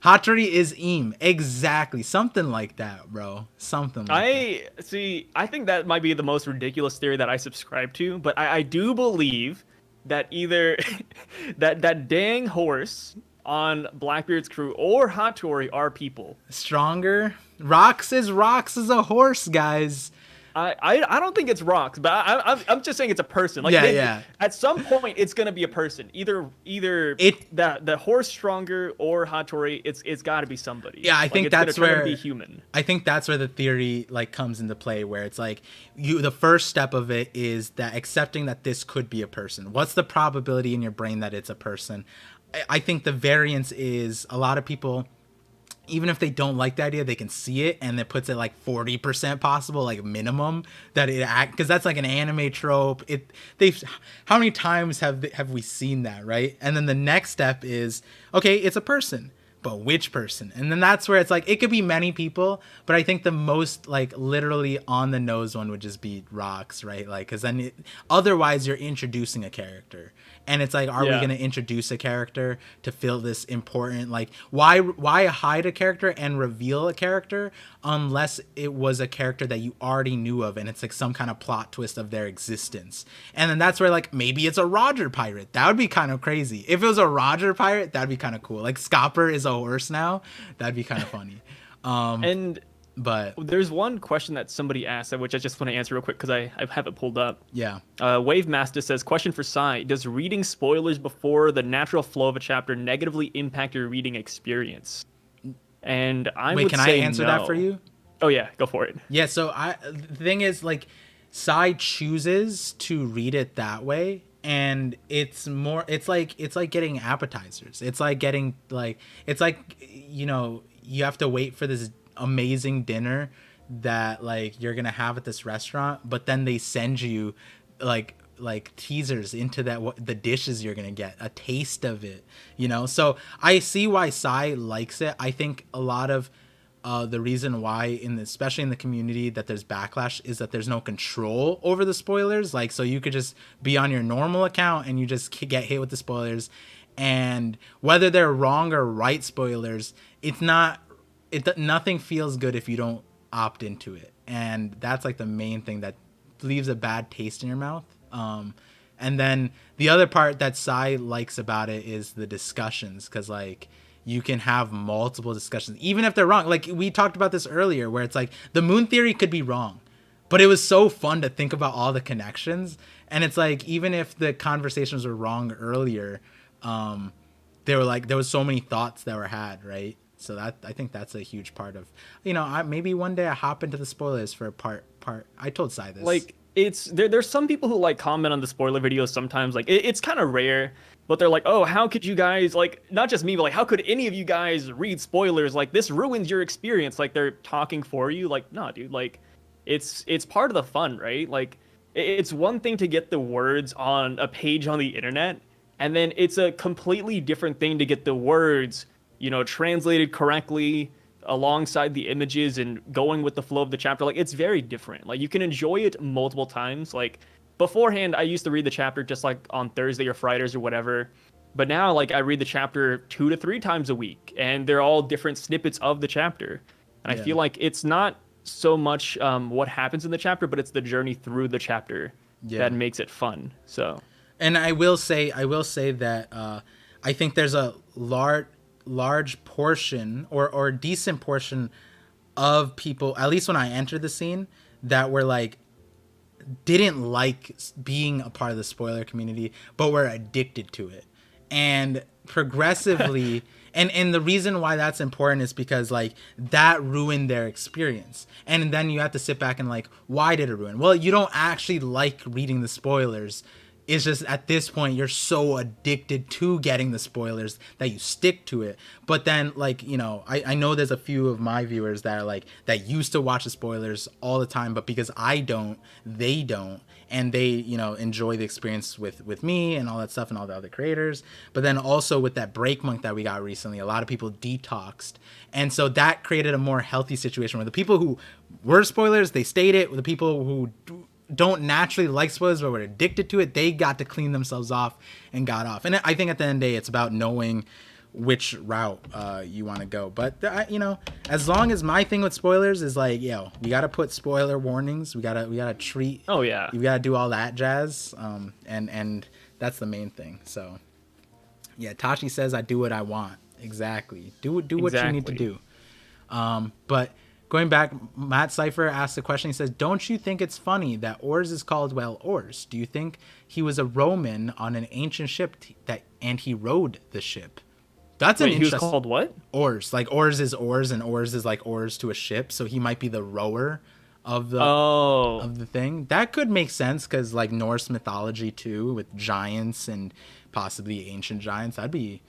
Hattori is Eam. Exactly. Something like that, bro. Something like that. See, I think that might be the most ridiculous theory that I subscribe to, but I do believe that either that dang horse on Blackbeard's crew or Hattori are people. Stronger? Rocks is a horse, guys. I don't think it's Rocks, but I'm just saying it's a person. Like, yeah. At some point, it's gonna be a person. Either the horse stronger or Hattori. It's got to be somebody. Yeah, I think that's where be human. I think that's where the theory like comes into play, where it's like the first step of it is that accepting that this could be a person. What's the probability in your brain that it's a person? I think the variance is a lot of people, even if they don't like the idea, they can see it, and it puts it like 40% possible, like minimum, that it act, because that's like an anime trope. How many times have we seen that, right? And then the next step is, okay, it's a person, but which person? And then that's where it's like, it could be many people, but I think the most like literally on the nose one would just be Rocks, right? Like, because then otherwise you're introducing a character. And it's like, are we going to introduce a character to fill this important, like, why hide a character and reveal a character unless it was a character that you already knew of and it's like some kind of plot twist of their existence? And then that's where, like, maybe it's a Roger pirate. That would be kind of crazy. If it was a Roger pirate, that'd be kind of cool. Like, Scopper is a horse now. That'd be kind of funny. But there's one question that somebody asked, which I just want to answer real quick because I have it pulled up. Yeah. Wave Master says, question for Sai. Does reading spoilers before the natural flow of a chapter negatively impact your reading experience? And I Wait, would can say I answer no. that for you? Oh yeah, go for it. Yeah, so the thing is, like, Sai chooses to read it that way, and it's like getting appetizers. It's like getting like it's like you have to wait for this amazing dinner that like you're gonna have at this restaurant, but then they send you like teasers into that what the dishes you're gonna get, a taste of it. So I see why Sai likes it. I think a lot of the reason why especially in the community that there's backlash is that there's no control over the spoilers. Like, so you could just be on your normal account and you just get hit with the spoilers, and whether they're wrong or right spoilers, nothing feels good if you don't opt into it. And that's like the main thing that leaves a bad taste in your mouth. And then the other part that Sai likes about it is the discussions, because like you can have multiple discussions, even if they're wrong. Like we talked about this earlier, where it's like the moon theory could be wrong, but it was so fun to think about all the connections. And it's like, even if the conversations were wrong earlier, they were like, there was so many thoughts that were had, right? So that, I think that's a huge part of, maybe one day I hop into the spoilers for a part. I told Sai this. Like, there's some people who like comment on the spoiler videos sometimes. Like it's kind of rare, but they're like, oh, how could you guys, like, not just me, but like, how could any of you guys read spoilers? Like, this ruins your experience. Like, they're talking for you. Like, nah, dude, like, it's part of the fun, right? Like, it's one thing to get the words on a page on the internet, and then it's a completely different thing to get the words, translated correctly alongside the images and going with the flow of the chapter. Like, it's very different. Like, you can enjoy it multiple times. Like, beforehand, I used to read the chapter just like on Thursday or Fridays or whatever. But now, like, I read the chapter 2 to 3 times a week, and they're all different snippets of the chapter. And I feel like it's not so much what happens in the chapter, but it's the journey through the chapter that makes it fun. So, and I will say that I think there's a large portion or decent portion of people, at least when I entered the scene, that were like, didn't like being a part of the spoiler community, but were addicted to it. And progressively and the reason why that's important is because like that ruined their experience. And then you have to sit back and like, why did it ruin? Well, you don't actually like reading the spoilers. It's just at this point you're so addicted to getting the spoilers that you stick to it. But then like, I know there's a few of my viewers that are like, that used to watch the spoilers all the time, but because I don't, they don't, and they enjoy the experience with me and all that stuff and all the other creators. But then also with that break month that we got recently, a lot of people detoxed, and so that created a more healthy situation where the people who were spoilers, they stayed it. With the people who don't naturally like spoilers but were addicted to it, they got to clean themselves off and got off. And I think at the end of the day, it's about knowing which route you want to go. But as long as my thing with spoilers is like, we gotta put spoiler warnings, we gotta treat, oh yeah, you gotta do all that jazz, and that's the main thing. So yeah, Tashi says I do what I want. Exactly, do what you need to do. But going back, Matt Cypher asked the question. He says, don't you think it's funny that Ors is called, Ors? Do you think he was a Roman on an ancient ship and he rowed the ship? That's an interesting. He was called what? Oars. Like oars is oars, and oars is like oars to a ship. So he might be the rower of the thing. That could make sense because like Norse mythology too, with giants and possibly ancient giants. That'd be.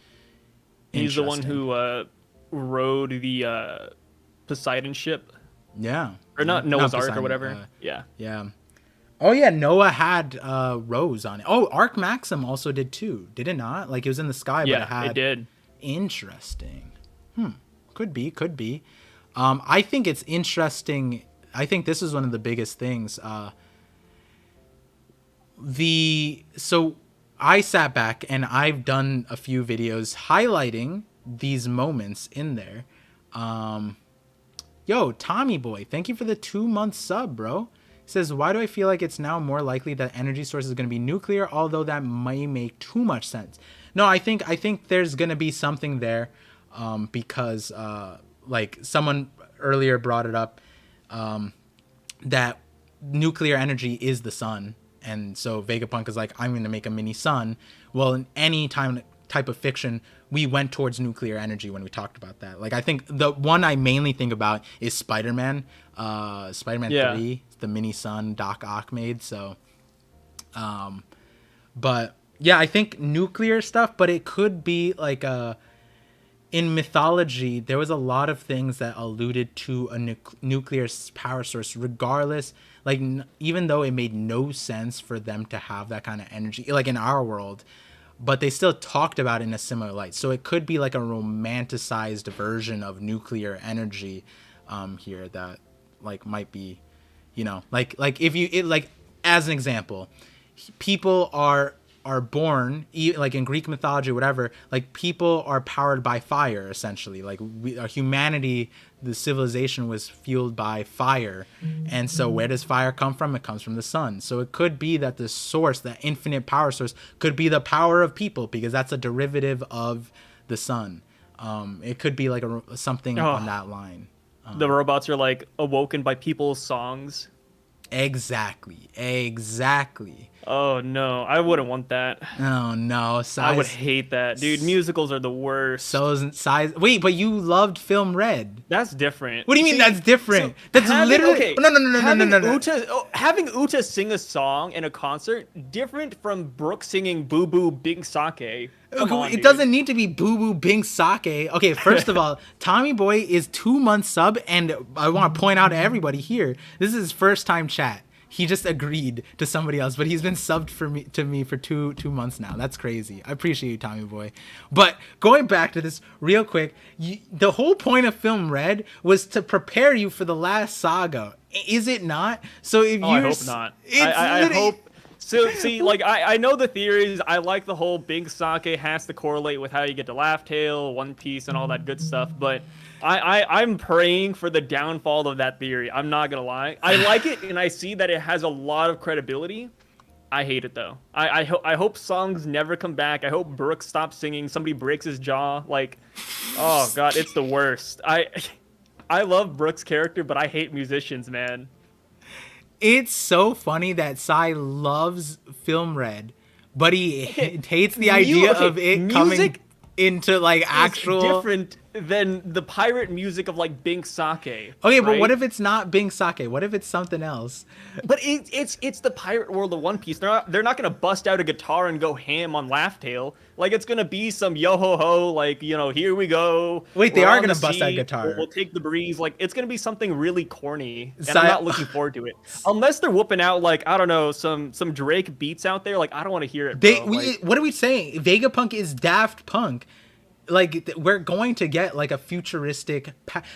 He's the one who rowed the Poseidon ship. Yeah. Or not Noah's Ark or whatever. Yeah. Yeah. Oh yeah, Noah had rows on it. Oh, Ark Maxim also did too. Did it not? Like it was in the sky, but it did. Interesting. Could be. I think it's interesting. I think this is one of the biggest things. So I sat back and I've done a few videos highlighting these moments in there. Yo, Tommy Boy, thank you for the 2-month sub, bro. He says, why do I feel like it's now more likely that energy source is going to be nuclear, although that may make too much sense? No, I think there's going to be something there, because like someone earlier brought it up, that nuclear energy is the sun. And so Vegapunk is like, I'm going to make a mini sun. Well, in any time type of fiction, we went towards nuclear energy when we talked about that. Like, I think the one I mainly think about is Spider-Man. Spider-Man 3, the mini sun Doc Ock made. So, but yeah, I think nuclear stuff, but it could be like in mythology, there was a lot of things that alluded to a nuclear power source, regardless. Like, even though it made no sense for them to have that kind of energy, like in our world, but they still talked about it in a similar light. So it could be like a romanticized version of nuclear energy here that like might be, you know, like if you like as an example, people are born, like in Greek mythology or whatever, like people are powered by fire essentially. Like humanity, the civilization was fueled by fire. And so where does fire come from? It comes from the sun. So it could be that the source, the infinite power source, could be the power of people, because that's a derivative of the sun. It could be like something on that line. The robots are like awoken by people's songs. Exactly. Oh no, I wouldn't want that. Oh no, I would hate that, dude. Musicals are the worst. So isn't size. Wait, but you loved Film Red. That's different. What do you mean that's different? So That's literally no. Having Uta sing a song in a concert different from Brooke singing "Boo Boo Bing Sake." It doesn't need to be Boo Boo Bing Sake. Okay, first of all, Tommy Boy is 2 months sub, and I want to point out to everybody here, this is his first time chat. He just agreed to somebody else, but he's been subbed to me for two months now. That's crazy. I appreciate you, Tommy Boy. But going back to this real quick, the whole point of Film Red was to prepare you for the last saga. Is it not? So if I hope not. I hope. So see, like I know the theories. I like the whole Bing Sake has to correlate with how you get to Laugh Tale, One Piece, and all that good stuff. But I'm praying for the downfall of that theory. I'm not gonna lie. I like it, and I see that it has a lot of credibility. I hate it though. I hope songs never come back. I hope Brooks stops singing. Somebody breaks his jaw. Like, oh god, it's the worst. I love Brooks' character, but I hate musicians, man. It's so funny that Sai loves Film Red, but he hates the idea of it coming into like actual different than the pirate music of like Bing Sake. Okay, but what if it's not Bing Sake? What if it's something else? But it's the pirate world of One Piece. They're not gonna bust out a guitar and go ham on Laugh Tale. Like, it's gonna be some yo ho ho, like, you know, here we go. Wait, they are gonna bust out guitar. We'll take the breeze. Like, it's gonna be something really corny, and I'm not looking forward to it. Unless they're whooping out like, I don't know, some Drake beats out there. Like, I don't want to hear it. What are we saying? Vegapunk is Daft Punk. Like, we're going to get like a futuristic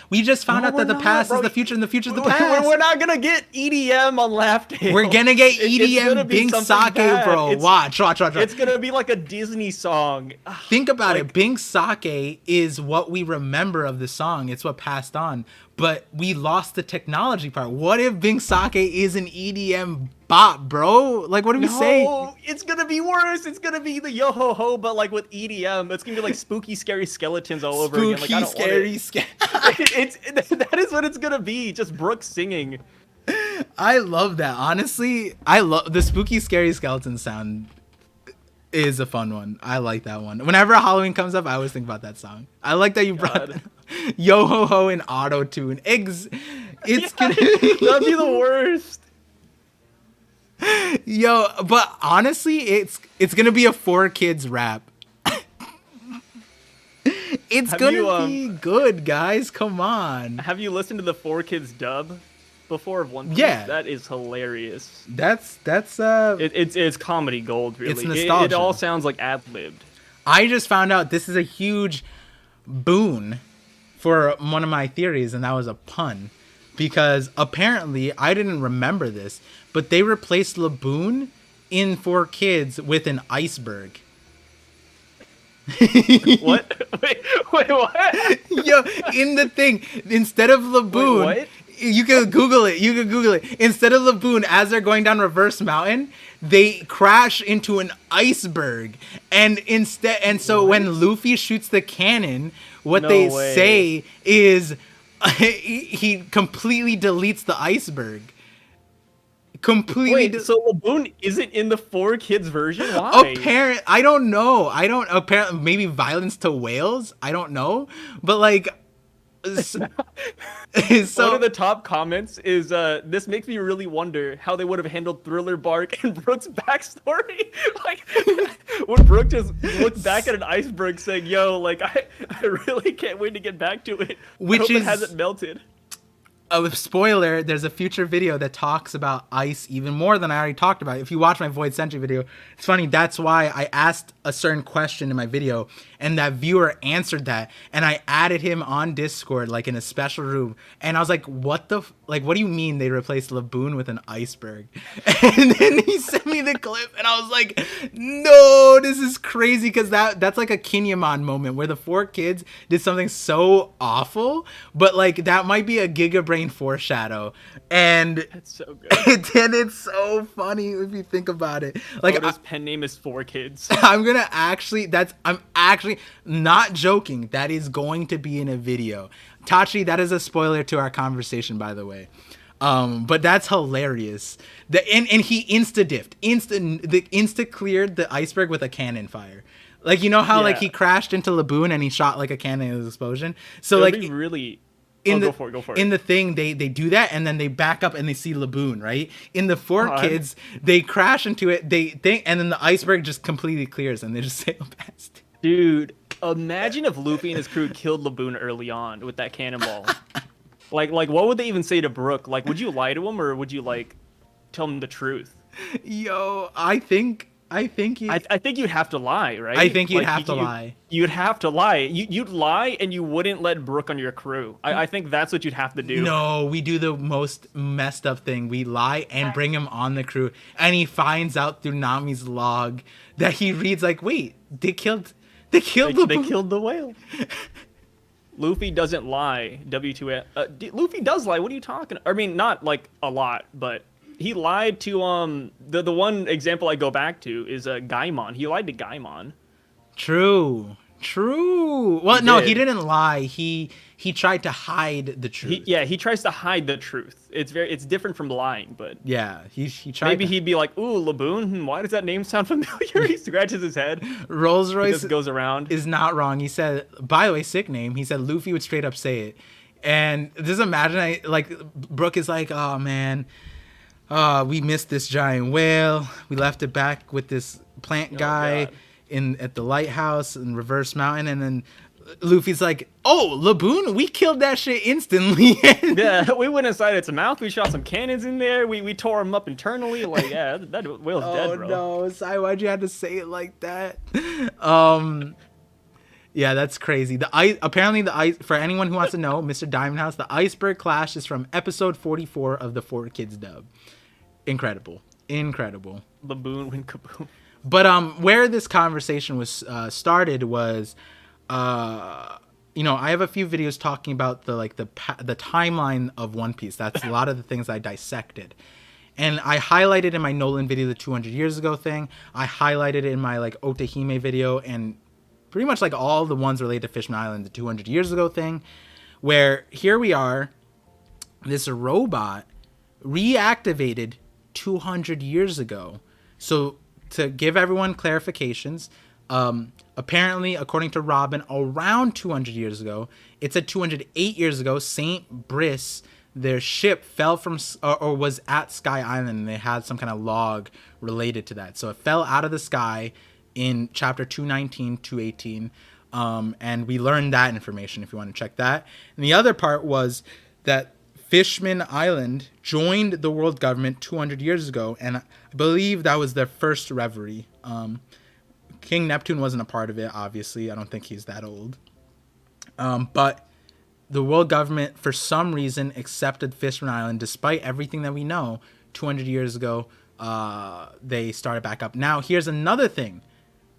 we just found out that the past is the future and the future is the past. We're not gonna get EDM on Laugh Tale. We're gonna get EDM Bing Sake, bro. Watch. It's gonna be like a Disney song. Think about it. Bing Sake is what we remember of the song. It's what passed on. But we lost the technology part. What if Bing Sake is an EDM bop, bro? Like, what do we say? No, it's gonna be worse. It's gonna be the yo ho ho, but like with EDM. It's gonna be like spooky, scary skeletons all over again. Like, I don't scary that is what it's gonna be. Just Brooks singing. I love that. Honestly, I love the spooky, scary skeleton sound. Is a fun one. I like that one. Whenever Halloween comes up, I always think about that song. I like that you brought yo ho ho in auto tune. It's gonna that'd be the worst. Yo, but honestly, it's gonna be a 4Kids rap. It's gonna be good, guys. Come on. Have you listened to the 4Kids dub before of One Piece? Yeah, that is hilarious. That's it's comedy gold, really. It's nostalgia. It all sounds like ad-libbed. I just found out this is a huge boon for one of my theories, and that was a pun, because apparently I didn't remember this, but they replaced Laboon in 4Kids with an iceberg. What? Wait, what? Yo, in the thing, instead of Laboon, what? You can Google it. Instead of Laboon, as they're going down Reverse Mountain, they crash into an iceberg. And so when Luffy shoots the cannon, what they say is he completely deletes the iceberg. Completely. Wait, so Laboon isn't in the 4 Kids version? Why? Apparent. I don't know. I don't. Apparently, maybe violence to whales. I don't know. But like, so, One of so the top comments is this makes me really wonder how they would have handled Thriller Bark and Brooke's backstory. Like when Brooke just looked back at an iceberg saying, "Yo, like I really can't wait to get back to it. I hope it hasn't melted." a spoiler, there's a future video that talks about ice even more than I already talked about. If you watch my Void Sentry video, it's funny. That's why I asked a certain question in my video, and that viewer answered that, and I added him on Discord, like in a special room, and I was like, "What the like? What do you mean they replaced Laboon with an iceberg?" And then he sent me the clip, and I was like, "No, this is crazy," because that's like a Kinyamon moment where the 4 Kids did something so awful, but like that might be a Giga Brain foreshadow, and That's so good. and it's so funny if you think about it. Like Oda's pen name is 4 Kids. I'm actually not joking. That is going to be in a video. Tachi, that is a spoiler to our conversation, by the way. But that's hilarious. And he insta cleared the iceberg with a cannon fire. Like, you know how like he crashed into Laboon and he shot like a cannon in his explosion. So It'd like be really go for it. In the thing, they do that, and then they back up and they see Laboon, right? In the 4 Kids, they crash into it, they think, and then the iceberg just completely clears and they just sail past. Dude, imagine if Luffy and his crew killed Laboon early on with that cannonball. like what would they even say to Brook? Like, would you lie to him or would you like tell him the truth? Yo, I think I think you'd have to lie, right? I think you'd have to lie. You'd have to lie. You'd lie and you wouldn't let Brook on your crew. I think that's what you'd have to do. No, we do the most messed up thing. We lie and bring him on the crew, and he finds out through Nami's log that he reads like, wait, they killed They killed the whale. Luffy doesn't lie. Luffy does lie. What are you talking? I mean, not like a lot, but he lied to the one example I go back to is Gaimon. He lied to Gaimon. True. Well, no, he didn't lie. He tried to hide the truth. He tries to hide the truth. It's different from lying, but yeah, he tried. Maybe he'd be like, "Ooh, Laboon. Why does that name sound familiar?" He scratches his head. Rolls Royce just goes around. Is not wrong. He said, by the way, sick name. He said Luffy would straight up say it, and just imagine Brook is like, "Oh man, we missed this giant whale. We left it back with this plant guy." God. At the lighthouse in Reverse Mountain, and then Luffy's like, "Oh, Laboon, we killed that shit instantly." Yeah, we went inside its mouth. We shot some cannons in there. We tore him up internally. Like, yeah, that whale's dead, bro. Oh no, Sai, why'd you have to say it like that? Yeah, that's crazy. Apparently the ice. For anyone who wants to know, Mr. Diamond House, the iceberg clash is from episode 44 of the 4 Kids dub. Incredible. Laboon went kaboom. But where this conversation was started was, I have a few videos talking about the timeline of One Piece. That's a lot of the things I dissected, and I highlighted in my Nolan video the 200 years ago thing. I highlighted it in my Otahime video, and pretty much all the ones related to Fishman Island, the 200 years ago thing, where here we are, this robot reactivated 200 years ago. So to give everyone clarifications, apparently, according to Robin, around 200 years ago, it said 208 years ago, St. Brice, their ship fell from, or was at Sky Island, and they had some kind of log related to that. So it fell out of the sky in chapter 219, 218, and we learned that information if you want to check that. And the other part was that Fishman Island joined the world government 200 years ago, and I believe that was their first reverie. King Neptune wasn't a part of it, obviously. I don't think he's that old. But the world government, for some reason, accepted Fishman Island, despite everything that we know. 200 years ago, they started back up. Now, here's another thing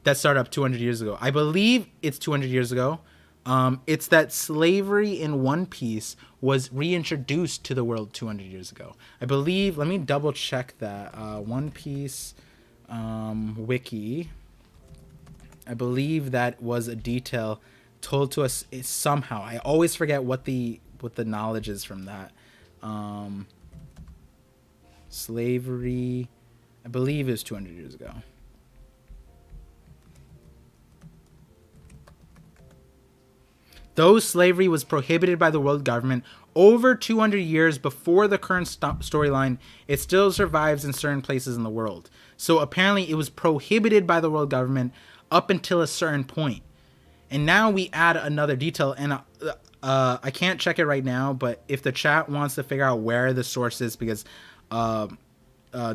that started up 200 years ago. I believe it's 200 years ago. It's that slavery in One Piece was reintroduced to the world 200 years ago. I believe, let me double check that. One Piece wiki. I believe that was a detail told to us somehow. I always forget what the knowledge is from that. Slavery, I believe, is 200 years ago. Though slavery was prohibited by the world government over 200 years before the current storyline, it still survives in certain places in the world. So apparently it was prohibited by the world government up until a certain point. And now we add another detail, and I can't check it right now, but if the chat wants to figure out where the source is, because the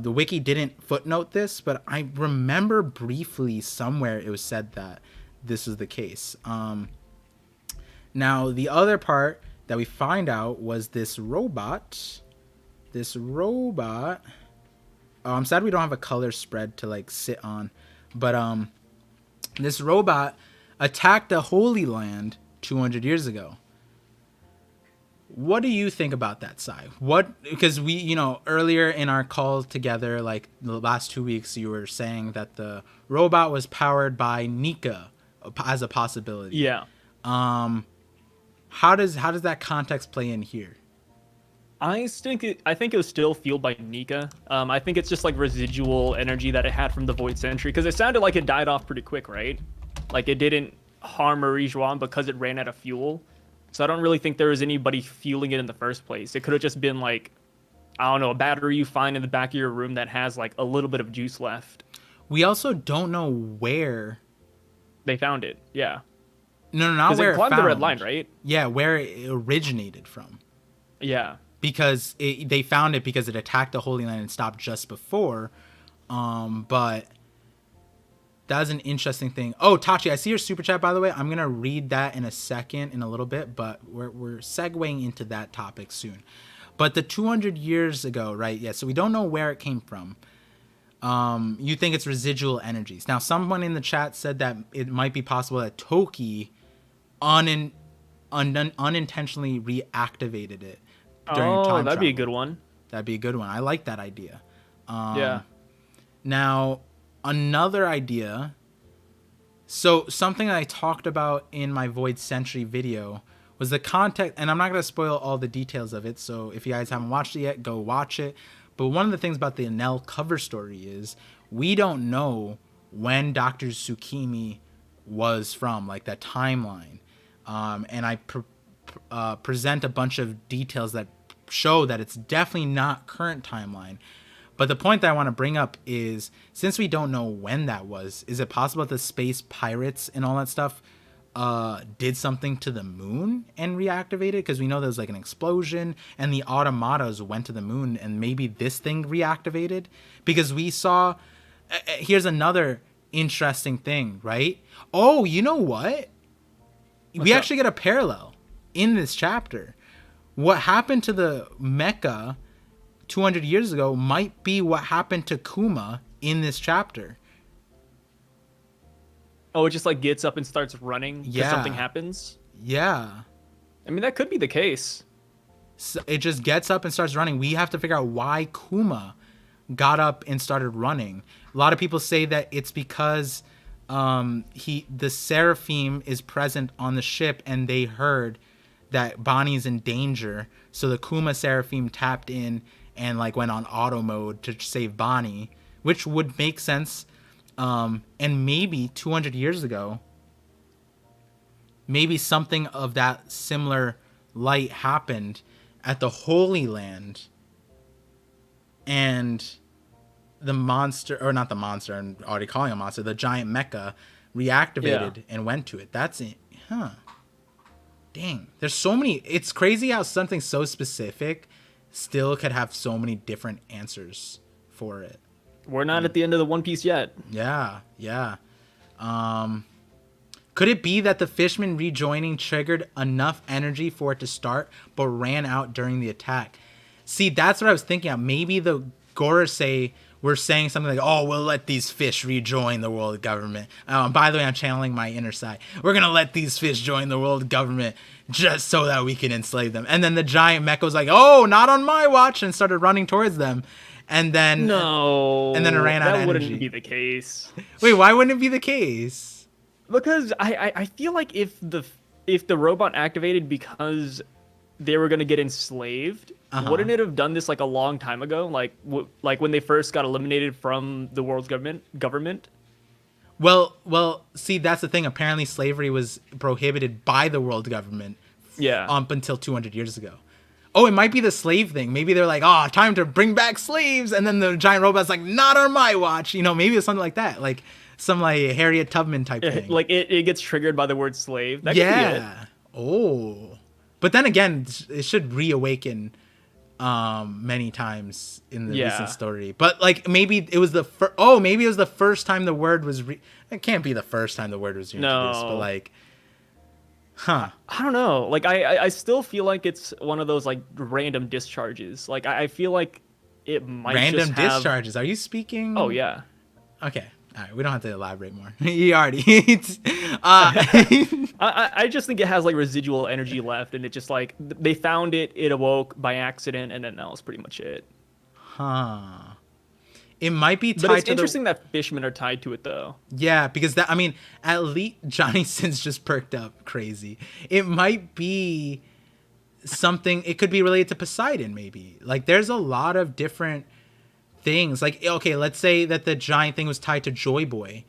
wiki didn't footnote this, but I remember briefly somewhere it was said that this is the case. Now, the other part that we find out was this robot. Oh, I'm sad we don't have a color spread to like sit on. But this robot attacked the Holy Land 200 years ago. What do you think about that, Sai? Because we, earlier in our call together, like the last 2 weeks, you were saying that the robot was powered by Nika as a possibility. Yeah. How does that context play in here? I think it was still fueled by Nika. I think it's just like residual energy that it had from the Void Sentry, because it sounded like it died off pretty quick, right? Like it didn't harm Marie Joan because it ran out of fuel. So I don't really think there was anybody fueling it in the first place. It could have just been like, I don't know, a battery you find in the back of your room that has like a little bit of juice left. We also don't know where they found it. Yeah. No, not where it climbed the red line, right? Yeah, where it originated from. Yeah. Because they found it because it attacked the Holy Land and stopped just before. But that's an interesting thing. Oh, Tachi, I see your super chat, by the way. I'm going to read that in a little bit, but we're segueing into that topic soon. But the 200 years ago, right? Yeah, so we don't know where it came from. You think it's residual energies. Now, someone in the chat said that it might be possible that Toki unintentionally reactivated it during time that'd travel. be a good one. That'd be a good one. I like that idea. Yeah. Now, another idea. So something that I talked about in my Void Sentry video was the context, and I'm not going to spoil all the details of it, so if you guys haven't watched it yet, go watch it. But one of the things about the Enel cover story is we don't know when Dr. Tsukimi was from, like that timeline. And I present a bunch of details that show that it's definitely not current timeline. But the point that I want to bring up is, since we don't know when that was, is it possible that the space pirates and all that stuff did something to the moon and reactivated? Because we know there was like an explosion and the automatas went to the moon, and maybe this thing reactivated? Because we saw... here's another interesting thing, right? Oh, you know what? We actually get a parallel in this chapter. What happened to the mecha 200 years ago might be what happened to Kuma in this chapter. Oh, it just like gets up and starts running because something happens? Yeah. I mean, that could be the case. So it just gets up and starts running. We have to figure out why Kuma got up and started running. A lot of people say that it's because the Seraphim is present on the ship and they heard that Bonnie's in danger, so the Kuma Seraphim tapped in and like went on auto mode to save Bonnie, which would make sense. And maybe 200 years ago, maybe something of that similar light happened at the Holy Land, and the monster, or not the monster, I'm already calling it a monster, the giant mecha reactivated and went to it. That's it. Huh. Dang. There's so many. It's crazy how something so specific still could have so many different answers for it. We're not at the end of the One Piece yet. Yeah. Could it be that the Fishman rejoining triggered enough energy for it to start, but ran out during the attack? See, that's what I was thinking of. Maybe the Gorosei were saying something like, oh, we'll let these fish rejoin the world government. By the way, I'm channeling my inner side. We're going to let these fish join the world government just so that we can enslave them. And then the giant mecha was like, oh, not on my watch, and started running towards them. And then it ran out of energy. That wouldn't be the case. Wait, why wouldn't it be the case? Because I feel like if the robot activated because they were gonna get enslaved, wouldn't it have done this like a long time ago? Like like when they first got eliminated from the world's government? Well, see, that's the thing. Apparently, slavery was prohibited by the world government Yeah. up until 200 years ago. Oh, it might be the slave thing. Maybe they're like, oh, time to bring back slaves. And then the giant robot's like, not on my watch. You know, maybe it's something like that. Like some like Harriet Tubman type thing. Like it gets triggered by the word slave. That could be it. Oh. But then again, it should reawaken many times in the recent story. But like maybe it was maybe it was the first time the word was it can't be the first time the word was introduced, but like I don't know. Like I still feel like it's one of those like random discharges. Like I feel like it might random just have... discharges. Are you speaking? Oh yeah. Okay. All right, we don't have to elaborate more. You already. I just think it has like residual energy left, and it just like they found it, it awoke by accident, and then that was pretty much it. It might be tied but it's to interesting that fishmen are tied to it though. Yeah, because that, I mean, at least Johnny Sins just perked up crazy. It might be something. It could be related to Poseidon, maybe. Like, there's a lot of different things. Like, okay, let's say that the giant thing was tied to Joy Boy.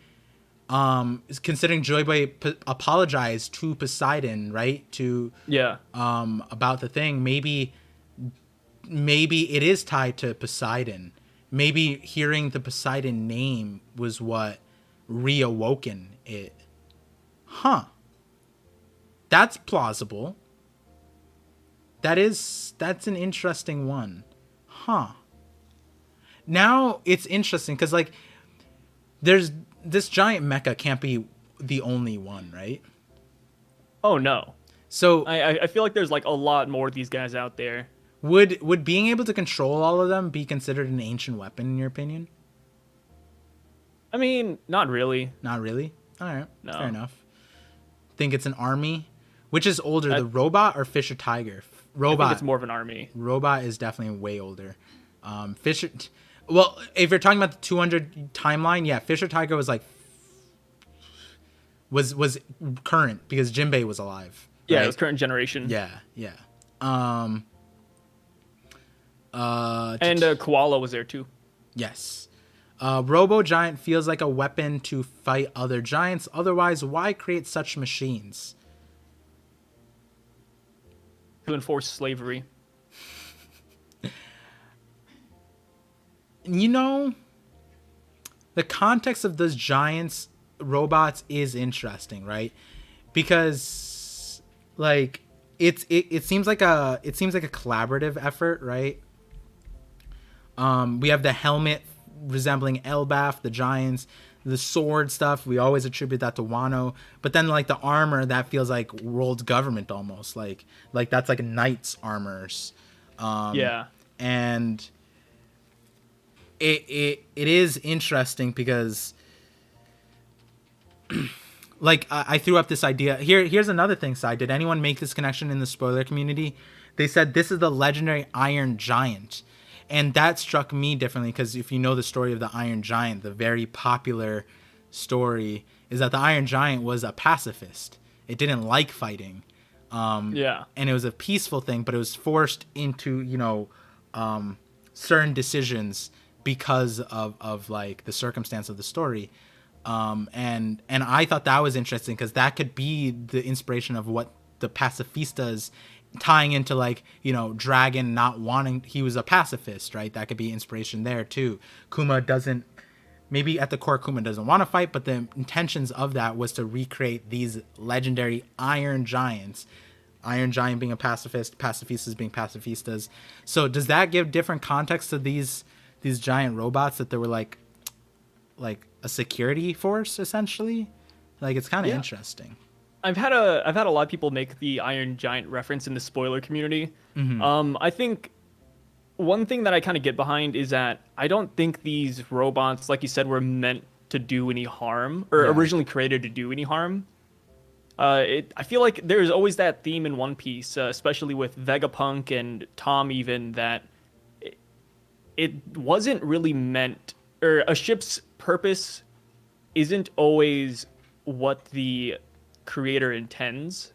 Considering Joy Boy apologized to Poseidon, right? About the thing. Maybe it is tied to Poseidon. Maybe hearing the Poseidon name was what reawoken it. That's plausible. That's an interesting one. Now it's interesting because like there's this giant mecha can't be the only one, right? Oh no. So I feel like there's like a lot more of these guys out there. Would being able to control all of them be considered an ancient weapon in your opinion? I mean, not really. Not really? All right. No. Fair enough. Think it's an army? Which is older, the robot or Fisher Tiger? Robot. I think it's more of an army. Robot is definitely way older. Fisher... Well, if you're talking about the 200 timeline, yeah, Fisher Tiger was like... Was current because Jinbei was alive. Yeah, right? it was current generation. Yeah. And Koala was there too. Yes. Robo Giant feels like a weapon to fight other giants. Otherwise, why create such machines? To enforce slavery. You know, the context of those giants robots is interesting, right? Because like it seems like a collaborative effort, right? We have the helmet resembling Elbaf, the giants, the sword stuff. We always attribute that to Wano, but then like the armor that feels like world government almost, like that's like knights' armors. And it is interesting because like I threw up this idea. Here's another thing, Sai. Did anyone make this connection in the spoiler community? They said this is the legendary Iron Giant. And that struck me differently because if you know the story of the Iron Giant, the very popular story is that the Iron Giant was a pacifist. It didn't like fighting. And it was a peaceful thing, but it was forced into, certain decisions because of like the circumstance of the story. And I thought that was interesting because that could be the inspiration of what the pacifistas tying into like, Dragon not wanting, he was a pacifist, right? That could be inspiration there too. Kuma doesn't, maybe at the core Kuma doesn't want to fight, but the intentions of that was to recreate these legendary Iron Giants. Iron Giant being a pacifist, pacifistas being pacifistas. So does that give different context to these giant robots, that they were like a security force essentially? Like it's kind of interesting. I've had a lot of people make the Iron Giant reference in the spoiler community. I think one thing that I kind of get behind is that I don't think these robots, like you said, were meant to do any harm or originally created to do any harm. I feel like there's always that theme in One Piece, especially with Vegapunk and Tom even, that it wasn't really meant, or a ship's purpose isn't always what the creator intends.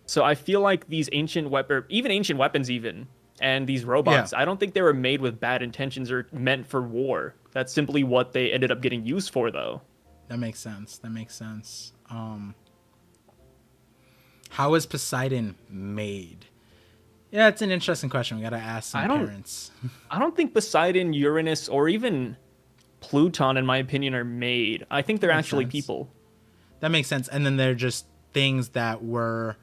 So I feel like these ancient weapon, even ancient weapons, even and these Yeah, robots, I don't think they were made with bad intentions or meant for war. That's simply what they ended up getting used for, though. that makes sense. That makes sense. How is Poseidon made? Yeah, it's an interesting question. We gotta ask some I don't, parents. I don't think Poseidon, Uranus, or even Pluton, in my opinion, are made. I think That they're makes actually sense. people. That makes sense. And then they're just things that were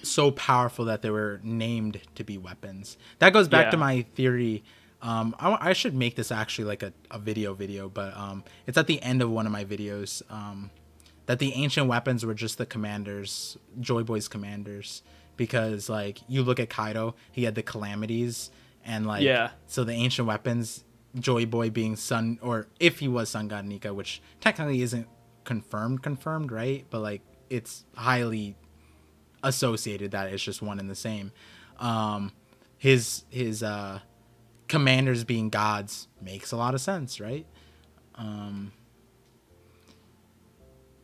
so powerful that they were named to be weapons. That goes back to Yeah. my theory. I should make this actually like a video, but it's at the end of one of my videos. That the ancient weapons were just the commanders, Joy Boy's commanders, because like you look at Kaido, he had the calamities, and like Yeah. so the ancient weapons, Joy Boy being sun, or if he was Sun God Nika, which technically isn't confirmed, right? But like it's highly associated that it's just one and the same. His commanders being gods makes a lot of sense, right?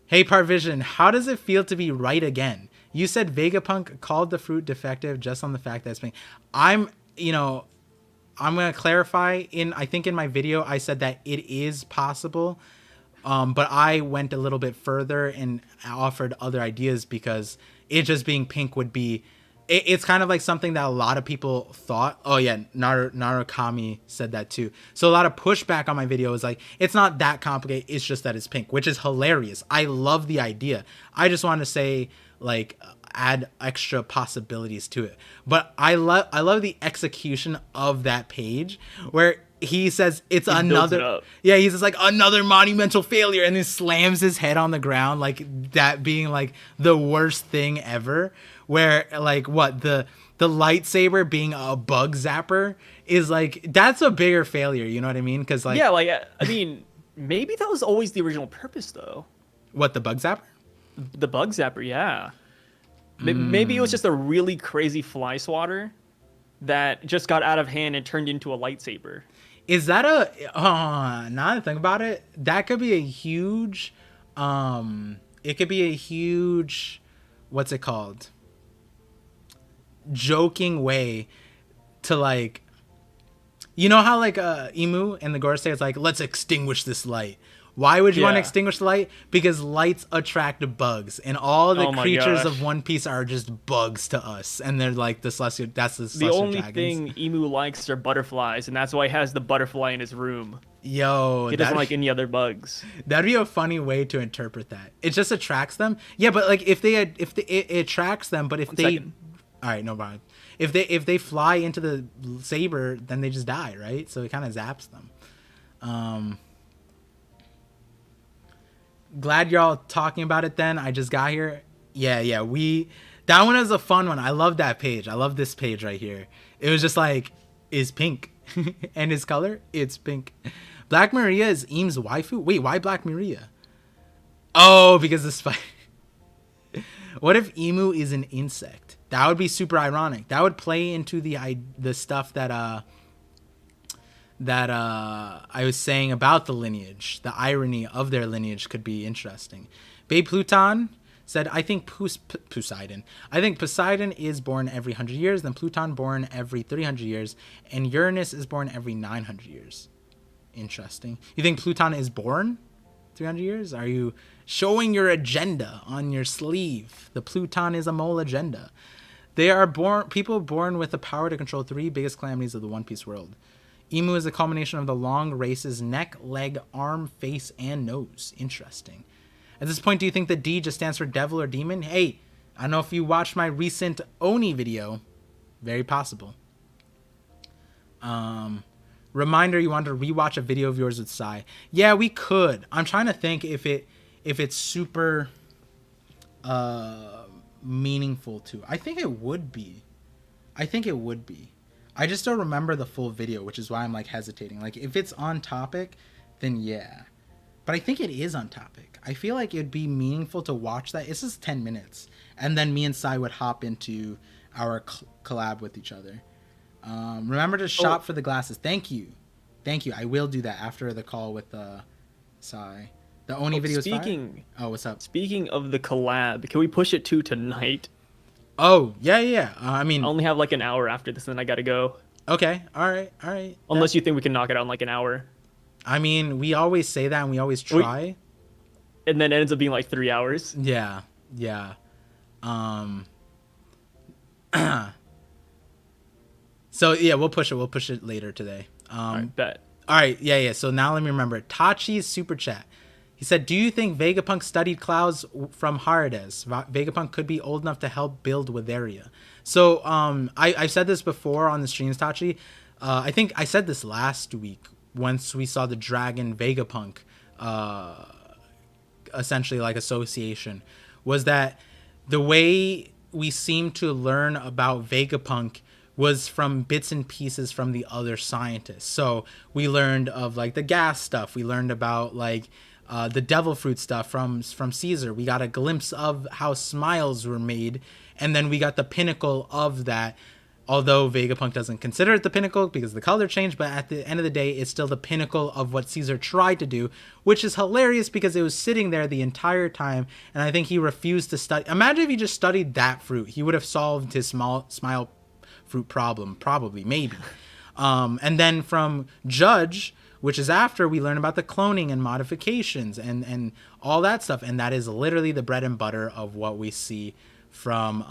Hey ParVision, how does it feel to be right again? You said Vegapunk called the fruit defective just on the fact that it's being. I'm, you know, I'm gonna clarify. I think in my video I said that it is possible, but I went a little bit further and offered other ideas because it just being pink would be. It's kind of like something that a lot of people thought. Oh yeah, Narukami said that too. So a lot of pushback on my video is like, it's not that complicated. It's just that it's pink, which is hilarious. I love the idea. I just want to say like add extra possibilities to it. But I love the execution of that page where he says it's He builds it another, up. yeah, he's just like another monumental failure and then slams his head on the ground, like that being like the worst thing ever, where like what the lightsaber being a bug zapper is like, that's a bigger failure, you know what I mean? Because like Yeah, like I mean, maybe that was always the original purpose, though. what, the bug zapper? The bug zapper, yeah. Maybe it was just a really crazy fly swatter that just got out of hand and turned into a lightsaber. Is that a now that I think about it, that could be a huge it could be a huge, what's it called, joking way to like, you know how like Emu and the Gorosei is like, let's extinguish this light. Why would you want to Yeah. extinguish the light? Because lights attract bugs, and all the Oh my creatures of gosh. One Piece are just bugs to us, and they're like the celestial. That's the The celestial only dragons. thing Emu likes are butterflies, and that's why he has the butterfly in his room. Yo, He doesn't that like any other bugs. that'd be a funny way to interpret that. It just attracts them. Yeah, but like if it attracts them, but if One they, second. all right, no problem. If they fly into the saber, then they just die, right? So it kind of zaps them. Glad y'all talking about it. Then I just got here. Yeah. That one is a fun one. I love that page. I love this page right here. It was just like, is pink, and his color, it's pink. Black Maria is Eames' waifu. Wait, why Black Maria? Oh, because the spider. What if Emu is an insect? That would be super ironic. That would play into the stuff that I was saying about the lineage. The irony of their lineage could be interesting. Babe Pluton said, I think Poseidon. I think Poseidon is born every 100 years, then Pluton born every 300 years, and Uranus is born every 900 years. Interesting. You think Pluton is born 300 years? Are you showing your agenda on your sleeve? The Pluton is a mole agenda. They are people born with the power to control three biggest calamities of the One Piece world. Emu is a culmination of the long race's neck, leg, arm, face, and nose. Interesting. At this point, do you think the D just stands for devil or demon? Hey, I don't know if you watched my recent Oni video. Very possible. Reminder, you wanted to rewatch a video of yours with Sai. Yeah, we could. I'm trying to think if it's super meaningful to. I think it would be. I just don't remember the full video, which is why I'm like hesitating. Like if it's on topic, then yeah. But I think it is on topic. I feel like it'd be meaningful to watch that. It's just 10 minutes. And then me and Sai would hop into our collab with each other. Remember to shop for the glasses. Thank you. I will do that after the call with Sai. The Oni video is fire? Speaking Oh, what's up? speaking of the collab, can we push it to tonight? Oh, yeah, yeah, yeah. I I mean, only have like an hour after this, and then I gotta go. okay, all right, all right. Unless you think we can knock it out in like an hour. I mean, we always say that and we always We try. and then it ends up being like 3 hours. Yeah, yeah. Um, so yeah, we'll push it. We'll push it later today. All right, bet. All right, yeah, yeah. So now let me remember. Tachi's super chat. He said, "Do you think Vegapunk studied clouds from Harides? Vegapunk could be old enough to help build Witheria." So I've said this before on the streams, Tachi. I think I said this last week once we saw the Dragon Vegapunk, essentially like association, was that the way we seem to learn about Vegapunk was from bits and pieces from the other scientists. So we learned of like the gas stuff. We learned about like the devil fruit stuff from Caesar. We got a glimpse of how smiles were made, and then we got the pinnacle of that. Although Vegapunk doesn't consider it the pinnacle because the color changed, but at the end of the day, it's still the pinnacle of what Caesar tried to do, which is hilarious because it was sitting there the entire time, and I think he refused to study. Imagine if he just studied that fruit. He would have solved his smile fruit problem, probably, maybe. And then from Judge, which is after, we learn about the cloning and modifications and all that stuff, and that is literally the bread and butter of what we see from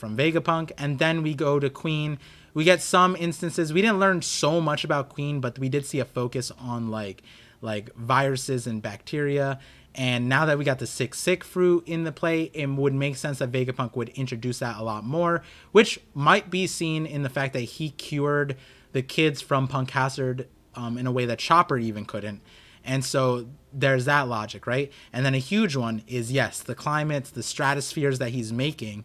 Vegapunk. And then we go to Queen. We get some instances. We didn't learn so much about Queen, but we did see a focus on like viruses and bacteria. And now that we got the sick fruit in the play, it would make sense that Vegapunk would introduce that a lot more, which might be seen in the fact that he cured the kids from Punk Hazard in a way that Chopper even couldn't. And so there's that logic, right? And then a huge one is, yes, the climates, the stratospheres that he's making.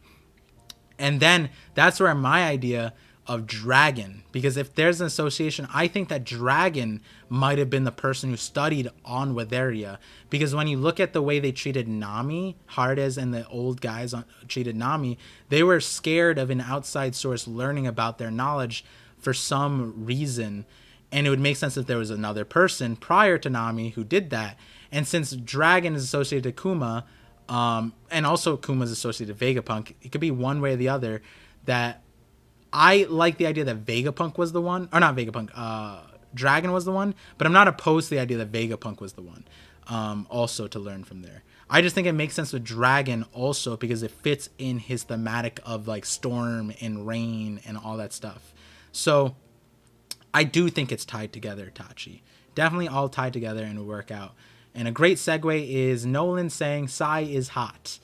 And then that's where my idea of Dragon, because if there's an association, I think that Dragon might have been the person who studied on Witheria, because when you look at the way they treated Nami, Harides and the old guys treated Nami, they were scared of an outside source learning about their knowledge for some reason. And it would make sense if there was another person prior to Nami who did that. And since Dragon is associated to Kuma, and also Kuma is associated to Vegapunk, it could be one way or the other. That I like the idea that Vegapunk was the one, or not Vegapunk, Dragon was the one, but I'm not opposed to the idea that Vegapunk was the one, also to learn from there. I just think it makes sense with Dragon also because it fits in his thematic of like storm and rain and all that stuff. So I do think it's tied together, Tachi. Definitely all tied together and will work out. And a great segue is Nolan saying Sai is hot.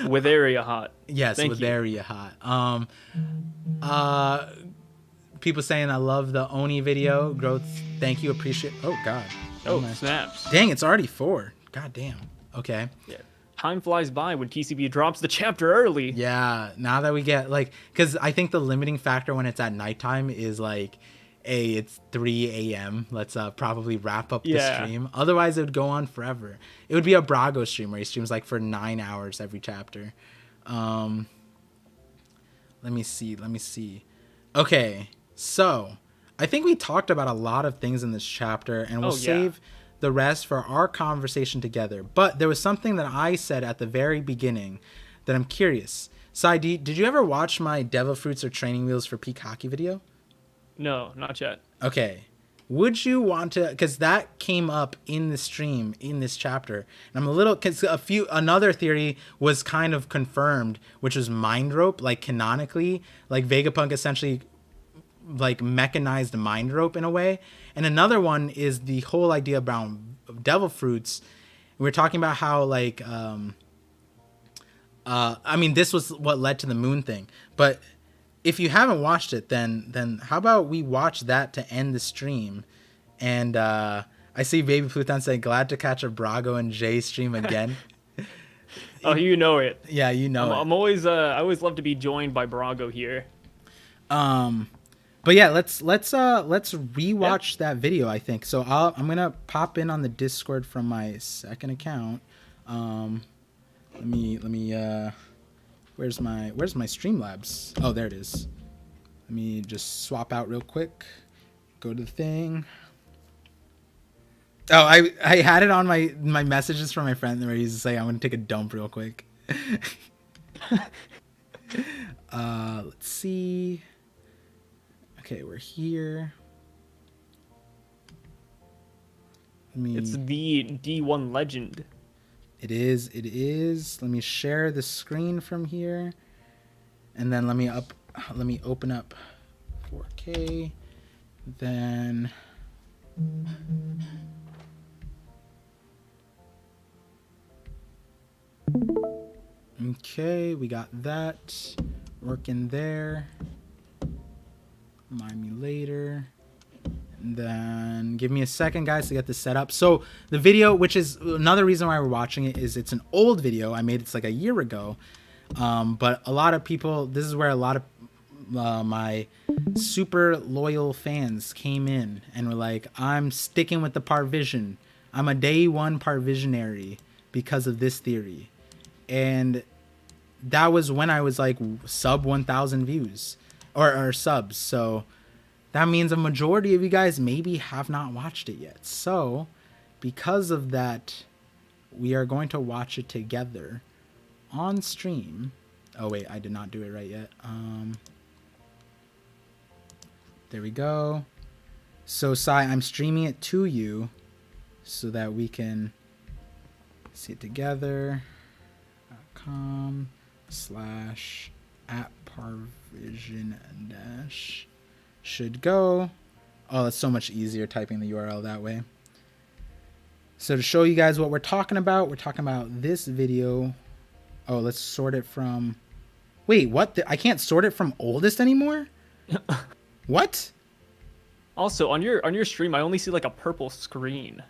With area hot. Yes, Thank with you. area hot. People saying I love the Oni video. Growth, thank you, appreciate. Oh God. Oh, my. snaps. Dang, it's already 4. God damn. Okay. Yeah. Time flies by when TCB drops the chapter early. Yeah, now that we get like, because I think the limiting factor when it's at nighttime is like, hey, it's 3 a.m. Let's probably wrap up the stream. Otherwise, it would go on forever. It would be a Brago stream where he streams like for 9 hours every chapter. Let me see. Okay, so I think we talked about a lot of things in this chapter, and we'll save the rest for our conversation together. But there was something that I said at the very beginning that I'm curious. Sai, did you ever watch my Devil Fruits or Training Wheels for Peak Hockey video? No, not yet. Okay. Would you want to, because that came up in the stream in this chapter, and I'm a little, because another theory was kind of confirmed, which was Mind Rope, like canonically, like Vegapunk essentially like mechanized Mind Rope in a way. And another one is the whole idea about Devil Fruits. We were talking about how like I mean, this was what led to the moon thing, but if you haven't watched it, then how about we watch that to end the stream? And I see Baby Pluton saying, glad to catch a Brago and Jay stream again. Oh, you know it. Yeah, you know I'm always I always love to be joined by Brago here. But yeah, let's rewatch that video, I think. So I'm gonna pop in on the Discord from my second account. Let me where's my Streamlabs? Oh, there it is. Let me just swap out real quick. Go to the thing. Oh, I had it on my messages from my friend where he's saying I'm gonna take a dump real quick. Let's see. Okay, we're here. It's the D1 legend. It is. It is. Let me share the screen from here, and then let me open up 4K. Then. Okay, we got that working there. Remind me later. And then give me a second, guys, to get this set up. So the video, which is another reason why we're watching it, is it's an old video. I made it like a year ago. But a lot of people, this is where a lot of my super loyal fans came in and were like, I'm sticking with the ParVision. I'm a day one ParVisionary because of this theory. And that was when I was like sub 1,000 views or subs. So that means a majority of you guys maybe have not watched it yet. So because of that, we are going to watch it together on stream. Oh wait, I did not do it right yet. There we go. So Sai, I'm streaming it to you so that we can see it together. .com/@ParVision dash should go. Oh, it's so much easier typing the URL that way. So to show you guys what we're talking about this video. Oh, let's sort it from. Wait, what? I can't sort it from oldest anymore? What? Also, on your stream, I only see like a purple screen.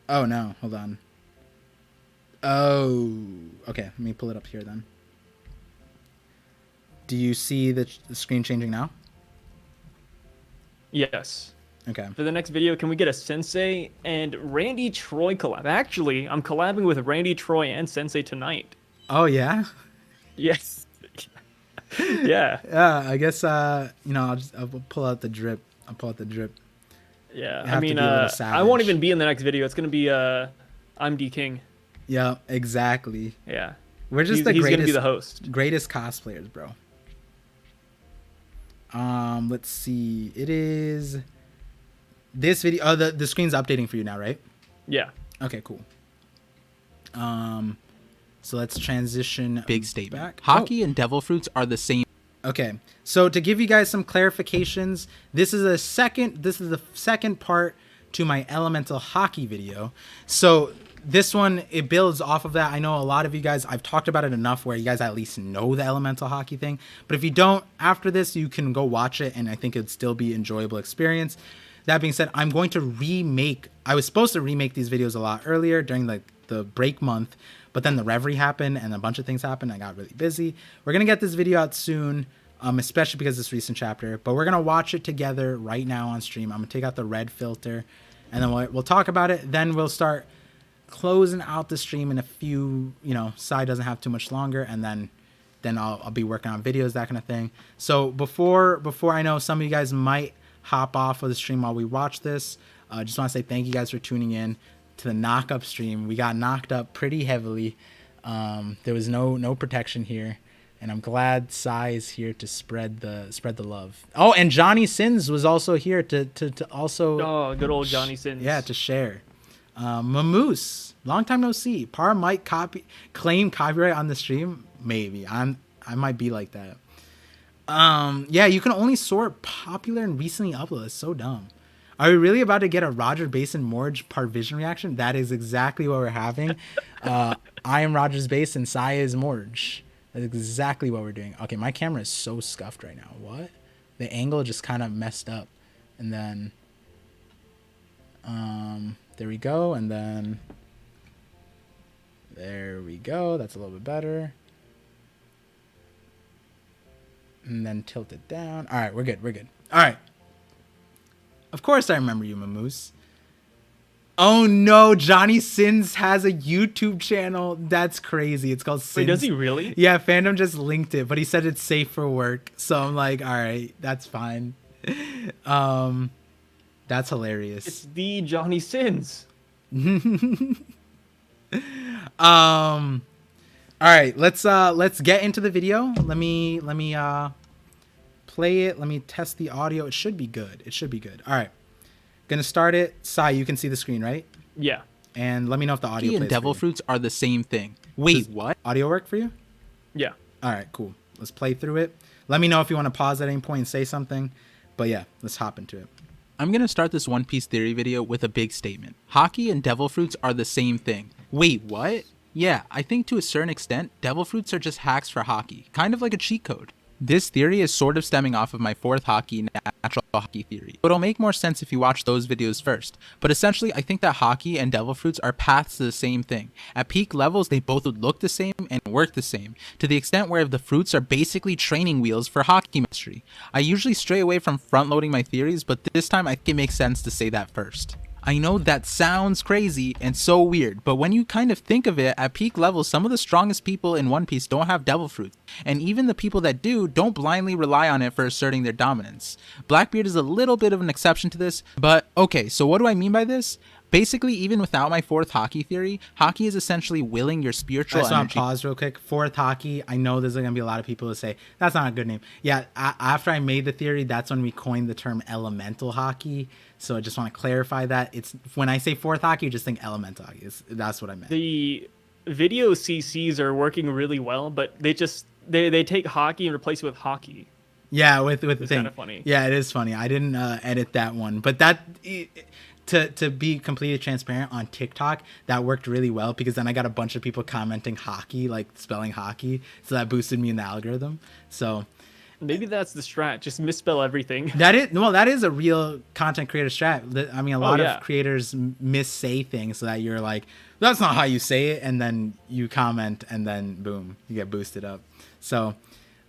Oh no, hold on. Oh, okay. Let me pull it up here then. Do you see the screen changing now? Yes. Okay. For the next video, can we get a Sensei and Randy Troy collab? Actually, I'm collabing with Randy Troy and Sensei tonight. Oh yeah. Yes. Yeah. Yeah. I guess I'll pull out the drip. I'll pull out the drip. Yeah. I mean, I won't even be in the next video. It's gonna be I'm D King. Yeah. Exactly. Yeah. We're just he's gonna be the host. Greatest cosplayers, bro. Let's see. It is this video. Oh, the screen's updating for you now, right? Yeah. Okay, cool. So let's transition. Big statement. Back. Hockey and devil fruits are the same. Okay. So to give you guys some clarifications, this is the second part to my elemental hockey video. So this one, it builds off of that. I know a lot of you guys, I've talked about it enough where you guys at least know the elemental hockey thing. But if you don't, after this, you can go watch it, and I think it'd still be an enjoyable experience. That being said, I'm going to remake. I was supposed to remake these videos a lot earlier during the break month, but then the Reverie happened and a bunch of things happened. I got really busy. We're going to get this video out soon, especially because of this recent chapter. But we're going to watch it together right now on stream. I'm going to take out the red filter, and then we'll talk about it. Then we'll start closing out the stream in a few, Sai doesn't have too much longer, and then I'll be working on videos, that kind of thing. So before I know some of you guys might hop off of the stream while we watch this, just want to say thank you guys for tuning in to the Knockup stream. We got knocked up pretty heavily. There was no protection here, and I'm glad Sai is here to spread the love. Oh, and Johnny Sins was also here to also. Oh, good old Johnny Sins. Yeah, to share. Mamoose, long time no see. Par might claim copyright on the stream. Maybe I might be like that. Yeah, you can only sort popular and recently uploaded. It's so dumb. Are we really about to get a Roger Basin Morge ParVision reaction? That is exactly what we're having. I am Rogers Basin, Sai is Morge. That's exactly what we're doing. Okay, my camera is so scuffed right now. What? The angle just kind of messed up. And then there we go, and then there we go. That's a little bit better. And then tilt it down. All right, we're good. All right. Of course I remember you, Mamoose. Oh no, Johnny Sins has a YouTube channel. That's crazy. It's called Sins. Wait, does he really? Yeah, Fandom just linked it, but he said it's safe for work. So I'm like, all right, that's fine. That's hilarious. It's the Johnny Sins. All right, let's get into the video. Let me play it. Let me test the audio. It should be good. It should be good. All right, gonna start it. Sai, you can see the screen, right? Yeah. And let me know if the audio Hockey plays and devil for you. fruits are the same thing. Wait, Does what? Audio work for you? Yeah. All right, cool. Let's play through it. Let me know if you want to pause at any point and say something. But yeah, let's hop into it. I'm going to start this One Piece theory video with a big statement. Hockey and devil fruits are the same thing. Wait, what? Yeah, I think to a certain extent, devil fruits are just hacks for hockey, kind of like a cheat code. This theory is sort of stemming off of my fourth hockey natural hockey theory. It'll make more sense if you watch those videos first. But essentially, I think that hockey and devil fruits are paths to the same thing. At peak levels, they both would look the same and work the same, to the extent where the fruits are basically training wheels for hockey mastery. I usually stray away from front-loading my theories, but this time I think it makes sense to say that first. I know that sounds crazy and so weird, but when you kind of think of it, at peak levels, some of the strongest people in One Piece don't have devil fruit, and even the people that do don't blindly rely on it for asserting their dominance. Blackbeard is a little bit of an exception to this, but okay, so what do I mean by this? Basically, even without my fourth hockey theory, hockey is essentially willing your spiritual I just want energy. to pause real quick. Fourth hockey. I know there's going to be a lot of people who say, that's not a good name. Yeah, after I made the theory, that's when we coined the term elemental hockey. So I just want to clarify that. It's when I say fourth hockey, just think elemental hockey. That's what I meant. The video CCs are working really well, but they take hockey and replace it with hockey. Yeah, with the It's thing. kind of funny. Yeah, it is funny. I didn't edit that one, but that to be completely transparent, on TikTok that worked really well, because then I got a bunch of people commenting hockey, like spelling hockey, so that boosted me in the algorithm. So Maybe that's the strat. Just misspell everything. that is a real content creator strat. I mean, a lot yeah. of creators missay things so that you're like, that's not how you say it, and then you comment, and then boom, you get boosted up. So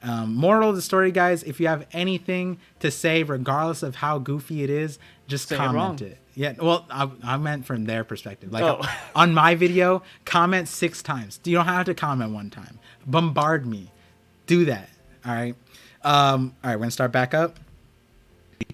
moral of the story, guys, if you have anything to say, regardless of how goofy it is, just Say it comment wrong. it. Yeah, well, I meant from their perspective. Like Oh. on my video, comment 6 times. You don't have to comment 1 time. Bombard me. Do that. All right. All right, we're gonna start back up.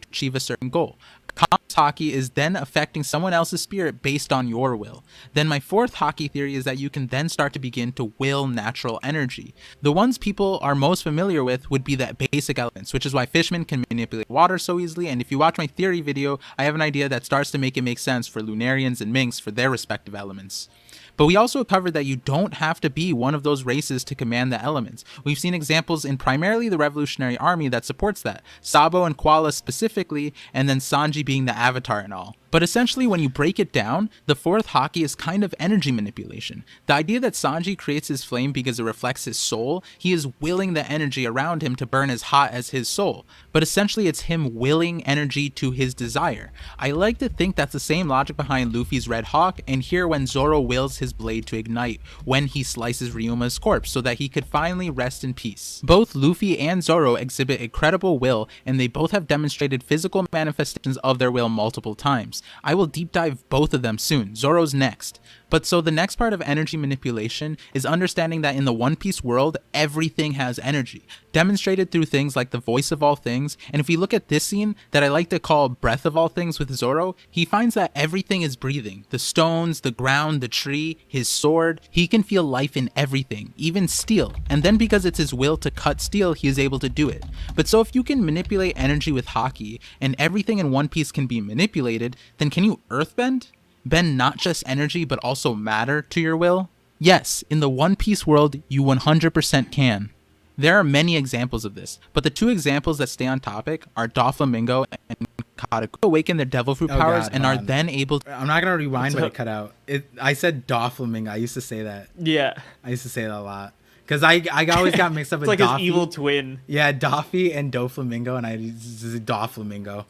Achieve a certain goal. Combat hockey is then affecting someone else's spirit based on your will. Then my fourth hockey theory is that you can then start to begin to will natural energy. The ones people are most familiar with would be the basic elements, which is why fishmen can manipulate water so easily, and if you watch my theory video, I have an idea that starts to make it make sense for Lunarians and Minks for their respective elements. But we also covered that you don't have to be one of those races to command the elements. We've seen examples in primarily the Revolutionary Army that supports that, Sabo and Koala specifically, and then Sanji being the avatar and all. But essentially, when you break it down, the fourth hockey is kind of energy manipulation. The idea that Sanji creates his flame because it reflects his soul, he is willing the energy around him to burn as hot as his soul. But essentially, it's him willing energy to his desire. I like to think that's the same logic behind Luffy's Red Hawk, and here when Zoro wills his blade to ignite when he slices Ryuma's corpse so that he could finally rest in peace. Both Luffy and Zoro exhibit incredible will, and they both have demonstrated physical manifestations of their will multiple times. I will deep dive both of them soon. Zoro's next. But so the next part of energy manipulation is understanding that in the One Piece world, everything has energy, demonstrated through things like the voice of all things. And if we look at this scene that I like to call breath of all things with Zoro, he finds that everything is breathing. The stones, the ground, the tree, his sword. He can feel life in everything, even steel. And then because it's his will to cut steel, he is able to do it. But so if you can manipulate energy with hockey, and everything in One Piece can be manipulated, then can you earthbend? Bend not just energy but also matter to your will? Yes, in the One Piece world, you 100% can. There are many examples of this, but the 2 examples that stay on topic are Doflamingo and Kataku awaken their devil fruit powers and are then able to... I'm not gonna rewind, but it cut out. I said Doflamingo. I used to say that. Yeah. I used to say that a lot. Because I always got mixed up It's with like Doffy. his evil twin. Yeah, Doffy and Doflamingo, and I used to say Doflamingo.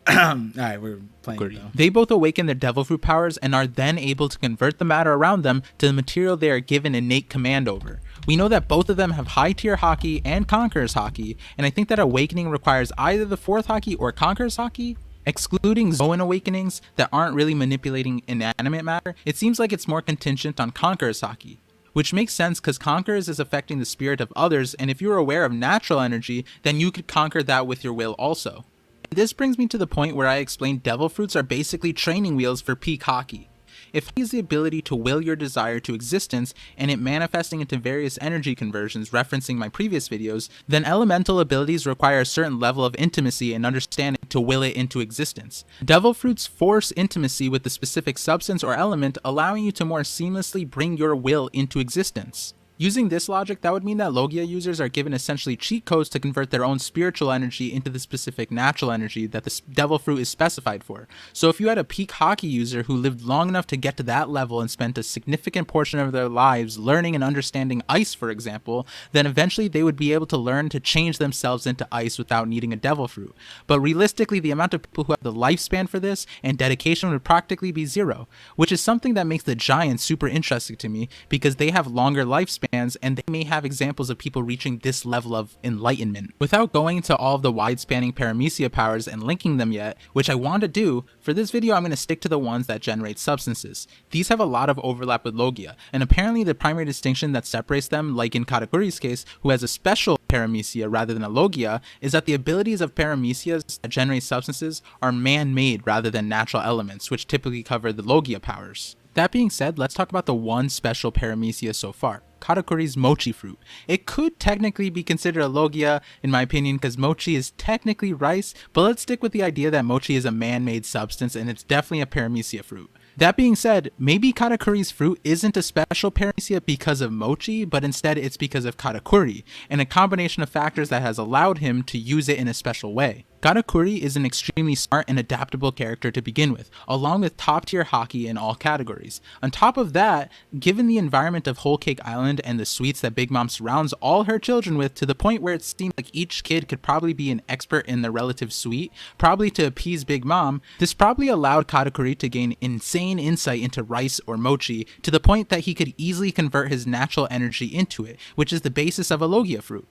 All right, we're playing it though. They both awaken their devil fruit powers and are then able to convert the matter around them to the material they are given innate command over. We know that both of them have high tier hockey and Conqueror's hockey, and I think that awakening requires either the fourth hockey or Conqueror's hockey. Excluding Zoan awakenings that aren't really manipulating inanimate matter, it seems like it's more contingent on Conqueror's hockey. Which makes sense because Conqueror's is affecting the spirit of others, and if you're aware of natural energy, then you could conquer that with your will also. This brings me to the point where I explained devil fruits are basically training wheels for peak hockey. If Haki is the ability to will your desire to existence and it manifesting into various energy conversions referencing my previous videos, then elemental abilities require a certain level of intimacy and understanding to will it into existence. Devil fruits force intimacy with the specific substance or element, allowing you to more seamlessly bring your will into existence. Using this logic, that would mean that Logia users are given essentially cheat codes to convert their own spiritual energy into the specific natural energy that the devil fruit is specified for. So if you had a peak Haki user who lived long enough to get to that level and spent a significant portion of their lives learning and understanding ice, for example, then eventually they would be able to learn to change themselves into ice without needing a devil fruit. But realistically, the amount of people who have the lifespan for this and dedication would practically be zero, which is something that makes the Giants super interesting to me because they have longer lifespans and they may have examples of people reaching this level of enlightenment. Without going into all of the wide-spanning paramecia powers and linking them yet, which I want to do, for this video I'm going to stick to the ones that generate substances. These have a lot of overlap with Logia, and apparently the primary distinction that separates them, like in Katakuri's case, who has a special paramecia rather than a Logia, is that the abilities of paramecias that generate substances are man-made rather than natural elements, which typically cover the Logia powers. That being said, let's talk about the one special paramecia so far, Katakuri's mochi fruit. It could technically be considered a Logia, in my opinion, because mochi is technically rice, but let's stick with the idea that mochi is a man-made substance and it's definitely a paramecia fruit. That being said, maybe Katakuri's fruit isn't a special paramecia because of mochi, but instead it's because of Katakuri, and a combination of factors that has allowed him to use it in a special way. Katakuri is an extremely smart and adaptable character to begin with, along with top-tier Haki in all categories. On top of that, given the environment of Whole Cake Island and the sweets that Big Mom surrounds all her children with, to the point where it seems like each kid could probably be an expert in their relative sweet, probably to appease Big Mom, this probably allowed Katakuri to gain insane insight into rice or mochi, to the point that he could easily convert his natural energy into it, which is the basis of a Logia fruit.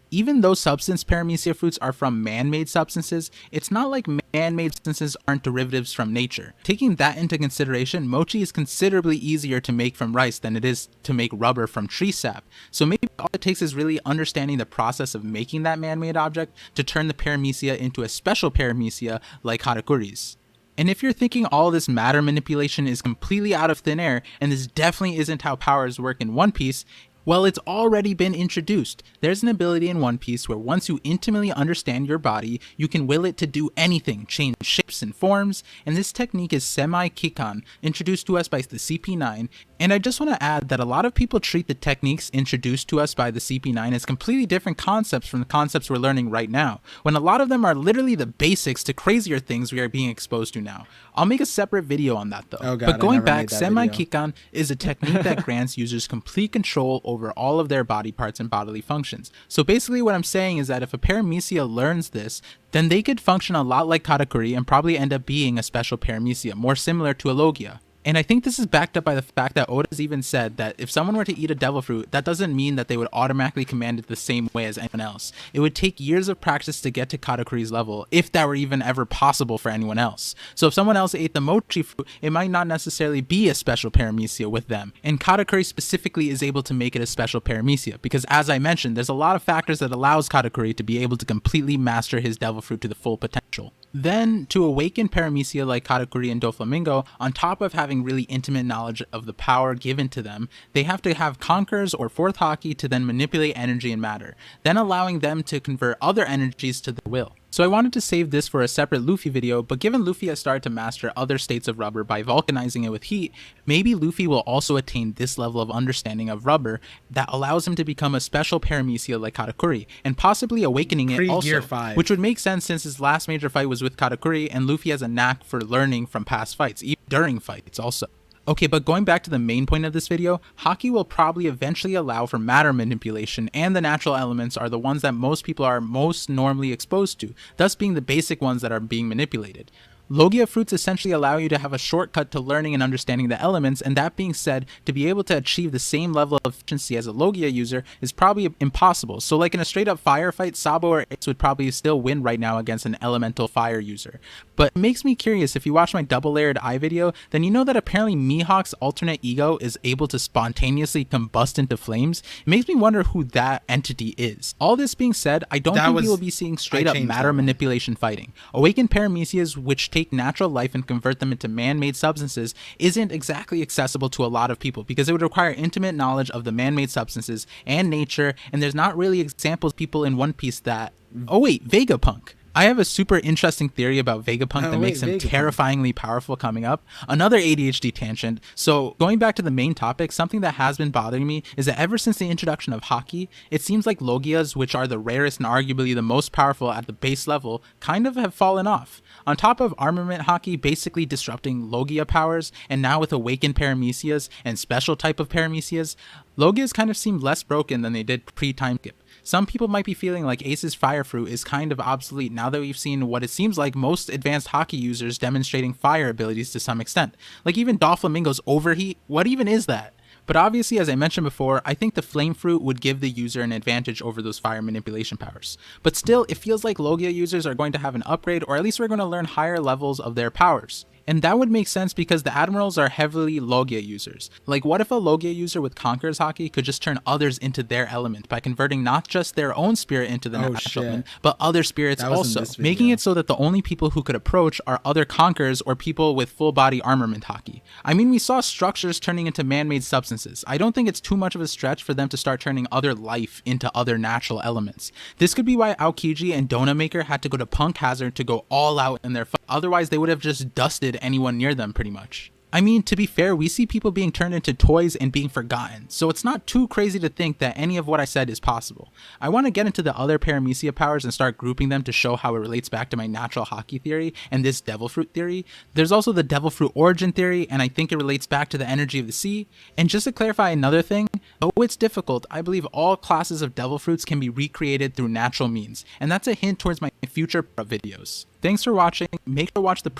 Even though substance paramecia fruits are from man-made substances, it's not like man-made substances aren't derivatives from nature. Taking that into consideration, mochi is considerably easier to make from rice than it is to make rubber from tree sap. So maybe all it takes is really understanding the process of making that man-made object to turn the paramecia into a special paramecia like Katakuri's. And if you're thinking all this matter manipulation is completely out of thin air, and this definitely isn't how powers work in One Piece, well, it's already been introduced. There's an ability in One Piece where once you intimately understand your body, you can will it to do anything, change shapes and forms, and this technique is Semi-Kikan, introduced to us by the CP9, and I just want to add that a lot of people treat the techniques introduced to us by the CP9 as completely different concepts from the concepts we're learning right now, when a lot of them are literally the basics to crazier things we are being exposed to now. I'll make a separate video on that though. Oh God, but going back, video. Semi-Kikan is a technique that grants users complete control over all of their body parts and bodily functions. So basically what I'm saying is that if a paramecia learns this, then they could function a lot like Katakuri and probably end up being a special paramecia, more similar to a Logia. And I think this is backed up by the fact that Oda's even said that if someone were to eat a devil fruit, that doesn't mean that they would automatically command it the same way as anyone else. It would take years of practice to get to Katakuri's level, if that were even ever possible for anyone else. So if someone else ate the mochi fruit, it might not necessarily be a special paramecia with them. And Katakuri specifically is able to make it a special paramecia, because as I mentioned, there's a lot of factors that allows Katakuri to be able to completely master his devil fruit to the full potential. Then, to awaken paramecia like Katakuri and Doflamingo, on top of having really intimate knowledge of the power given to them, they have to have Conquerors or Fourth Haki to then manipulate energy and matter, then allowing them to convert other energies to their will. So I wanted to save this for a separate Luffy video, but given Luffy has started to master other states of rubber by vulcanizing it with heat, maybe Luffy will also attain this level of understanding of rubber that allows him to become a special paramecia like Katakuri, and possibly awakening it also, which would make sense since his last major fight was with Katakuri, and Luffy has a knack for learning from past fights, even during fights also. Okay, but going back to the main point of this video, Haki will probably eventually allow for matter manipulation, and the natural elements are the ones that most people are most normally exposed to, thus being the basic ones that are being manipulated. Logia fruits essentially allow you to have a shortcut to learning and understanding the elements, and that being said, to be able to achieve the same level of efficiency as a Logia user is probably impossible. So like in a straight up firefight, Sabo or Ace would probably still win right now against an elemental fire user. But it makes me curious, if you watch my double layered eye video, then you know that apparently Mihawk's alternate ego is able to spontaneously combust into flames. It makes me wonder who that entity is. All this being said, I don't think we will be seeing straight up matter manipulation fighting. Awakened paramecias, which take natural life and convert them into man-made substances isn't exactly accessible to a lot of people because it would require intimate knowledge of the man-made substances and nature, and there's not really examples of people in One Piece that... Oh wait, Vegapunk. I have a super interesting theory about Vegapunk that makes him terrifyingly powerful coming up. Another ADHD tangent. So going back to the main topic, something that has been bothering me is that ever since the introduction of Haki, it seems like Logias, which are the rarest and arguably the most powerful at the base level, kind of have fallen off. On top of Armament Haki basically disrupting Logia powers, and now with Awakened Paramecias and special type of Paramecias, Logias kind of seem less broken than they did pre-time skip. Some people might be feeling like Ace's Fire Fruit is kind of obsolete now that we've seen what it seems like most advanced Haki users demonstrating fire abilities to some extent. Like even Doflamingo's Overheat, what even is that? But obviously, as I mentioned before, I think the Flame Fruit would give the user an advantage over those fire manipulation powers. But still, it feels like Logia users are going to have an upgrade, or at least we're going to learn higher levels of their powers. And that would make sense because the Admirals are heavily Logia users. Like, what if a Logia user with Conqueror's Haki could just turn others into their element by converting not just their own spirit into the natural element, but other spirits also, making it so that the only people who could approach are other Conquerors or people with full body armament Haki. I mean, we saw structures turning into man-made substances. I don't think it's too much of a stretch for them to start turning other life into other natural elements. This could be why Aokiji and Dona Maker had to go to Punk Hazard to go all out in their fight. Otherwise, they would have just dusted anyone near them pretty much. I mean, to be fair, we see people being turned into toys and being forgotten, so it's not too crazy to think that any of what I said is possible. I want to get into the other Paramecia powers and start grouping them to show how it relates back to my natural Haki theory and this Devil Fruit theory. There's also the Devil Fruit origin theory, and I think it relates back to the energy of the sea. And just to clarify another thing, though it's difficult, I believe all classes of Devil Fruits can be recreated through natural means, and that's a hint towards my future videos. Thanks for watching. Make sure to watch the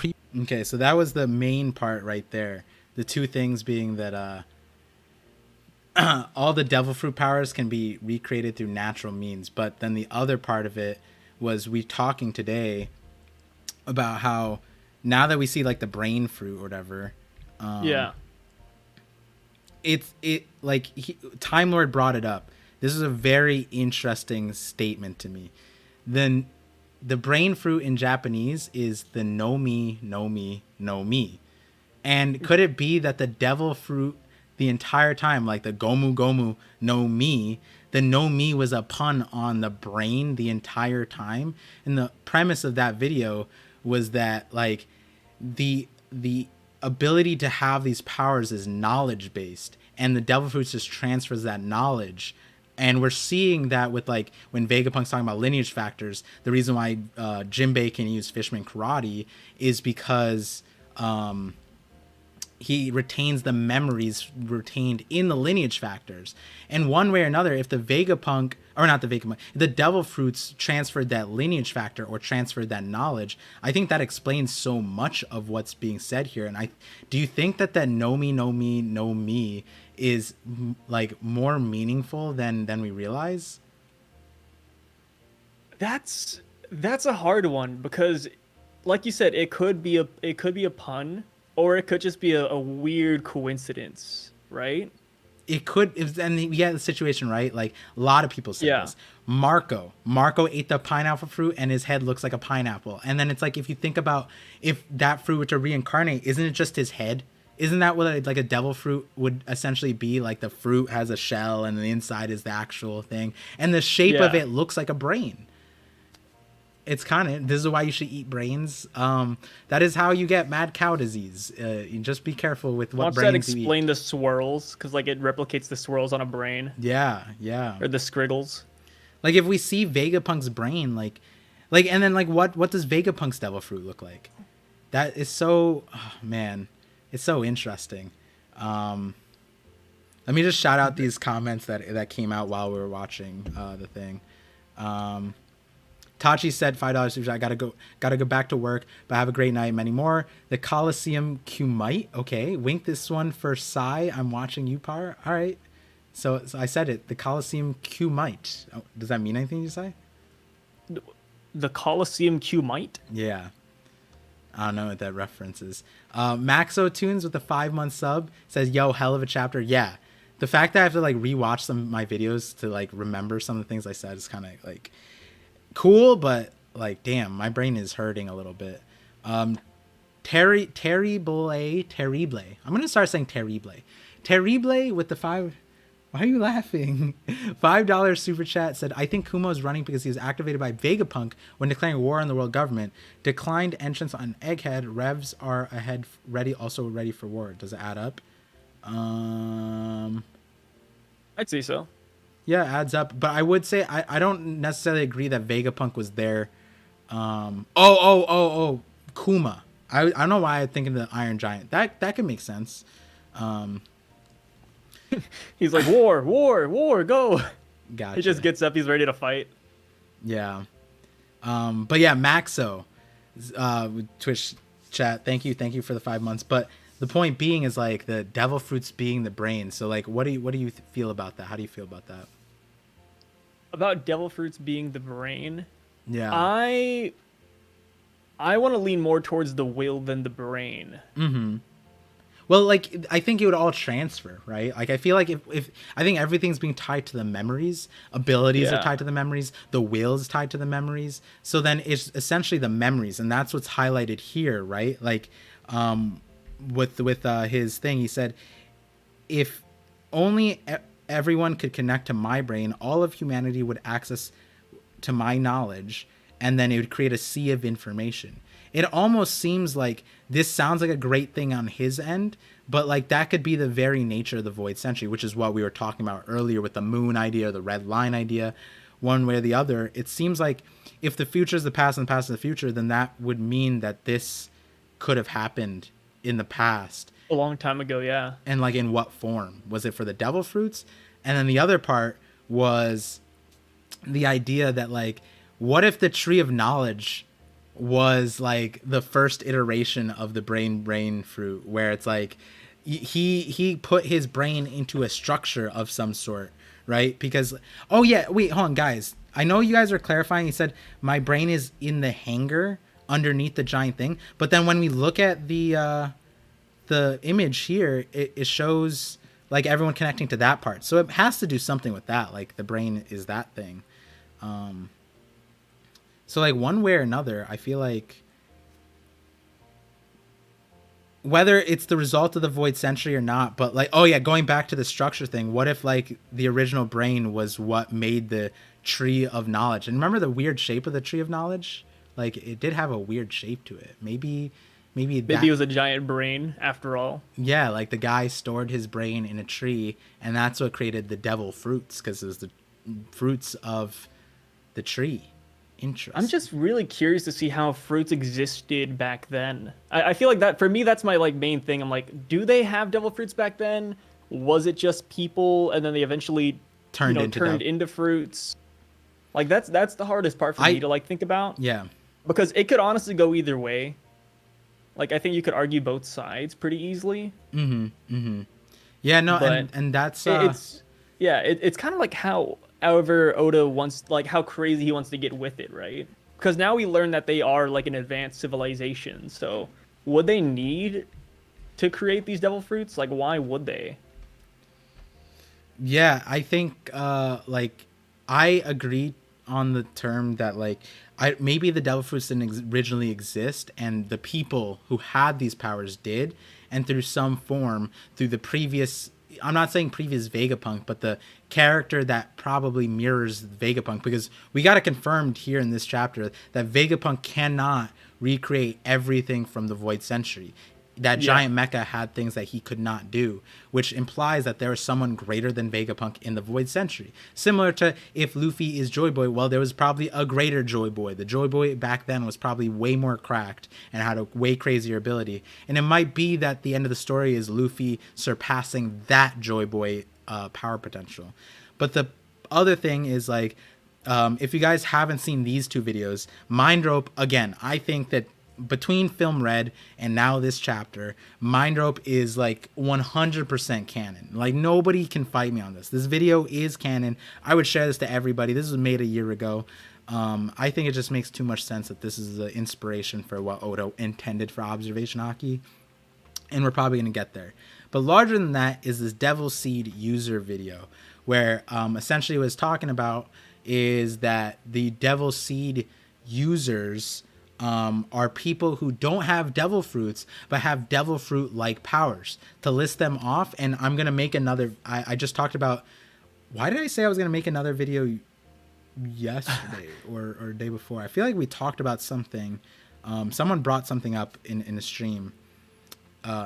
Okay, so that was the main part right there. The two things being that all the Devil Fruit powers can be recreated through natural means, but then the other part of it was we talking today about how now that we see like the Brain Fruit or whatever, Time Lord brought it up. This is a very interesting statement to me. Then the Brain Fruit in Japanese is the no mi, no mi, no mi. And could it be that the Devil Fruit the entire time, like the Gomu Gomu no mi, the no mi was a pun on the brain the entire time? And the premise of that video was that like the ability to have these powers is knowledge based, and the Devil Fruit just transfers that knowledge. And we're seeing that with like when Vegapunk's talking about lineage factors, the reason why Jinbei can use Fishman Karate is because he retains the memories retained in the lineage factors. And one way or another, if the Vegapunk, or not the Vegapunk, the Devil Fruits transferred that lineage factor or transferred that knowledge, I think that explains so much of what's being said here. And do you think that no mi, no mi, no mi is like more meaningful than we realize? That's a hard one because, like you said, it could be a pun, or it could just be a weird coincidence, right? It could, and we had the situation, right? Like a lot of people say this. Marco ate the pineapple fruit and his head looks like a pineapple. And then it's like, if you think about if that fruit were to reincarnate, isn't it just his head? Isn't that what like a Devil Fruit would essentially be? Like the fruit has a shell and the inside is the actual thing. And the shape of it looks like a brain. It's kind of, this is why you should eat brains. That is how you get mad cow disease. You just be careful with what brains you eat. Explain the swirls, because like it replicates the swirls on a brain. Yeah. Or the scriggles. Like if we see Vegapunk's brain, like, and then like what does Vegapunk's Devil Fruit look like? That is so, oh, man, it's so interesting. Let me just shout out these comments that came out while we were watching the thing. Tachi said $5. I gotta go back to work, but have a great night. Many more. The Coliseum Qmite. Okay, wink this one for Sai. I'm watching you, Par. All right. So I said it. The Coliseum Qmite. Oh, does that mean anything you say? The Coliseum Qmite? Yeah. I don't know what that reference is. Maxo Tunes with the 5-month sub says, "Yo, hell of a chapter." Yeah. The fact that I have to like rewatch some of my videos to like remember some of the things I said is kind of like cool, but like damn, my brain is hurting a little bit. Terrible. I'm gonna start saying Terrible with the five. Why are you laughing? $5 super chat said, I think Kumo is running because he was activated by Vegapunk when declaring war on the world government. Declined entrance on Egghead. Revs are ahead, also ready for war. Does it add up? I'd say so. Yeah, it adds up. But I would say I don't necessarily agree that Vegapunk was there. Kuma. I don't know why I'm thinking the Iron Giant. That could make sense. He's like, war, go. Gotcha. He just gets up. He's ready to fight. Yeah. But yeah, Maxo, Twitch chat. Thank you for the 5 months. But the point being is like the devil fruits being the brain. So like, what do you feel about that? How do you feel about that? About devil fruits being the brain? Yeah. I want to lean more towards the will than the brain. Mm-hmm. Well, like, I think it would all transfer, right? Like, I feel like if I think everything's being tied to the memories, abilities are tied to the memories, the will is tied to the memories. So then it's essentially the memories, and that's what's highlighted here, right? Like, with his thing, he said, if only everyone could connect to my brain, all of humanity would access to my knowledge, and then it would create a sea of information. It almost seems like this sounds like a great thing on his end, but like that could be the very nature of the Void Century, which is what we were talking about earlier with the moon idea or the red line idea. One way or the other, it seems like if the future is the past and the past is the future, then that would mean that this could have happened in the past. A long time ago, yeah. And like in what form? Was it for the devil fruits? And then the other part was the idea that like, what if the tree of knowledge was like the first iteration of the brain fruit, where it's like he put his brain into a structure of some sort, right? Because hold on guys, I know you guys are clarifying. He said my brain is in the hanger underneath the giant thing, but then when we look at the image here, it shows like everyone connecting to that part, so it has to do something with that, like the brain is that thing. So like one way or another, I feel like whether it's the result of the Void Century or not, but like, going back to the structure thing, what if like the original brain was what made the tree of knowledge? And remember the weird shape of the tree of knowledge? Like it did have a weird shape to it. Maybe it was a giant brain after all. Yeah, like the guy stored his brain in a tree, and that's what created the devil fruits, because it was the fruits of the tree. Interesting. I'm just really curious to see how fruits existed back then. I feel like that, for me, that's my like main thing. I'm like, do they have devil fruits back then? Was it just people, and then they eventually turned into fruits? Like that's the hardest part for me to like think about. Yeah. Because it could honestly go either way. Like I think you could argue both sides pretty easily. Yeah, no, and that's it's kind of like however Oda wants, like how crazy he wants to get with it, right? Because now we learn that they are like an advanced civilization. So would they need to create these devil fruits? Like why would they? Yeah, I think like I agree on the term that like maybe the devil fruits didn't originally exist, and the people who had these powers did, and through some form, through the previous, I'm not saying previous Vegapunk, but the character that probably mirrors Vegapunk, because we got it confirmed here in this chapter that Vegapunk cannot recreate everything from the Void Century. That giant mecha had things that he could not do, which implies that there is someone greater than Vegapunk in the Void Century. Similar to if Luffy is Joy Boy, well, there was probably a greater Joy Boy. The Joy Boy back then was probably way more cracked and had a way crazier ability. And it might be that the end of the story is Luffy surpassing that Joy Boy power potential. But the other thing is like, if you guys haven't seen these two videos, Mind Rope, again, I think that between Film Red and now this chapter, Mind Rope is like 100% canon. Like nobody can fight me on this. This video is canon. I would share this to everybody. This was made a year ago. I think it just makes too much sense that this is the inspiration for what Oda intended for Observation Haki, and we're probably going to get there. But larger than that is this Devil Seed user video, where essentially what it's talking about is that the Devil Seed users are people who don't have devil fruits but have devil fruit like powers. To list them off, and I'm gonna make another. I just talked about. Why did I say I was gonna make another video yesterday or day before? I feel like we talked about something. Someone brought something up in a stream,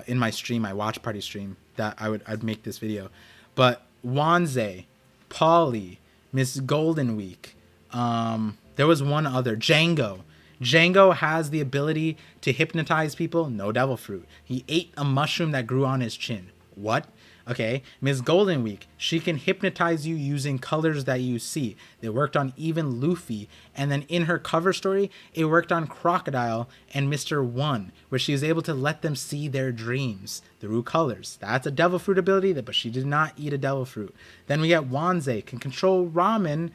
in my stream, my watch party stream, that I'd make this video. But Wanze, Polly, Miss Golden Week, there was one other, Django. Django has the ability to hypnotize people. No devil fruit. He ate a mushroom that grew on his chin. What? Okay. Miss Golden Week, she can hypnotize you using colors that you see. It worked on even Luffy. And then in her cover story, it worked on Crocodile and Mr. One, where she was able to let them see their dreams through colors. That's a devil fruit ability, but she did not eat a devil fruit. Then we get Wanze, can control ramen,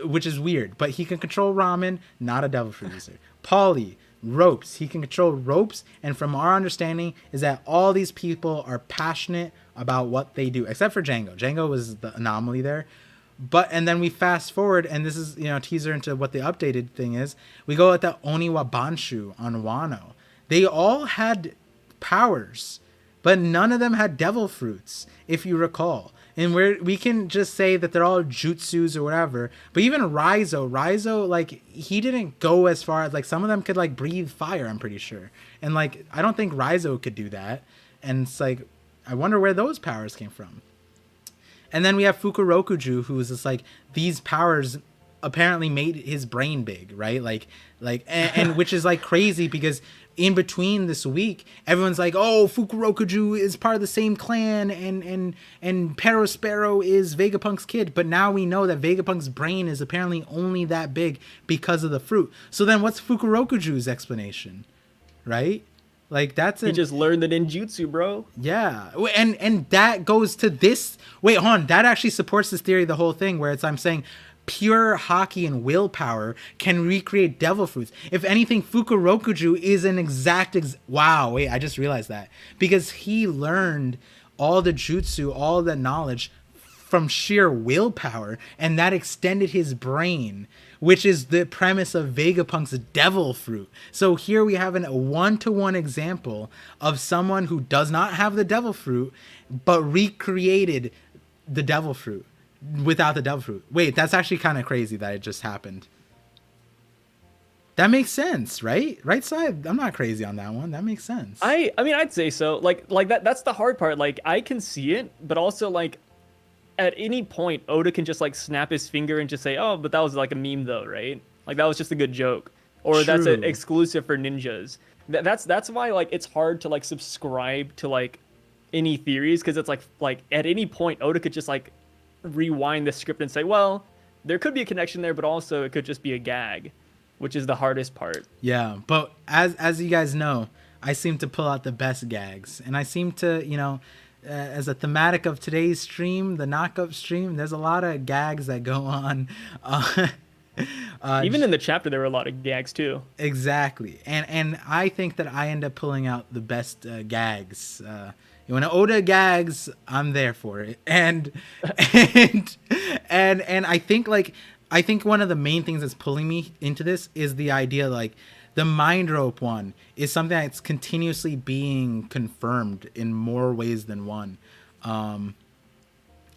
which is weird, but he can control ramen, not a devil fruit user. Polly, ropes. He can control ropes, and from our understanding is that all these people are passionate about what they do, except for Django. Django was the anomaly there. But, and then we fast forward, and this is, a teaser into what the updated thing is. We go at the Oniwa Banshu on Wano. They all had powers, but none of them had devil fruits, if you recall. And we can just say that they're all jutsus or whatever. But even Raizo, like, he didn't go as far as, like, some of them could, like, breathe fire, I'm pretty sure. And, like, I don't think Raizo could do that. And it's like, I wonder where those powers came from. And then we have Fukurokuju, who is just like, these powers apparently made his brain big, right? And which is, like, crazy because in between this week, everyone's like, oh, Fukurokuju is part of the same clan, and Perospero is Vegapunk's kid. But now we know that Vegapunk's brain is apparently only that big because of the fruit. So then what's Fukurokuju's explanation, right? Like, that's He just learned the ninjutsu, bro. Yeah. And that goes to this. Wait, hold on. That actually supports this theory, the whole thing, where I'm saying pure hockey and willpower can recreate devil fruits. If anything, Fukurokuju is an exact wow, wait, I just realized that. Because he learned all the jutsu, all the knowledge from sheer willpower, and that extended his brain, which is the premise of Vegapunk's devil fruit. So here we have a one-to-one example of someone who does not have the devil fruit, but recreated the devil fruit without the devil fruit. Wait, that's actually kind of crazy that it just happened. That makes sense, right? Right side, I'm not crazy on that one. That makes sense. I mean, I'd say so. Like that's the hard part. Like, I can see it, but also, like, at any point, Oda can just, like, snap his finger and just say, oh, but that was, like, a meme though, right? Like, that was just a good joke. Or that's an exclusive for ninjas. That's why, like, it's hard to, like, subscribe to, like, any theories, because it's like at any point Oda could just, like, rewind the script and say, well, there could be a connection there, but also it could just be a gag, which is the hardest part. Yeah, but as you guys know, I seem to pull out the best gags, and I seem to, as a thematic of today's stream, the Knockup stream, there's a lot of gags that go on. Even in the chapter, there were a lot of gags too. Exactly, and I think that I end up pulling out the best gags. When Oda gags, I'm there for it, and I think one of the main things that's pulling me into this is the idea, like, the mind rope one is something that's continuously being confirmed in more ways than one.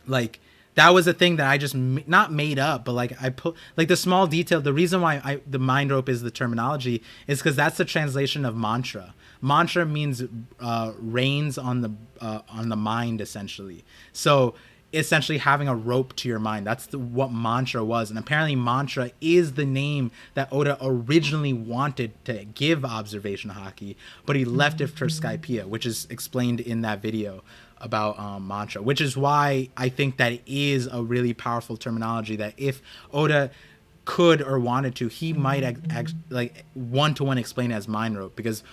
Like, that was a thing that I just not made up, but, like, I put, like, the small detail. The reason why the mind rope is the terminology is because that's the translation of mantra. Mantra means reins on the mind, essentially. So essentially having a rope to your mind. That's what mantra was. And apparently mantra is the name that Oda originally wanted to give observation hockey, but he left it for Skypiea, which is explained in that video about mantra, which is why I think that it is a really powerful terminology that if Oda could or wanted to, he might like one-to-one explain it as mind rope, because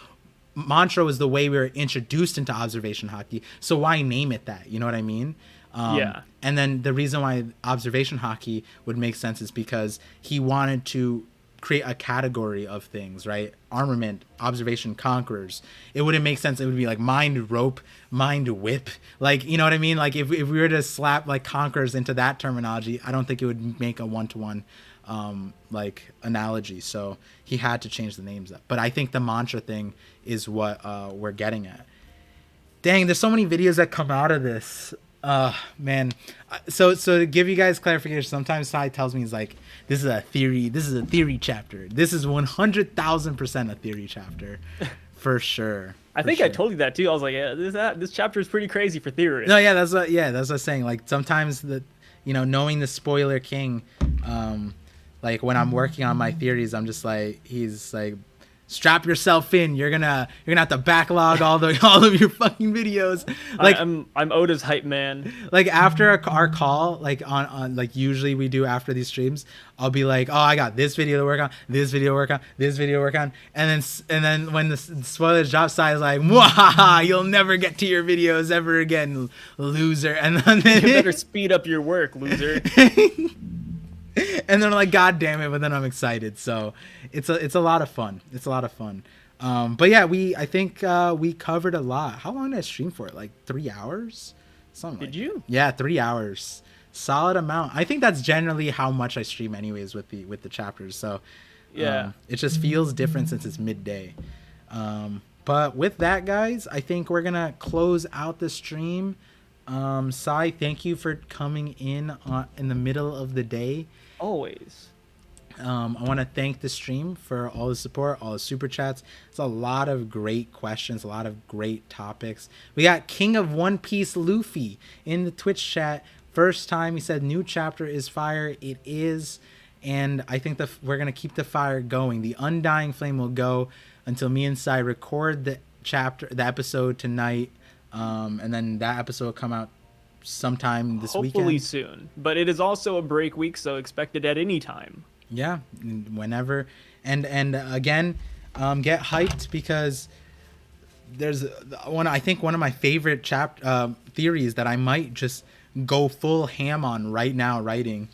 mantra was the way we were introduced into observation hockey, so why name it that? You know what I mean? Yeah. And then the reason why observation hockey would make sense is because he wanted to create a category of things, right? Armament, observation, conquerors. It wouldn't make sense. It would be like mind rope, mind whip. Like, you know what I mean? Like, if we were to slap, like, conquerors into that terminology, I don't think it would make a one-to-one like analogy, so he had to change the names up. But I think the mantra thing is what we're getting at. Dang, there's so many videos that come out of this. Man. So to give you guys clarification, sometimes Sai tells me, he's like, this is a theory chapter. This is 100,000% a theory chapter. For sure. I think I told you that too. I was like, yeah, this chapter is pretty crazy for theorists. No, yeah, that's what I'm saying. Like sometimes knowing the spoiler king, like when I'm working on my theories, I'm just like, he's like, strap yourself in. You're gonna have to backlog all of your fucking videos. Like I'm Oda's hype man. Like after our call, like on like usually we do after these streams, I'll be like, oh, I got this video to work on, this video to work on, this video to work on, and then when the spoilers drop, side is like, Mwahaha, you'll never get to your videos ever again, loser. And then you better speed up your work, loser. And then I'm like, God damn it! But then I'm excited, so it's a lot of fun. It's a lot of fun. But yeah, I think we covered a lot. How long did I stream for? Like 3 hours? Something. Did you? Yeah, 3 hours. Solid amount. I think that's generally how much I stream, anyways, with the chapters. So yeah, it just feels different since it's midday. But with that, guys, I think we're gonna close out the stream. Sai, thank you for coming in the middle of the day. Always. I want to thank the stream for all the support, all the super chats. It's a lot of great questions, a lot of great topics. We got King of One Piece Luffy in the Twitch chat. First time he said new chapter is fire. It is. And I think we're going to keep the fire going. The undying flame will go until me and Sai record the episode tonight. And then that episode will come out sometime this weekend. Hopefully soon. But it is also a break week, so expect it at any time. Yeah, whenever. And again, get hyped, because there's one of my favorite theories that I might just go full ham on right now writing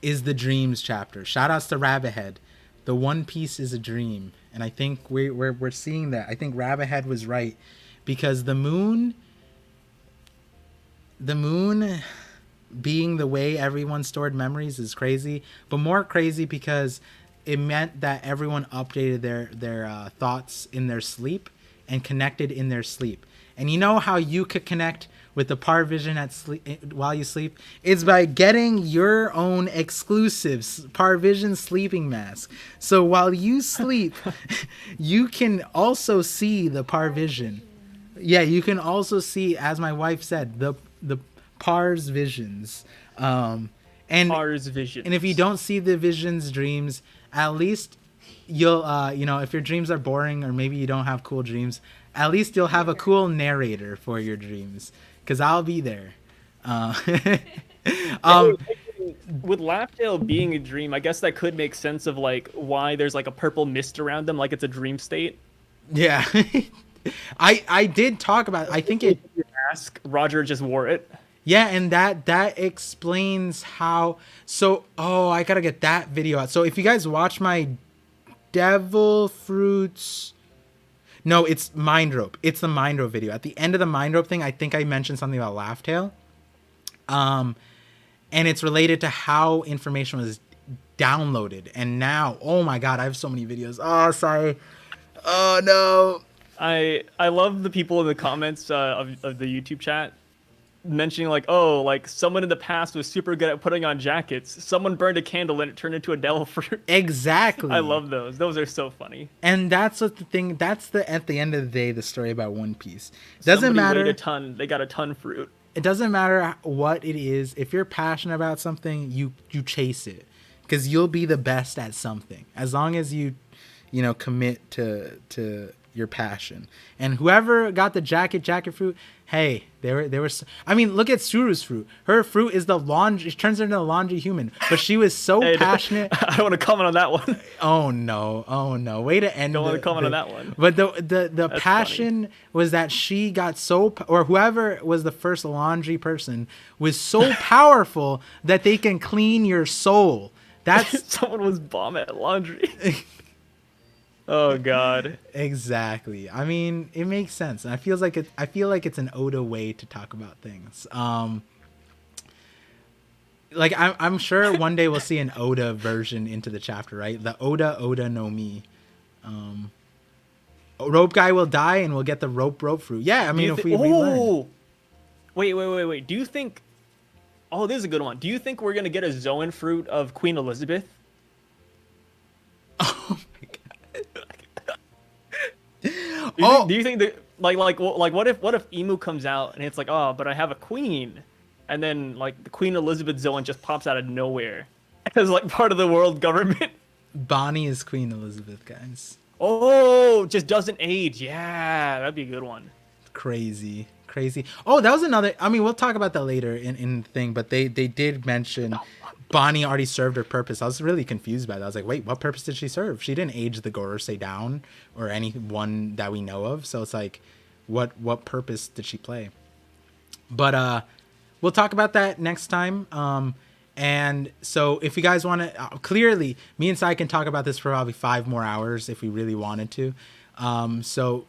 is the dreams chapter. Shout outs to Rabbit. The One Piece is a dream. And I think we're seeing that. I think Rabbit was right, because the moon being the way everyone stored memories is crazy, but more crazy because it meant that everyone updated their thoughts in their sleep and connected in their sleep. And you know how you could connect with the ParVision while you sleep? It's by getting your own exclusive ParVision sleeping mask. So while you sleep, you can also see the ParVision. Yeah, you can also see, as my wife said, the Par's visions. And Par's visions. And if you don't see the visions dreams, at least you'll if your dreams are boring, or maybe you don't have cool dreams, at least you'll have a cool narrator for your dreams, because I'll be there. With Laugh-Tale being a dream, I guess that could make sense of like why there's like a purple mist around them, like it's a dream state. Yeah. I did talk about, I think it mask, Roger just wore it. Yeah, and that explains how. So, I gotta get that video out. So if you guys watch my Devil Fruits, no, it's Mind Rope. It's the Mind Rope video. At the end of the Mind Rope thing, I think I mentioned something about Laugh-Tale. And it's related to how information was downloaded. And now, oh my god, I have so many videos. Oh, sorry. Oh no. I love the people in the comments of the YouTube chat mentioning like, oh, like someone in the past was super good at putting on jackets. Someone burned a candle and it turned into a devil fruit. Exactly. I love those. Those are so funny. And that's what the thing. That's at the end of the day, the story about One Piece. Doesn't matter. Weighed a ton. They got a ton fruit. It doesn't matter what it is. If you're passionate about something, you chase it, because you'll be the best at something as long as you commit to your passion. And whoever got the jacket fruit, hey, they were. I mean, look at Suru's fruit. Her fruit is the laundry. It turns into a laundry human. But she was so passionate. I don't want to comment on that one. Oh no! Way to end. Don't want to comment on that one. But the passion funny. Was that she got or whoever was the first laundry person was so powerful that they can clean your soul. That's someone was bomb at laundry. Oh god. Exactly. I mean, it makes sense. And I feel like it's an Oda way to talk about things. like I'm sure one day we'll see an Oda version into the chapter, right? The Oda no Mi. Rope guy will die and we'll get the rope fruit. Yeah, I mean if we relearn. Wait. Do you think? Oh, this is a good one. Do you think we're gonna get a Zoan fruit of Queen Elizabeth? Oh my god. Do you think that like what if Emu comes out and it's like, oh, but I have a queen, and then like the Queen Elizabeth Zoan just pops out of nowhere as like part of the world government? Bonnie is Queen Elizabeth, guys. Oh, just doesn't age. Yeah, that'd be a good one. Crazy. Oh, that was another. I mean, we'll talk about that later in the thing, but they did mention Bonnie already served her purpose. I was really confused by that. I was like, wait, what purpose did she serve? She didn't age the Gorosei down or anyone that we know of. So it's like, what purpose did she play? But we'll talk about that next time. And so if you guys want to, clearly, me and Sai can talk about this for probably 5 more hours if we really wanted to. So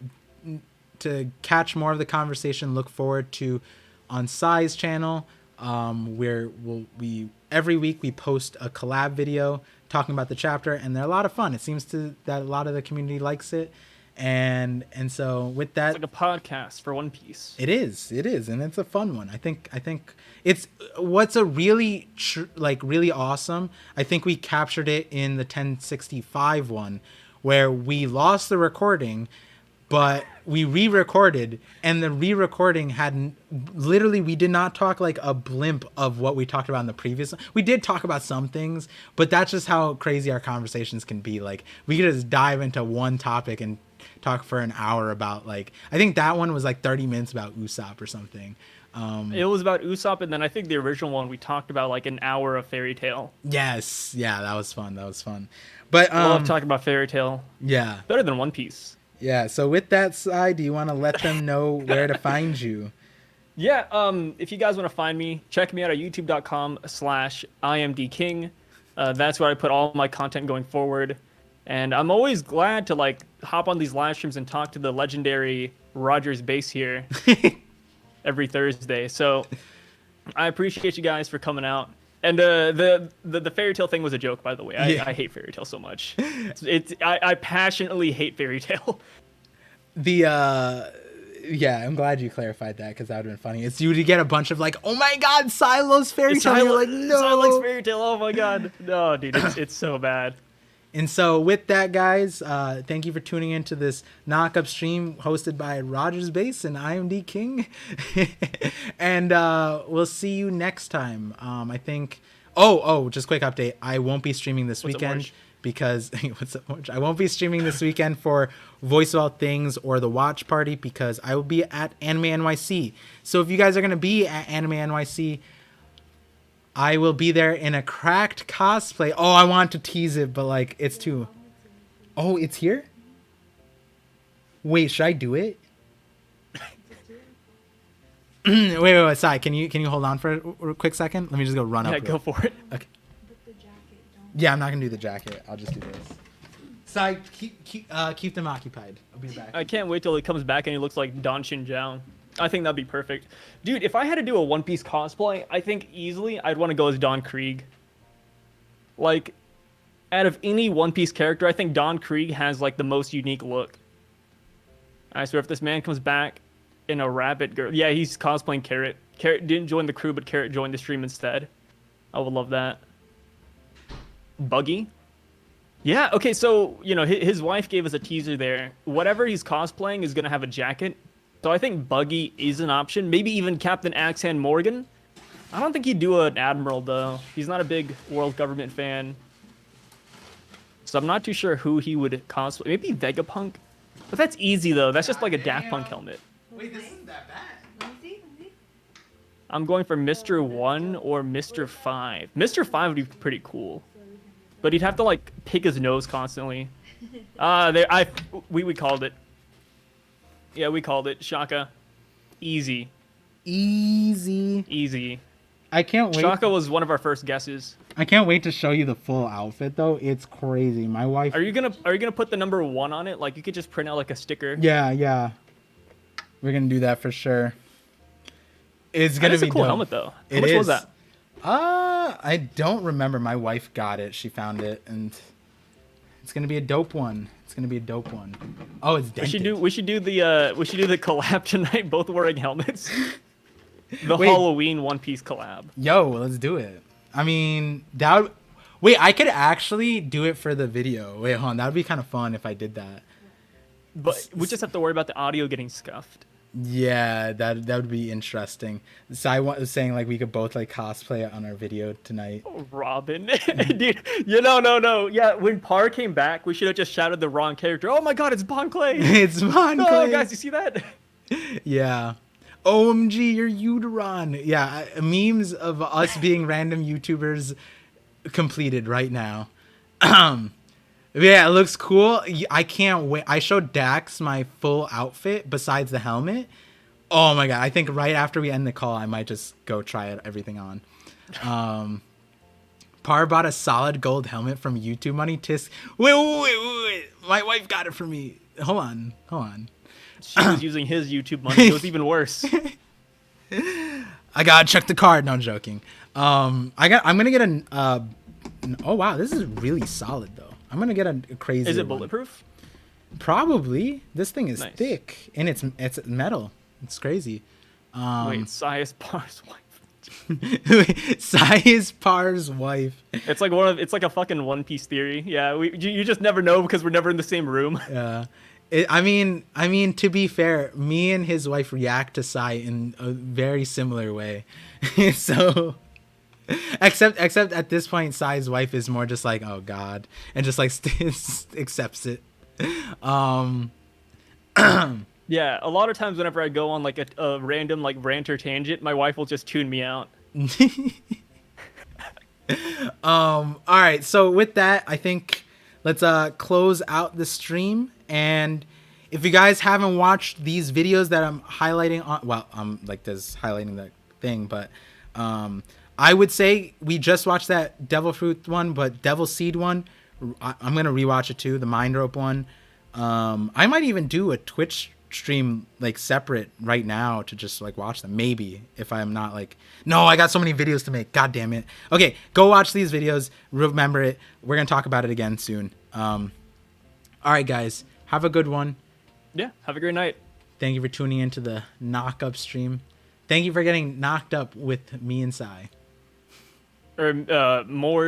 to catch more of the conversation, look forward to on Sai's channel, where we every week we post a collab video talking about the chapter, and they're a lot of fun. It seems that a lot of the community likes it. And so with that, it's like a podcast for One Piece. It is, and it's a fun one. I think it's what's a really really awesome. I think we captured it in the 1065 one, where we lost the recording, but we re-recorded, and the re-recording had literally, we did not talk like a blimp of what we talked about in the previous. We did talk about some things, but that's just how crazy our conversations can be. Like we could just dive into one topic and talk for an hour about, like, I think that one was like 30 minutes about Usopp or something. It was about Usopp, and then I think the original one we talked about like an hour of Fairy Tail. Yes, yeah, that was fun. But love talking about Fairy Tail. Yeah, better than One Piece. Yeah. So with that, Sai, do you want to let them know where to find you? Yeah. If you guys want to find me, check me out at youtube.com/imdking. That's where I put all my content going forward. And I'm always glad to like hop on these live streams and talk to the legendary Rogers Base here every Thursday. So I appreciate you guys for coming out. And the Fairy Tail thing was a joke, by the way. I hate Fairy Tail so much. I passionately hate Fairy Tail. Yeah, I'm glad you clarified that, because that would have been funny. It's you to get a bunch of like, oh my god, Silo's Fairy Tail. You're like, no, Silo's Fairy Tail. Oh my god, no, dude, it's so bad. And so with that, guys, thank you for tuning into this Knockup stream hosted by Rogers Base and IMD King. And we'll see you next time. I think... Oh, just quick update. I won't be streaming this weekend because... What's up, March? I won't be streaming this weekend for Voice of All Things or the Watch Party, because I will be at Anime NYC. So if you guys are going to be at Anime NYC... I will be there in a cracked cosplay. Oh, I want to tease it, but like it's too... Oh, it's here? Wait, should I do it? wait, Sai, can you hold on for a quick second? Let me just go run up. Yeah, go for it. Okay. Yeah, I'm not gonna do the jacket. I'll just do this. Sai, keep them occupied. I'll be back. I can't wait till he comes back and he looks like Don Shinjiao. I think that'd be perfect. Dude, if I had to do a One Piece cosplay, I think easily I'd want to go as Don Krieg. Like, out of any One Piece character, I think Don Krieg has, like, the most unique look. I swear, if this man comes back in a rabbit girl... Yeah, he's cosplaying Carrot. Carrot didn't join the crew, but Carrot joined the stream instead. I would love that. Buggy? Yeah, okay, so, you know, his wife gave us a teaser there. Whatever he's cosplaying is going to have a jacket. So I think Buggy is an option. Maybe even Captain Axehand Morgan. I don't think he'd do an Admiral, though. He's not a big World Government fan. So I'm not too sure who he would cosplay. Maybe Vegapunk? But that's easy, though. That's just like a Daft Punk helmet. Wait, this isn't that bad. I'm going for Mr. 1 or Mr. 5. Mr. 5 would be pretty cool. But he'd have to, like, pick his nose constantly. We called it. Yeah, we called it. Shaka. Easy. I can't wait. Shaka was one of our first guesses. I can't wait to show you the full outfit, though. It's crazy. My wife... Are you gonna put the number 1 on it? Like, you could just print out, like, a sticker. Yeah. We're gonna do that for sure. It's gonna be a cool dope. helmet, though. How much was that? I don't remember. My wife got it. She found it, and it's gonna be a dope one. It's gonna be a dope one. Oh, it's dented. We should do the collab tonight, both wearing helmets. The Wait. Halloween One Piece collab. Yo, let's do it. I mean, that would... Wait, I could actually do it for the video. Wait, hold on. That would be kind of fun if I did that. But we just have to worry about the audio getting scuffed. Yeah, that would be interesting. So I was saying, like, we could both, like, cosplay it on our video tonight. Oh, Robin. Dude, no. Yeah, when Par came back, we should have just shouted the wrong character. Oh my god, it's Bon Clay! It's Von Oh, Clay. guys, you see that? Yeah. OMG, you're Uteron. Yeah, memes of us being random YouTubers completed right now. Yeah, it looks cool. I can't wait. I showed Dax my full outfit besides the helmet. Oh my god, I think right after we end the call, I might just go try everything on. Par bought a solid gold helmet from YouTube money. Tisk. Wait. My wife got it for me. Hold on. She was using his YouTube money. It was even worse. I gotta check the card. No, I'm joking. I'm gonna get a. Oh wow, this is really solid though. I'm gonna get a crazy. Is it one. bulletproof? Probably. This thing is Nice. thick and it's metal. It's crazy. Wait, Sias Par's wife. Sias Par's wife. It's like a fucking One Piece theory. Yeah, you just never know because we're never in the same room. Yeah. I mean, to be fair, me and his wife react to Sai in a very similar way. So, except at this point, Sai's wife is more just like, oh god, and just like accepts it. Yeah, a lot of times whenever I go on like a random like rant or tangent, my wife will just tune me out. All right. So with that, I think let's close out the stream. And if you guys haven't watched these videos that I'm highlighting on, well, I'm like this highlighting the thing, but I would say we just watched that Devil Fruit one, but Devil Seed one, I'm gonna rewatch it too. The Mind Rope one. I might even do a Twitch stream like separate right now to just like watch them, maybe, if I'm not like, no, I got so many videos to make, god damn it. Okay, go watch these videos, remember it. We're gonna talk about it again soon. All right guys, have a good one. Yeah, have a great night. Thank you for tuning into the Knockup stream. Thank you for getting knocked up with me and Sai. Or more